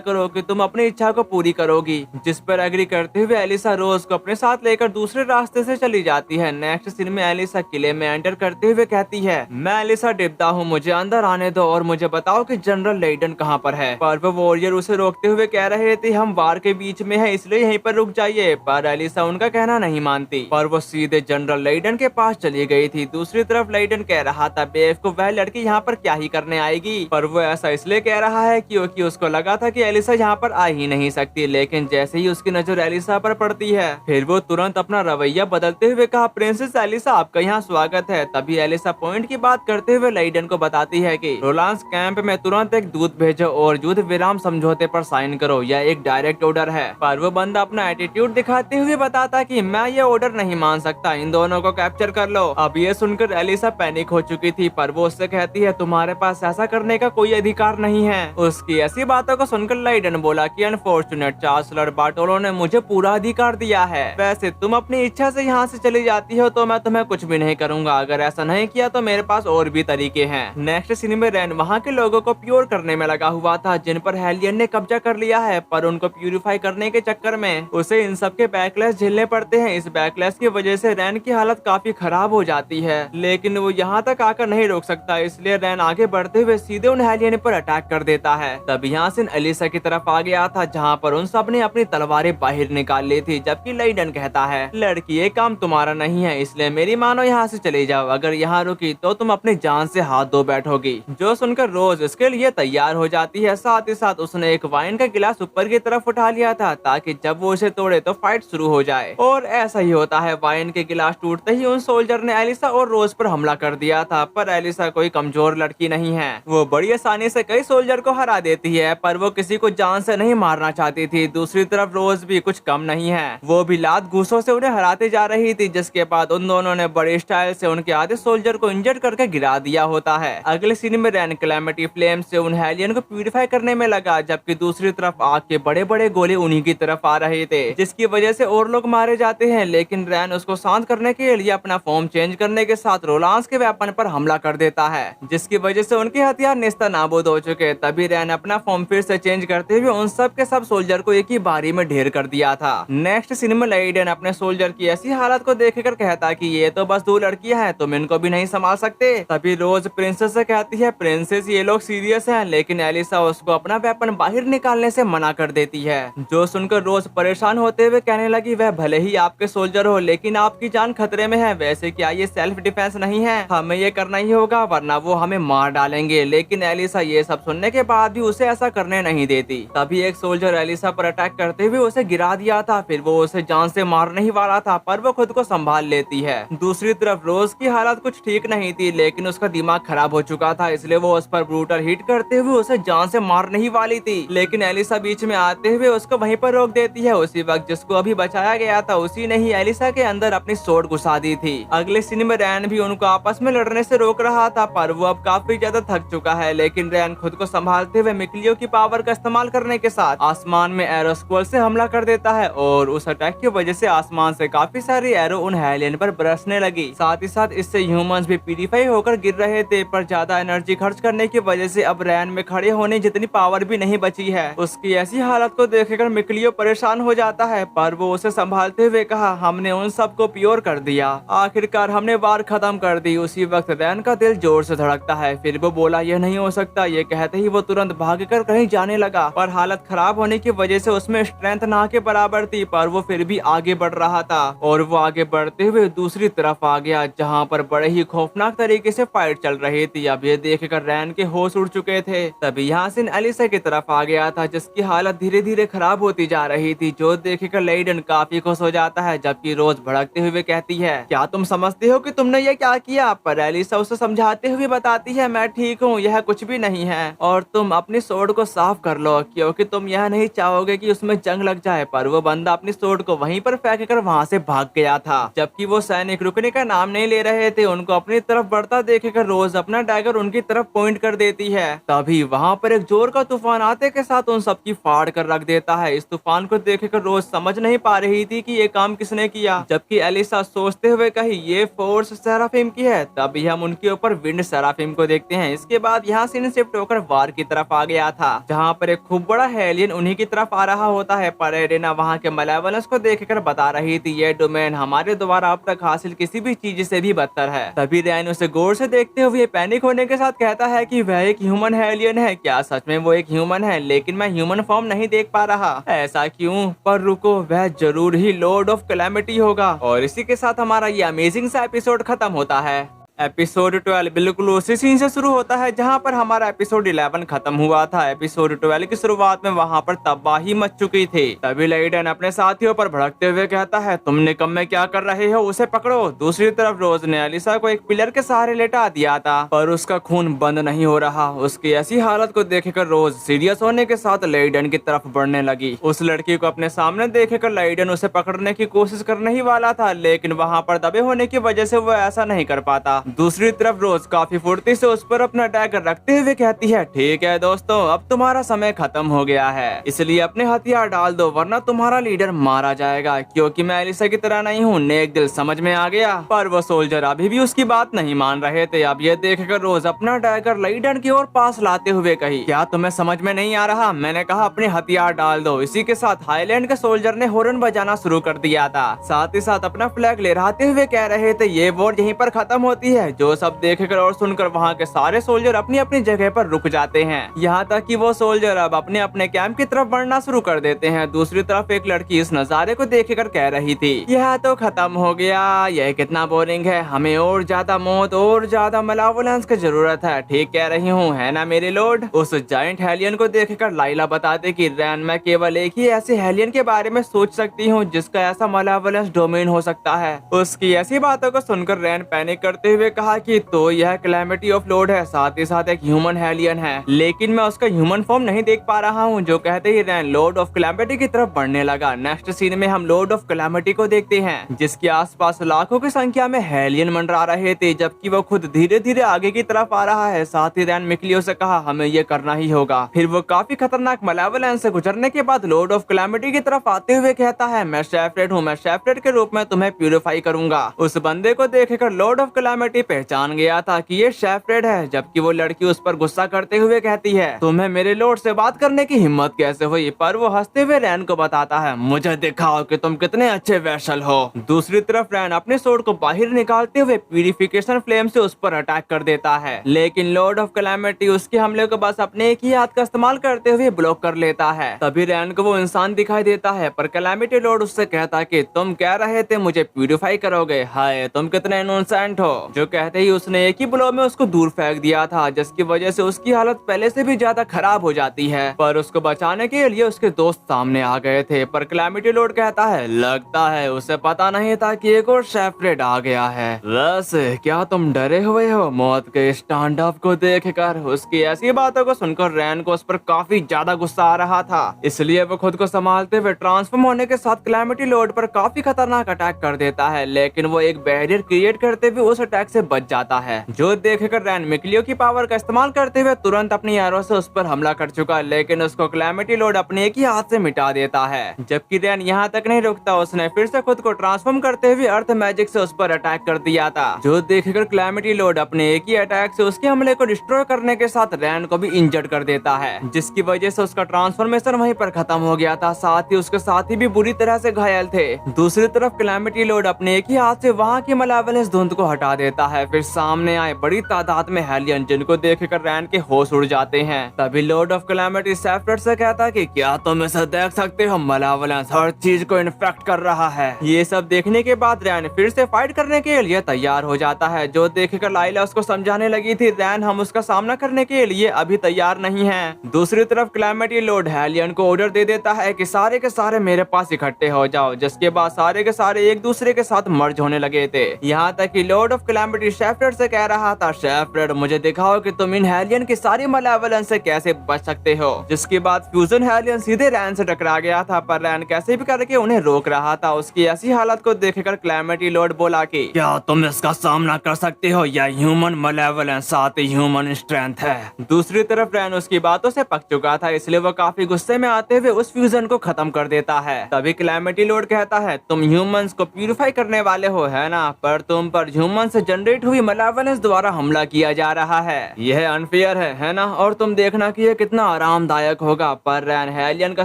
करो कि तुम अपनी इच्छा को पूरी करोगी। जिस पर एग्री करते हुए एलिसा रोज को अपने साथ लेकर दूसरे रास्ते से चली जाती है। नेक्स्ट सीन में एलिसा किले में एंटर करते हुए कहती है मैं एलिसा डिब्दा हूँ, मुझे अंदर आने दो और मुझे बताओ कि जनरल लेडन कहाँ पर है। पर वो वॉरियर उसे रोकते हुए कह रहे थे हम वार के बीच में है, इसलिए यहीं पर रुक जाइए। पर एलिसा उनका कहना नहीं मानती, पर वो सीधे जनरल लेडन के पास चली गई थी। दूसरी तरफ लेडन कह रहा था बेवकूफ वह लड़की यहाँ पर क्या ही करने आएगी। पर वो ऐसा इसलिए कह रहा है क्योंकि उसको लगा था कि एलिसा यहाँ पर आ ही नहीं सकती। लेकिन जैसे ही उसकी नजर एलिसा पर पड़ती है, फिर वो तुरंत अपना रवैया बदलते हुए कहा प्रिंसेस एलिसा आपका यहाँ स्वागत है। तभी एलिसा पॉइंट की बात करते हुए लेडन को बताती है कि रोलांस कैंप में तुरंत एक दूत भेजो और युद्ध विराम समझौते पर साइन करो, यह एक डायरेक्ट ऑर्डर है। पर वो बंदा अपना एटीट्यूड दिखाते हुए बताता कि मैं ये ऑर्डर नहीं मान सकता, इन दोनों को कैप्चर कर लो। अब ये सुनकर एलिसा पैनिक हो चुकी थी, पर वो उससे कहती है तुम्हारे पास ऐसा करने का कोई अधिकार नहीं है। उसकी ऐसी बातों को सुनकर लेडन बोला कि अनफॉर्चुनेट चांसलर बार्टोलो ने मुझे पूरा अधिकार दिया है, वैसे तुम अपनी इच्छा से यहाँ से चली जाती हो तो मैं तुम्हें कुछ भी नहीं करूंगा, अगर ऐसा नहीं किया तो मेरे पास और भी तरीके हैं। नेक्स्ट सीन में रैन वहाँ के लोगों को प्योर करने में लगा हुआ था, जिन पर हेलियन ने कब्जा कर लिया है। पर उनको प्यूरिफाई करने के चक्कर में उसे इन सब के बैकलैश झेलने पड़ते हैं। इस बैकलैश की वजह से रैन की हालत काफी खराब हो जाती है, लेकिन वो यहाँ तक आकर नहीं रोक सकता, इसलिए रैन आगे बढ़ते हुए सीधे उन हेलियन पर अटैक कर देता है। तब यहाँ से एलिसा की तरफ आ गया था, जहाँ पर उन सब ने अपनी तलवारें बाहर निकाल ली थी। जबकि लेडन कहता है लड़की ये काम तुम्हारा नहीं है, इसलिए मेरी मानो यहाँ से चले जाओ, अगर यहाँ रुकी तो तुम अपनी जान से हाथ धो बैठोगी। जो सुनकर रोज इसके लिए तैयार हो जाती है। साथ ही साथ उसने एक वाइन का गिलास ऊपर की तरफ उठा लिया था, ताकि जब वो उसे तोड़े तो फाइट शुरू हो जाए। और ऐसा ही होता है, वाइन के गिलास टूटते ही उन सोल्जर ने एलिसा और रोज पर हमला कर दिया था। पर एलिसा कोई कमजोर लड़की नहीं है, वो बड़ी आसानी से कई सोल्जर को हरा देती है, पर वो किसी को जान से नहीं मारना चाहती थी। दूसरी तरफ रोज भी कुछ कम नहीं है, वो भी लात घूसों से उन्हें हराते जा रही थी, जिसके बाद उन दोनों ने बड़े स्टाइल से उनके आधे सोल्जर को इंजर्ड करके गिरा दिया होता है। अगले सीन में रैन कैलेमिटी फ्लेम से उन हेलियन को प्यूरिफाई करने में लगा, जबकि दूसरी तरफ आग के बड़े बड़े गोले उन्हीं की तरफ आ रहे थे, जिसकी वजह से और लोग मारे जाते हैं। लेकिन रैन उसको शांत करने के लिए अपना फॉर्म चेंज करने के साथ रोलांस के वेपन पर हमला कर देता है, जिसकी वजह से उनके हथियार नेस्ता नाबूद हो चुके। तभी रैन अपना फॉर्म फिर से चेंज करते हुए उन सब के सब सोल्जर को एक ही बारी में ढेर कर दिया था। नेक्स्ट सीन में लेडन अपने सोल्जर की ऐसी हालत को देखकर कहता कि ये तो बस दो लड़कियां हैं, तुम इनको भी नहीं संभाल सकते। तभी रोज प्रिंसेस से कहती है प्रिंसेस ये लोग सीरियस हैं, लेकिन एलिसा उसको अपना वेपन बाहर निकालने से मना कर देती है। जो सुनकर रोज परेशान होते हुए कहने लगी वह भले ही आपके सोल्जर हो, लेकिन आपकी जान खतरे में है, वैसे क्या ये सेल्फ डिफेंस नहीं है, हमें ये करना ही होगा वरना वो हमें मार डालेंगे। लेकिन एलिसा ये सब सुनने के बाद भी उसे ऐसा करने नहीं देती। तभी एक सोल्जर एलिसा पर अटैक करते हुए उसे गिरा दिया था, फिर वो उसे जान से मारने ही वाला था, पर वो खुद को संभाल लेती है। दूसरी तरफ रोज की हालत कुछ ठीक नहीं थी, लेकिन उसका दिमाग खराब हो चुका था, इसलिए वो उस पर ब्रूटल हिट करते हुए उसे जान से मारने ही वाली थी। लेकिन एलिसा बीच में आते हुए उसको वहीं पर रोक देती है। उसी वक्त जिसको अभी बचाया गया था उसी ने ही एलिसा के अंदर अपनी सोड घुसा दी थी। अगले सीन में रैन भी उनको आपस में लड़ने से रोक रहा था, पर वो अब काफी ज्यादा थक चुका है। लेकिन रैन खुद को संभालते हुए मिक्लियो की पावर का इस्तेमाल करने के साथ आसमान में एरोस्क्वल से हमला कर देता है, और उस अटैक की वजह से आसमान से काफी सारी एरो उन हेलियन पर बरसने लगी। साथ ही साथ इससे ह्यूमंस भी प्यूरिफाई होकर गिर रहे थे, पर ज्यादा एनर्जी खर्च करने की वजह से अब रैन में खड़े होने जितनी पावर भी नहीं बची है। उसकी ऐसी हालत को देखकर मिक्लियो परेशान हो जाता है, पर वो उसे संभालते हुए कहा, हमने उन सबको प्योर कर दिया, आखिरकार हमने वार खत्म कर दी। उसी वक्त रैन का दिल जोर से धड़कता है। फिर वो बोला, यह नहीं हो सकता। ये कहते ही वो तुरंत भागकर कहीं जाने लगा, पर हालत खराब होने की वजह से उसमें स्ट्रेंथ ना के बराबर थी, पर वो फिर भी आगे बढ़ रहा था। और वो आगे बढ़ते हुए दूसरी तरफ आ गया, जहाँ पर बड़े ही खौफनाक तरीके से फाइट चल रही थी। अब ये देखकर रैन के होश उड़ चुके थे। तभी यासिन एलिसा की तरफ आ गया था, जिसकी हालत धीरे धीरे खराब होती जा रही थी, जो देखकर लेइडन काफी खुश हो जाता है, जबकि रोज भड़कते हुए कहती है, क्या तुम समझते हो कि तुमने ये क्या किया? पर एलिसा उसे समझाते हुए बताती है, मैं ठीक हूँ, यह कुछ भी नहीं है, और तुम अपनी सोर्ड को साफ कर लो, क्योंकि तुम यह नहीं चाहोगे कि उसमें जंग लग जाए। पर वो बंदा अपनी सोर्ड को वहीं पर फेंक कर वहाँ से भाग गया था। जबकि वो सैनिक रुकने का नाम नहीं ले रहे थे। उनको अपनी तरफ बढ़ता देखकर रोज अपना डैगर उनकी तरफ पॉइंट कर देती है। तभी वहाँ पर एक जोर का तूफान आते के साथ उन सबकी फाड़ कर रख देता है। इस तूफान को देखकर रोज समझ नहीं पा रही थी कि ये काम किसने किया, जबकि एलिसा सोचते हुए कही, ये फोर्स सेराफिम की है। तभी हम उनके ऊपर विंड सेराफिम को देखते हैं। इसके बाद यहाँ से शिफ्ट होकर वार की तरफ आ गया था, जहाँ पर एक खूब बड़ा हेलियन उन्हीं की तरफ आ रहा होता है। पर एरेना वहाँ के मलेवलेंस को देखकर बता रही थी, ये डोमेन हमारे द्वारा अब तक हासिल किसी भी चीज से भी बदतर है। तभी रैन उसे गौर से देखते हुए पैनिक होने के साथ कहता है कि वह एक ह्यूमन हेलियन है। क्या सच में वो एक ह्यूमन है? लेकिन मैं ह्यूमन फॉर्म नहीं देख पा रहा। ऐसा क्यों? पर रुको, वह जरूर ही लॉर्ड ऑफ कैलेमिटी होगा। और इसी के साथ हमारा ये अमेजिंग सा एपिसोड खत्म होता है। एपिसोड 12 बिल्कुल उसी सीन से शुरू होता है जहां पर हमारा एपिसोड 11 खत्म हुआ था। एपिसोड 12 की शुरुआत में वहां पर तबाही मच चुकी थी। तभी लेइडन अपने साथियों पर भड़कते हुए कहता है, तुम निकम में क्या कर रहे हो, उसे पकड़ो। दूसरी तरफ रोज ने एलिसा को एक पिलर के सहारे लेटा दिया था, पर उसका खून बंद नहीं हो रहा। उसकी ऐसी हालत को देखकर रोज सीरियस होने के साथ लेइडन की तरफ बढ़ने लगी। उस लड़की को अपने सामने देखकर लेइडन उसे पकड़ने की कोशिश करने ही वाला था, लेकिन वहाँ पर दबे होने की वजह से वो ऐसा नहीं कर पाता। दूसरी तरफ रोज काफी फुर्ती से उस पर अपना डैगर रखते हुए कहती है, ठीक है दोस्तों, अब तुम्हारा समय खत्म हो गया है, इसलिए अपने हथियार डाल दो, वरना तुम्हारा लीडर मारा जाएगा। क्योंकि मैं एलिसा की तरह नहीं हूँ, नेक दिल समझ में आ गया। पर वो सोल्जर अभी भी उसकी बात नहीं मान रहे थे। अब ये देखकर रोज अपना डैगर लेइडन की ओर पास लाते हुए कही, क्या तुम्हें समझ में नहीं आ रहा? मैंने कहा अपने हथियार डाल दो। इसी के साथ हाईलैंड के सोल्जर ने हॉर्न बजाना शुरू कर दिया था, साथ ही साथ अपना फ्लैग लहराते हुए कह रहे थे, ये वॉर यहीं पर खत्म होती है। जो सब देखकर और सुनकर वहाँ के सारे सोल्जर अपनी अपनी जगह पर रुक जाते हैं, यहाँ तक कि वो सोल्जर अब अपने अपने कैंप की तरफ बढ़ना शुरू कर देते हैं। दूसरी तरफ एक लड़की इस नजारे को देखकर कह रही थी, यह तो खत्म हो गया, यह कितना बोरिंग है, हमें और ज्यादा मौत और ज्यादा मलावलेंस की जरूरत है। ठीक कह रही हूँ, है ना मेरे लॉर्ड? उस जायंट हेलियन को देखकर लाइला बताते कि रैन, मैं केवल एक ही ऐसे हेलियन के बारे में सोच सकती हूँ जिसका ऐसा मलावलेंस डोमेन हो सकता है। उसकी ऐसी बातों को सुनकर रैन पैनिक करते हुए कहा कि तो यह कैलेमिटी ऑफ लॉर्ड है, साथ ही साथ एक ह्यूमन हेलियन है, लेकिन मैं उसका ह्यूमन फॉर्म नहीं देख पा रहा हूँ। जो कहते ही रैन लॉर्ड ऑफ कैलेमिटी की तरफ बढ़ने लगा। नेक्स्ट सीन में हम लॉर्ड ऑफ कैलेमिटी को देखते हैं, जिसके आसपास लाखों की संख्या में हेलियन मंडरा रहे थे, जबकि वो खुद धीरे धीरे आगे की तरफ आ रहा है। साथ ही रैन मिक्लियो से कहा, हमें ये करना ही होगा। फिर वो काफी खतरनाक मलेवोलेंस से गुजरने के बाद लॉर्ड ऑफ कैलेमिटी की तरफ आते हुए कहता है, मैं शेफरेड हूँ, मैं शेफरेड के रूप में तुम्हें प्यूरिफाई करूंगा। उस बंदे को देखकर लॉर्ड ऑफ कैलेमिटी पहचान गया था कि ये शेफरेड है, जबकि वो लड़की उस पर गुस्सा करते हुए कहती है, तुम्हें मेरे लॉर्ड से बात करने की हिम्मत कैसे हुई? पर वो हंसते हुए रैन को बताता है, मुझे दिखाओ कि तुम कितने अच्छे वेसल हो। दूसरी तरफ रैन अपने सोर्ड को बाहर निकालते हुए प्यूरिफिकेशन फ्लेम से उस पर अटैक कर देता है, लेकिन लॉर्ड ऑफ कैलेमिटी उसके हमले को बस अपने एक ही हाथ का इस्तेमाल करते हुए ब्लॉक कर लेता है। तभी रैन को वो इंसान दिखाई देता है, पर कैलेमिटी लॉर्ड उससे कहता कि तुम कह रहे थे मुझे प्यूरिफाई करोगे, हाय तुम कितने इनोसेंट हो। जो कहते ही उसने एक ही ब्लो में उसको दूर फेंक दिया था, जिसकी वजह से उसकी हालत पहले से भी ज्यादा खराब हो जाती है। पर उसको बचाने के लिए उसके दोस्त सामने आ गए थे। पर कैलेमिटी लॉर्ड कहता है, लगता है उसे पता नहीं था कि एक और शेफरेड आ गया है। वैसे क्या तुम डरे हुए हो मौत के स्टैंड अप को देखकर? उसकी ऐसी बातों को सुनकर रैन को उस पर काफी ज्यादा गुस्सा आ रहा था, इसलिए वो खुद को संभालते हुए ट्रांसफॉर्म होने के साथ कैलेमिटी लॉर्ड पर काफी खतरनाक अटैक कर देता है। लेकिन वो एक बैरियर क्रिएट करते हुए उस अटैक से बच जाता है, जो देखकर रैन मिक्लियो की पावर का इस्तेमाल करते हुए तुरंत अपनी एरो से उस पर हमला कर चुका, लेकिन उसको कैलेमिटी लॉर्ड अपने एक ही हाथ से मिटा देता है। जबकि रैन यहाँ तक नहीं रुकता, उसने फिर से खुद को ट्रांसफॉर्म करते हुए अर्थ मैजिक से उस पर अटैक कर दिया था, जो देखकर कैलेमिटी लॉर्ड अपने एक ही अटैक से उसके हमले को डिस्ट्रॉय करने के साथ रैन को भी इंजर्ड कर देता है, जिसकी वजह से उसका ट्रांसफॉर्मेशन वहीं पर खत्म हो गया था। साथ ही उसके साथी भी बुरी तरह से घायल थे। दूसरी तरफ कैलेमिटी लॉर्ड अपने एक ही हाथ से वहाँ की मलावलेंस धुंध को हटा देता है। फिर सामने आए बड़ी तादाद में हेलियन, जिनको देखकर रैन के होश उड़ जाते हैं। तभी लॉर्ड ऑफ कैलेमिटी सेफ्रेड से कहता कि क्या तुम इसे देख सकते हो, मलावलेंस हर चीज को इन्फेक्ट कर रहा है। ये सब देखने के बाद रैन फिर से फाइट करने के लिए तैयार हो जाता है, जो देखकर लाइला उसको समझाने लगी थी रैन हम उसका सामना करने के लिए अभी तैयार नहीं है। दूसरी तरफ कैलेमिटी लॉर्ड हेलियन को ऑर्डर दे देता है कि सारे के सारे मेरे पास इकट्ठे हो जाओ, जिसके बाद सारे के सारे एक दूसरे के साथ मर्ज होने लगे थे। यहाँ तक कि लॉर्ड ऑफ कैलेमिटी शेफरेड से कह रहा था, शेफरेड मुझे दिखाओ कि तुम इन हेलियन की सारी मलावलेंस से कैसे बच सकते हो। जिसके बाद फ्यूजन हेलियन सीधे रैन से टकरा गया था, पर रैन कैसे भी करके उन्हें रोक रहा था। उसकी ऐसी हालत को देखकर कैलेमिटी लॉर्ड बोला कि क्या तुम इसका सामना कर सकते हो, या ह्यूमन मलावलेंस साथ ही ह्यूमन स्ट्रेंथ है। दूसरी तरफ रैन उसकी बातों से पक चुका था, इसलिए वो काफी गुस्से में आते हुए उस फ्यूजन को खत्म कर देता है। तभी कैलेमिटी लॉर्ड कहता है, तुम ह्यूमंस को प्यूरिफाई करने वाले हो है ना, पर तुम पर ह्यूमन से जनरेट हुई मलावलेंस द्वारा हमला किया जा रहा है। यह अनफेयर है ना, और तुम देखना कि यह कितना आरामदायक होगा। पर रैन हेलियन का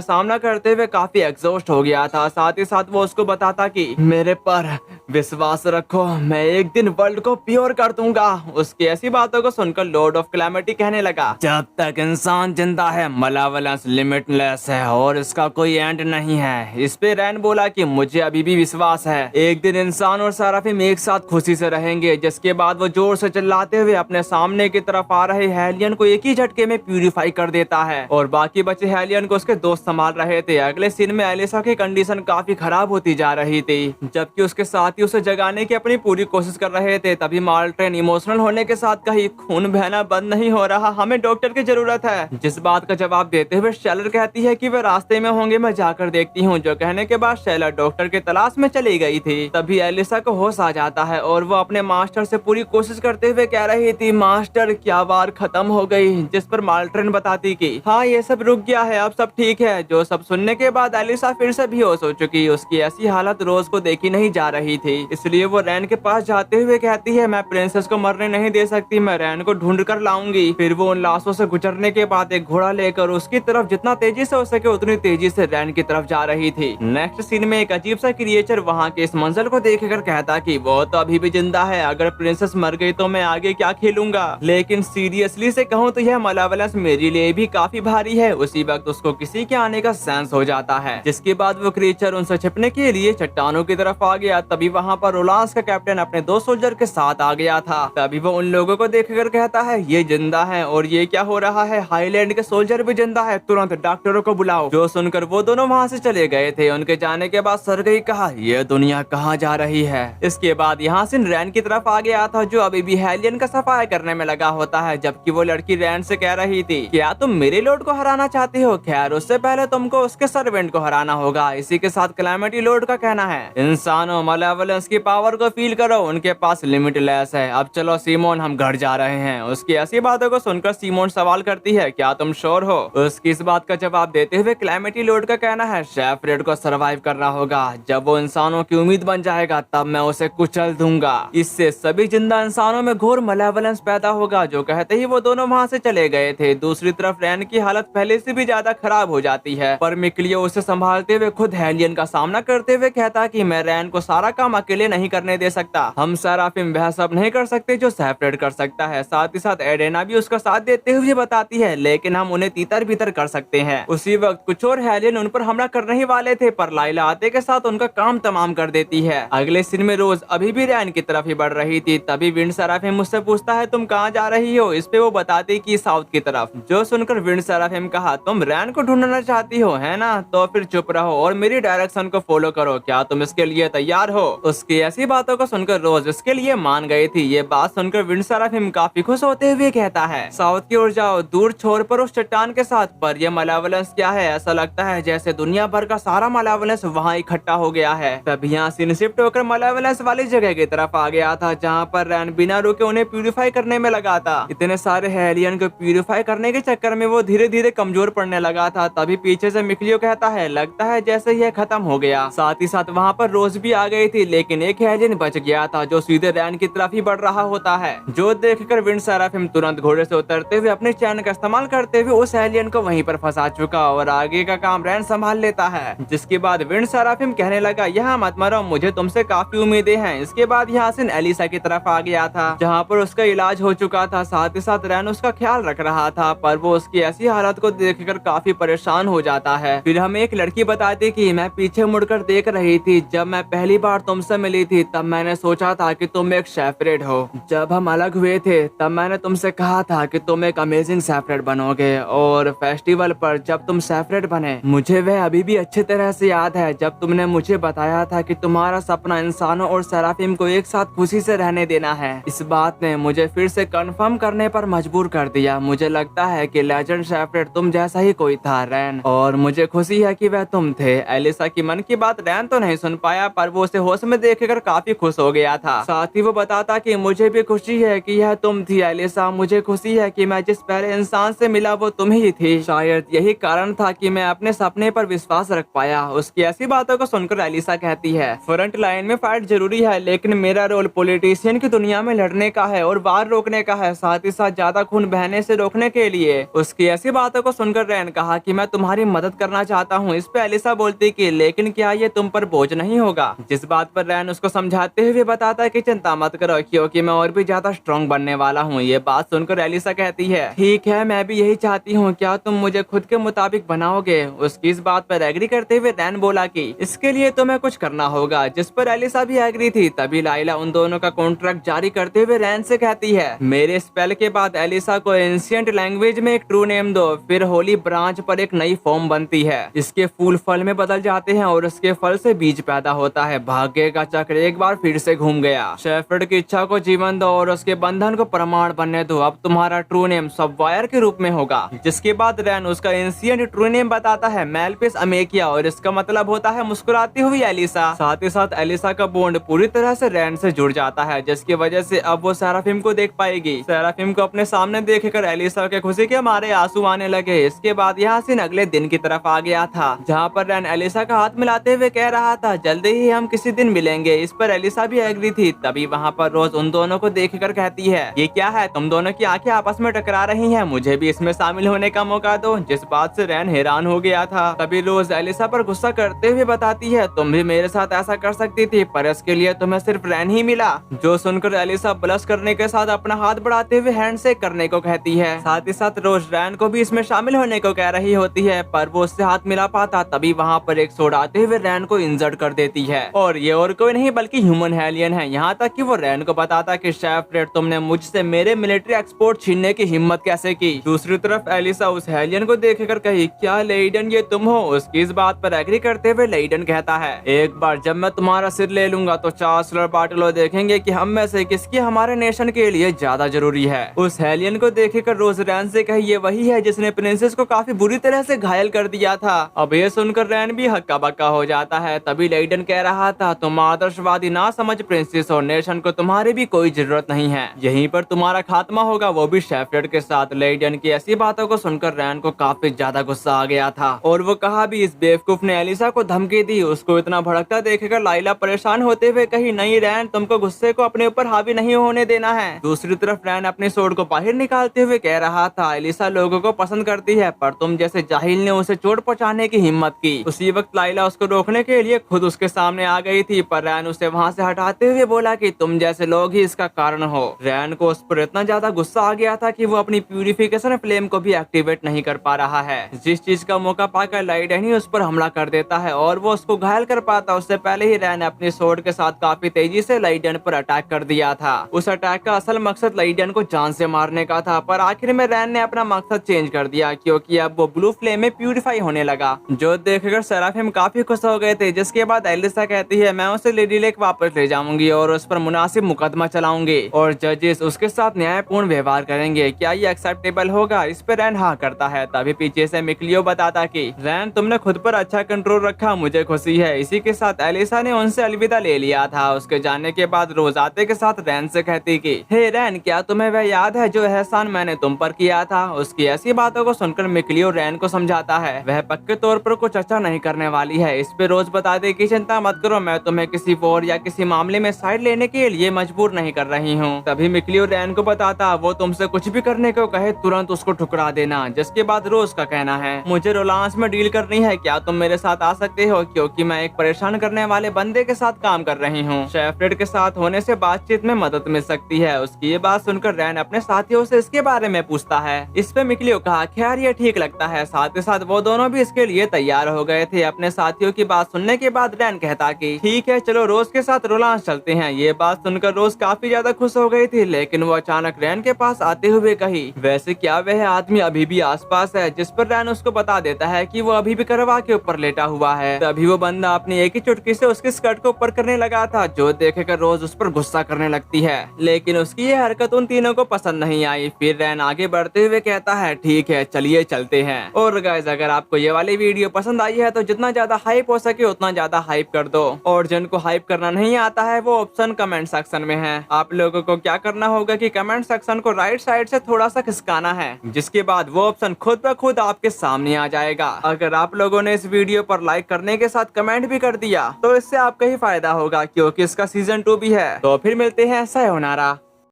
सामना करते हुए काफी एग्जॉस्ट हो गया था। साथ ही साथ वो उसको बताता कि मेरे पर विश्वास रखो, मैं एक दिन वर्ल्ड को प्योर कर दूंगा। उसकी ऐसी बातों को सुनकर लॉर्ड ऑफ कैलेमिटी कहने लगा, जब तक इंसान जिंदा है मलावलेंस लिमिटलेस है और इसका कोई एंड नहीं है। इस पे रैन बोला कि मुझे अभी भी विश्वास है, एक दिन इंसान और सेराफिम एक साथ खुशी से रहेंगे। जिसके बाद वो जोर से चिल्लाते हुए अपने सामने की तरफ आ रहे हेलियन को एक ही झटके में प्यूरिफाई कर देता है, और बाकी बचे हेलियन को उसके दोस्त संभाल रहे थे। अगले सीन में एलिसा की कंडीशन काफी खराब होती जा रही थी, जबकि उसके साथी उसे जगाने की अपनी पूरी कोशिश कर रहे थे। तभी मार्ट्रेन इमोशनल होने के साथ कही, खून बहना बंद नहीं हो रहा, हमें डॉक्टर की जरूरत है। जिस बात का जवाब देते हुए शेलर कहती है कि वे रास्ते में होंगे, मैं जाकर देखती हूँ। जो कहने के बाद शेलर डॉक्टर के तलाश में चली गई थी। तभी एलिसा को होश आ जाता है और वो अपने मास्टर से पूरी कोशिश करते हुए कह रही थी, मास्टर क्या वार खत्म हो गई। जिस पर मार्ट्रेन बताती कि हाँ ये सब रुक गया है, अब सब ठीक है। जो सब सुनने के बाद एलिसा फिर से बेहोश हो चुकी। उसकी ऐसी हालत रोज को देखी नहीं जा रही थी, इसलिए वो रैन के पास जाते हुए कहती है, मैं प्रिंसेस को मरने नहीं दे सकती, मैं रैन को ढूंढ कर लाऊंगी। फिर वो उन लाशों से गुजरने के बाद एक घोड़ा लेकर उसकी तरफ जितना तेजी से हो सके उतनी तेजी से रैन की तरफ जा रही थी। नेक्स्ट सीन में एक अजीब सा क्रिएचर वहाँ के इस मंजर को देखकर कहता कि वो तो अभी भी जिंदा है, अगर प्रिंसेस मर गई तो मैं आगे क्या खेलूंगा। लेकिन सीरियसली से कहूँ तो यह मलावलेंस मेरे लिए भी काफी भारी है। उसी वक्त उसको किसी के आने का सेंस हो जाता है, जिसके बाद वो क्रिएचर उनसे छिपने के लिए चट्टानों की तरफ आ गया। तभी वहाँ पर रोलांस का कैप्टन अपने 2 सोल्जर के साथ आ गया था। तभी वो उन लोगों को देखकर कहता है, ये जिंदा है और ये क्या हो रहा है, हाईलैंड के सोल्जर भी जिंदा है, तुरंत डॉक्टरों को बुलाओ। जो सुनकर वो दोनों वहाँ से चले गए थे। उनके जाने के बाद सरगई कहा, ये दुनिया कहाँ जा रही है। इसके बाद यहाँ से रैन की तरफ आ गया था, जो अभी भी हेलियन का सफाया करने में लगा होता है। जबकि वो लड़की रैन से कह रही थी, क्या तुम मेरे लॉर्ड को हराना चाहती हो? खैर उससे पहले तुमको उसके सर्वेंट को हराना होगा। इसी के साथ कैलेमिटी लॉर्ड का कहना है, इंसानों मलावलेंस की पावर को फील करो, उनके पास लिमिटलेस है। अब चलो सीमोन, हम घर जा रहे हैं। उसकी ऐसी बातों को सुनकर सीमोन सवाल करती है, क्या तुम श्योर हो? उसकी इस बात का जवाब देते हुए कैलेमिटी लॉर्ड का कहना है, शेफरेड को सरवाइव करना होगा। जब वो इंसानों की उम्मीद बन जाएगा तब मैं उसे कुचल दूंगा। इससे सभी जिंदा इंसानों में घोर मलावलेंस पैदा होगा। जो कहते ही वो दोनों वहाँ से चले गए थे। दूसरी तरफ रैन की हालत पहले से भी ज्यादा खराब हो जाती है, पर मिक्लियो उसे संभालते हुए खुद हेलियन का सामना करते हुए कहता कि मैं रैन को सारा काम अकेले नहीं करने दे सकता। हम सेराफिम वह सब नहीं कर सकते जो सेफरेड कर सकता है। साथ ही साथ एडेना भी उसका साथ देते हुए बताती है, लेकिन हम उन्हें तीतर भीतर कर सकते हैं। उसी वक्त कुछ और हेलियन उन पर हमला करने ही वाले थे, पर लाइला आते के साथ उनका काम तमाम कर देती है। अगले सीन में रोज अभी भी रैन की तरफ ही बढ़ रही थी। तभी विंड सेराफिम मुझसे पूछता है, तुम कहाँ जा रही हो? इस पे वो बताती कि साउथ की तरफ। जो सुनकर विंड सेराफिम कहा, तुम रैन को ढूंढना चाहती हो है ना, तो फिर चुप रहो और मेरी डायरेक्शन को फॉलो करो। क्या तुम इसके लिए तैयार हो? उसकी ऐसी बातों को सुनकर रोज इसके लिए मान गई थी। ये बात सुनकर विंड सेराफिम काफी खुश होते हुए कहता है, साउथ की ओर जाओ, दूर छोर पर उस चट्टान के साथ। पर यह मलावलेंस क्या है? ऐसा लगता है जैसे दुनिया भर का सारा मलावलेंस वहाँ इकट्ठा हो गया है। तभी यहाँ सीन शिफ्ट होकर मलावलेंस वाली जगह की तरफ आ गया था, था, जहाँ पर रैन बिना रुके उन्हें प्यूरिफाई करने में लगा था। इतने सारे एलियन को प्यूरिफाई करने के चक्कर में वो धीरे धीरे कमजोर पड़ने लगा था। तभी पीछे से मिक्लियो कहता है, लगता है जैसे यह खत्म हो गया। साथ ही साथ वहाँ पर रोज भी आ गई थी, लेकिन एक एलियन बच गया था जो सीधे रैन की तरफ ही बढ़ रहा होता है। जो देखकर विंड सेराफिम तुरंत घोड़े से उतरते हुए अपने चैन का इस्तेमाल करते हुए उस एलियन को वहीं पर फंसा चुका और आगे का काम रैन संभाल लेता है। जिसके बाद विंड सेराफिम कहने लगा, यहाँ मत मरो, मुझे तुमसे काफी उम्मीदें हैं। इसके बाद यहाँ से एलिसा की तरफ आ गया था, जहाँ पर उसका इलाज हो चुका था। साथ ही साथ रैन उसका ख्याल रख रहा था, पर वो उसकी ऐसी हालत को देखकर काफी परेशान हो जाता है। फिर हमें एक लड़की बताती कि मैं पीछे मुड़कर देख रही थी, जब मैं पहली बार तुमसे मिली थी तब मैंने सोचा था कि तुम एक शेफरेड हो। जब हम अलग हुए थे तब मैंने तुमसे कहा था कि तुम एक अमेजिंग शेफरेड बनोगे, और फेस्टिवल पर जब तुम शेफरेड बने मुझे वह अभी भी अच्छी तरह से याद है, जब तुमने मुझे बताया था कि तुम्हारा सपना इंसानों और सेराफिम को एक साथ खुशी से रहने देना है। इस बात ने मुझे फिर से कंफर्म करने पर मजबूर कर दिया। मुझे लगता है कि लेजेंड शेफरेड तुम जैसा ही कोई था रैन, और मुझे खुशी है कि वह तुम थे। एलिसा की मन की बात रैन तो नहीं सुन पाया, पर वो उसे होश में देखकर काफी खुश हो गया था। साथ ही वो बताता कि मुझे भी खुशी है कि यह तुम थी एलिसा, मुझे खुशी है कि मैं जिस पहले इंसान से मिला वो तुम ही थी। शायद यही कारण था कि मैं अपने सपने पर विश्वास रख पाया। उसकी ऐसी बातों को सुनकर एलिसा कहती है, फ्रंट लाइन में फाइट जरूरी है, लेकिन मेरा रोल पॉलिटिशियन की दुनिया में लड़ने का है और वार रोकने का है, साथ ही साथ ज्यादा खून बहने से रोकने के लिए। उसकी ऐसी बातों को सुनकर रैन कहा कि मैं तुम्हारी मदद करना चाहता हूँ। इस पे एलिसा बोलती कि लेकिन क्या ये तुम पर बोझ नहीं होगा? जिस बात पर रैन उसको समझाते हुए बताता है कि चिंता मत करो, क्योंकि मैं और भी ज्यादा स्ट्रॉन्ग बनने वाला हूँ। ये बात सुनकर एलिसा कहती है, ठीक है, मैं भी यही चाहती हूँ, क्या तुम मुझे खुद के मुताबिक बनाओगे? उसकी इस बात पर एग्री करते हुए रैन बोला कि इसके लिए तुम्हें कुछ करना होगा, जिस पर एलिसा भी एग्री थी। तभी लाइला उन दोनों का कॉन्ट्रैक्ट जारी करते हुए रैन से कहती है, मेरे स्पेल के बाद एलिसा को एंशिएंट लैंग्वेज में एक ट्रू नेम दो। फिर होली ब्रांच पर एक नई फॉर्म बनती है, इसके फूल फल में बदल जाते हैं और उसके फल से बीज पैदा होता है। भाग्य का चक्र एक बार फिर से घूम गया। शेफर्ड की इच्छा को जीवन दो और उसके बंधन को प्रमाण बनने दो। अब तुम्हारा ट्रू नेम सबवायर के रूप में होगा। जिसके बाद रैन उसका एंशिएंट ट्रू नेम बताता है, मेलपिस अमेकिया, और इसका मतलब होता है मुस्कुराती हुई एलिसा। साथ ही साथ एलिसा का बॉन्ड पूरी तरह से रैन से जुड़ जाता है, जिसकी वजह से अब वो सेराफिम को देख पाएगी। सेराफिम को अपने सामने देखकर एलिसा के खुशी के मारे आंसू आने लगे। इसके बाद यहाँ सीन अगले दिन की तरफ आ गया था, जहाँ पर रैन एलिसा का हाथ मिलाते हुए कह रहा था, जल्दी ही हम किसी दिन मिलेंगे। इस पर एलिसा भी एग्री थी। तभी वहाँ पर रोज उन दोनों को देखकर कहती है, ये क्या है, तुम दोनों की आंखें आपस में टकरा रही हैं, मुझे भी इसमें शामिल होने का मौका दो। जिस बात से रैन हैरान हो गया था। तभी रोज एलिसा पर गुस्सा करते हुए बताती है, तुम भी मेरे साथ ऐसा कर सकती थी, पर इसके लिए तुम्हें सिर्फ रैन ही मिला। जो सुनकर एलिसा ब्लश करने के साथ अपना हाथ बढ़ाते हुए हैंडशेक करने को कहती है। साथ ही साथ रोज रैन को भी इसमें शामिल होने को कह रही होती है, पर वो उससे हाथ मिला पाता। तभी वहाँ पर एक सोड आते हुए रैन को इंजर्ड कर देती है, और ये और कोई नहीं बल्कि ह्यूमन एलियन है। यहाँ तक कि वो रैन को बताता कि शेफरेड, तुमने मुझसे मेरे मिलिट्री एक्सपोर्ट छीनने की हिम्मत कैसे की? दूसरी तरफ एलिसा उस एलियन को देखकर कही, क्या लेइडन ये तुम हो? उसकी इस बात पर एग्री करते हुए लेइडन कहता है, एक बार जब मैं तुम्हारा सिर ले लूंगा तो चांसलर बाटलो देखेंगे कि हम में से किसकी हमारे नेशन के लिए ज्यादा जरूरी है। उस एलियन को देखकर रोज रैन से कही, ये वही है जिसने प्रिंसेस को काफी बुरी तरह से घायल कर दिया था। अब ये सुनकर रैन भी हक्का बक्का हो जाता है। तभी लेइडन कह रहा था, तुम आदर्शवादी ना समझ प्रिंसेस और नेशन को तुम्हारी भी कोई जरूरत नहीं है, यहीं पर तुम्हारा खात्मा होगा, वो भी शेफरेड के साथ। लेइडन की ऐसी बातों को सुनकर रैन को काफी ज्यादा गुस्सा आ गया था, और वो कहा भी इस बेवकूफ ने एलिसा को धमकी दी। उसको इतना भड़कता देखकर लाइला परेशान होते हुए कही, नहीं रैन, तुमको गुस्से को अपने ऊपर हावी नहीं होने देना है। दूसरी तरफ रैन अपने सोड को बाहर निकालते हुए कह रहा था, एलिसा लोगों को पसंद करती है, पर तुम जैसे जाहिल ने उसे चोट पहुंचाने की हिम्मत की। उसी वक्त लाइला उसको रोकने के लिए खुद उसके सामने आ गई थी, पर रैन उसे वहाँ से हटाते हुए बोला कि तुम जैसे लोग ही इसका कारण हो। रैन को उस पर इतना ज्यादा गुस्सा आ गया था कि वो अपनी प्यूरिफिकेशन फ्लेम को भी एक्टिवेट नहीं कर पा रहा है। जिस चीज का मौका पाकर लाइडन ही उस पर हमला कर देता है और वो उसको घायल कर पाता, उससे पहले ही रैन अपनी सोड के साथ काफी तेजी से लाइडन पर अटैक कर दिया था। उस अटैक का असल मकसद लाइडन को जान से मारने का था, पर आखिर में रैन ने अपना मकसद चेंज कर दिया, क्योंकि अब वो ब्लू फ्लेम में प्यूरिफाई होने लगा। जो देखकर सेराफिम काफी खुश हो गए थे। जिसके बाद एलिसा कहती है, मैं उसे लेडी लेक वापस ले जाऊंगी और उस पर मुनासिब मुकदमा चलाऊंगी, और जजेस उसके साथ न्यायपूर्ण व्यवहार करेंगे। क्या ये एक्सेप्टेबल होगा? इस पर रैन हाँ करता है। तभी पीछे से मिक्लियो बताता कि रैन, तुमने खुद पर अच्छा कंट्रोल रखा, मुझे खुशी है। इसी के साथ एलिसा ने उनसे अलविदा ले लिया था। उसके जाने के बाद रोज रोज आते के साथ रैन से कहती कि हे रैन, क्या तुम्हें वह याद है जो एहसान मैंने तुम पर किया था। उसकी ऐसी बातों को सुनकर मिकलियो रैन को समझाता है वह पक्के तौर पर कुछ अच्छा नहीं करने वाली है। इस पे रोज बता दे कि चिंता मत करो, मैं तुम्हें किसी वॉर या किसी मामले में साइड लेने के लिए मजबूर नहीं कर रही हूँ। तभी मिकलियो रैन को बताता वो तुमसे कुछ भी करने को कहे तुरंत उसको ठुकरा देना। जिसके बाद रोज का कहना है मुझे रोलांस में डील करनी है, क्या तुम मेरे साथ आ सकते हो, क्योंकि मैं एक परेशान करने वाले बंदे के साथ काम कर रही हूँ। शेफरेड के साथ होने से बातचीत में मदद मिल सकती है। उसकी ये बात सुनकर रैन अपने साथियों से इसके बारे में पूछता है। इस पे मिकलियो कहा खैर ये ठीक लगता है। साथ ही साथ वो दोनों भी इसके लिए तैयार हो गए थे। अपने साथियों की बात सुनने के बाद रैन कहता कि ठीक है चलो रोज के साथ रोलांस चलते हैं। ये बात सुनकर रोज काफी ज्यादा खुश हो गई थी, लेकिन वो अचानक रैन के पास आते हुए कही वैसे क्या वह आदमी अभी भी आसपास है। जिस पर रैन उसको बता देता है कि वो अभी भी करवा के ऊपर लेटा हुआ है। तभी वो बंदा अपनी एक ही चुटकी से उसके स्कर्ट को ऊपर करने लगा था, जो देखकर रोज उस पर गुस्सा करने लगती है। लेकिन उसकी ये हरकत उन तीनों को पसंद नहीं आई। फिर रैन आगे बढ़ते हुए कहता है ठीक है चलिए चलते हैं। और गाइस अगर आपको ये वाली वीडियो पसंद आई है तो जितना ज्यादा हाइप हो सके उतना ज्यादा हाइप कर दो, और जिनको हाइप करना नहीं आता है वो ऑप्शन कमेंट सेक्शन में है। आप लोगों को क्या करना होगा कि कमेंट सेक्शन को राइट साइड से थोड़ा सा खिसकाना है, जिसके बाद वो ऑप्शन खुद ब खुद आपके सामने आ जाएगा। अगर आप लोगों ने इस वीडियो पर लाइक करने के साथ कमेंट भी कर दिया तो इससे आपका ही फायदा होगा, क्योंकि इसका सीजन 2 भी है। तो फिर मिलते हैं, सायोनारा।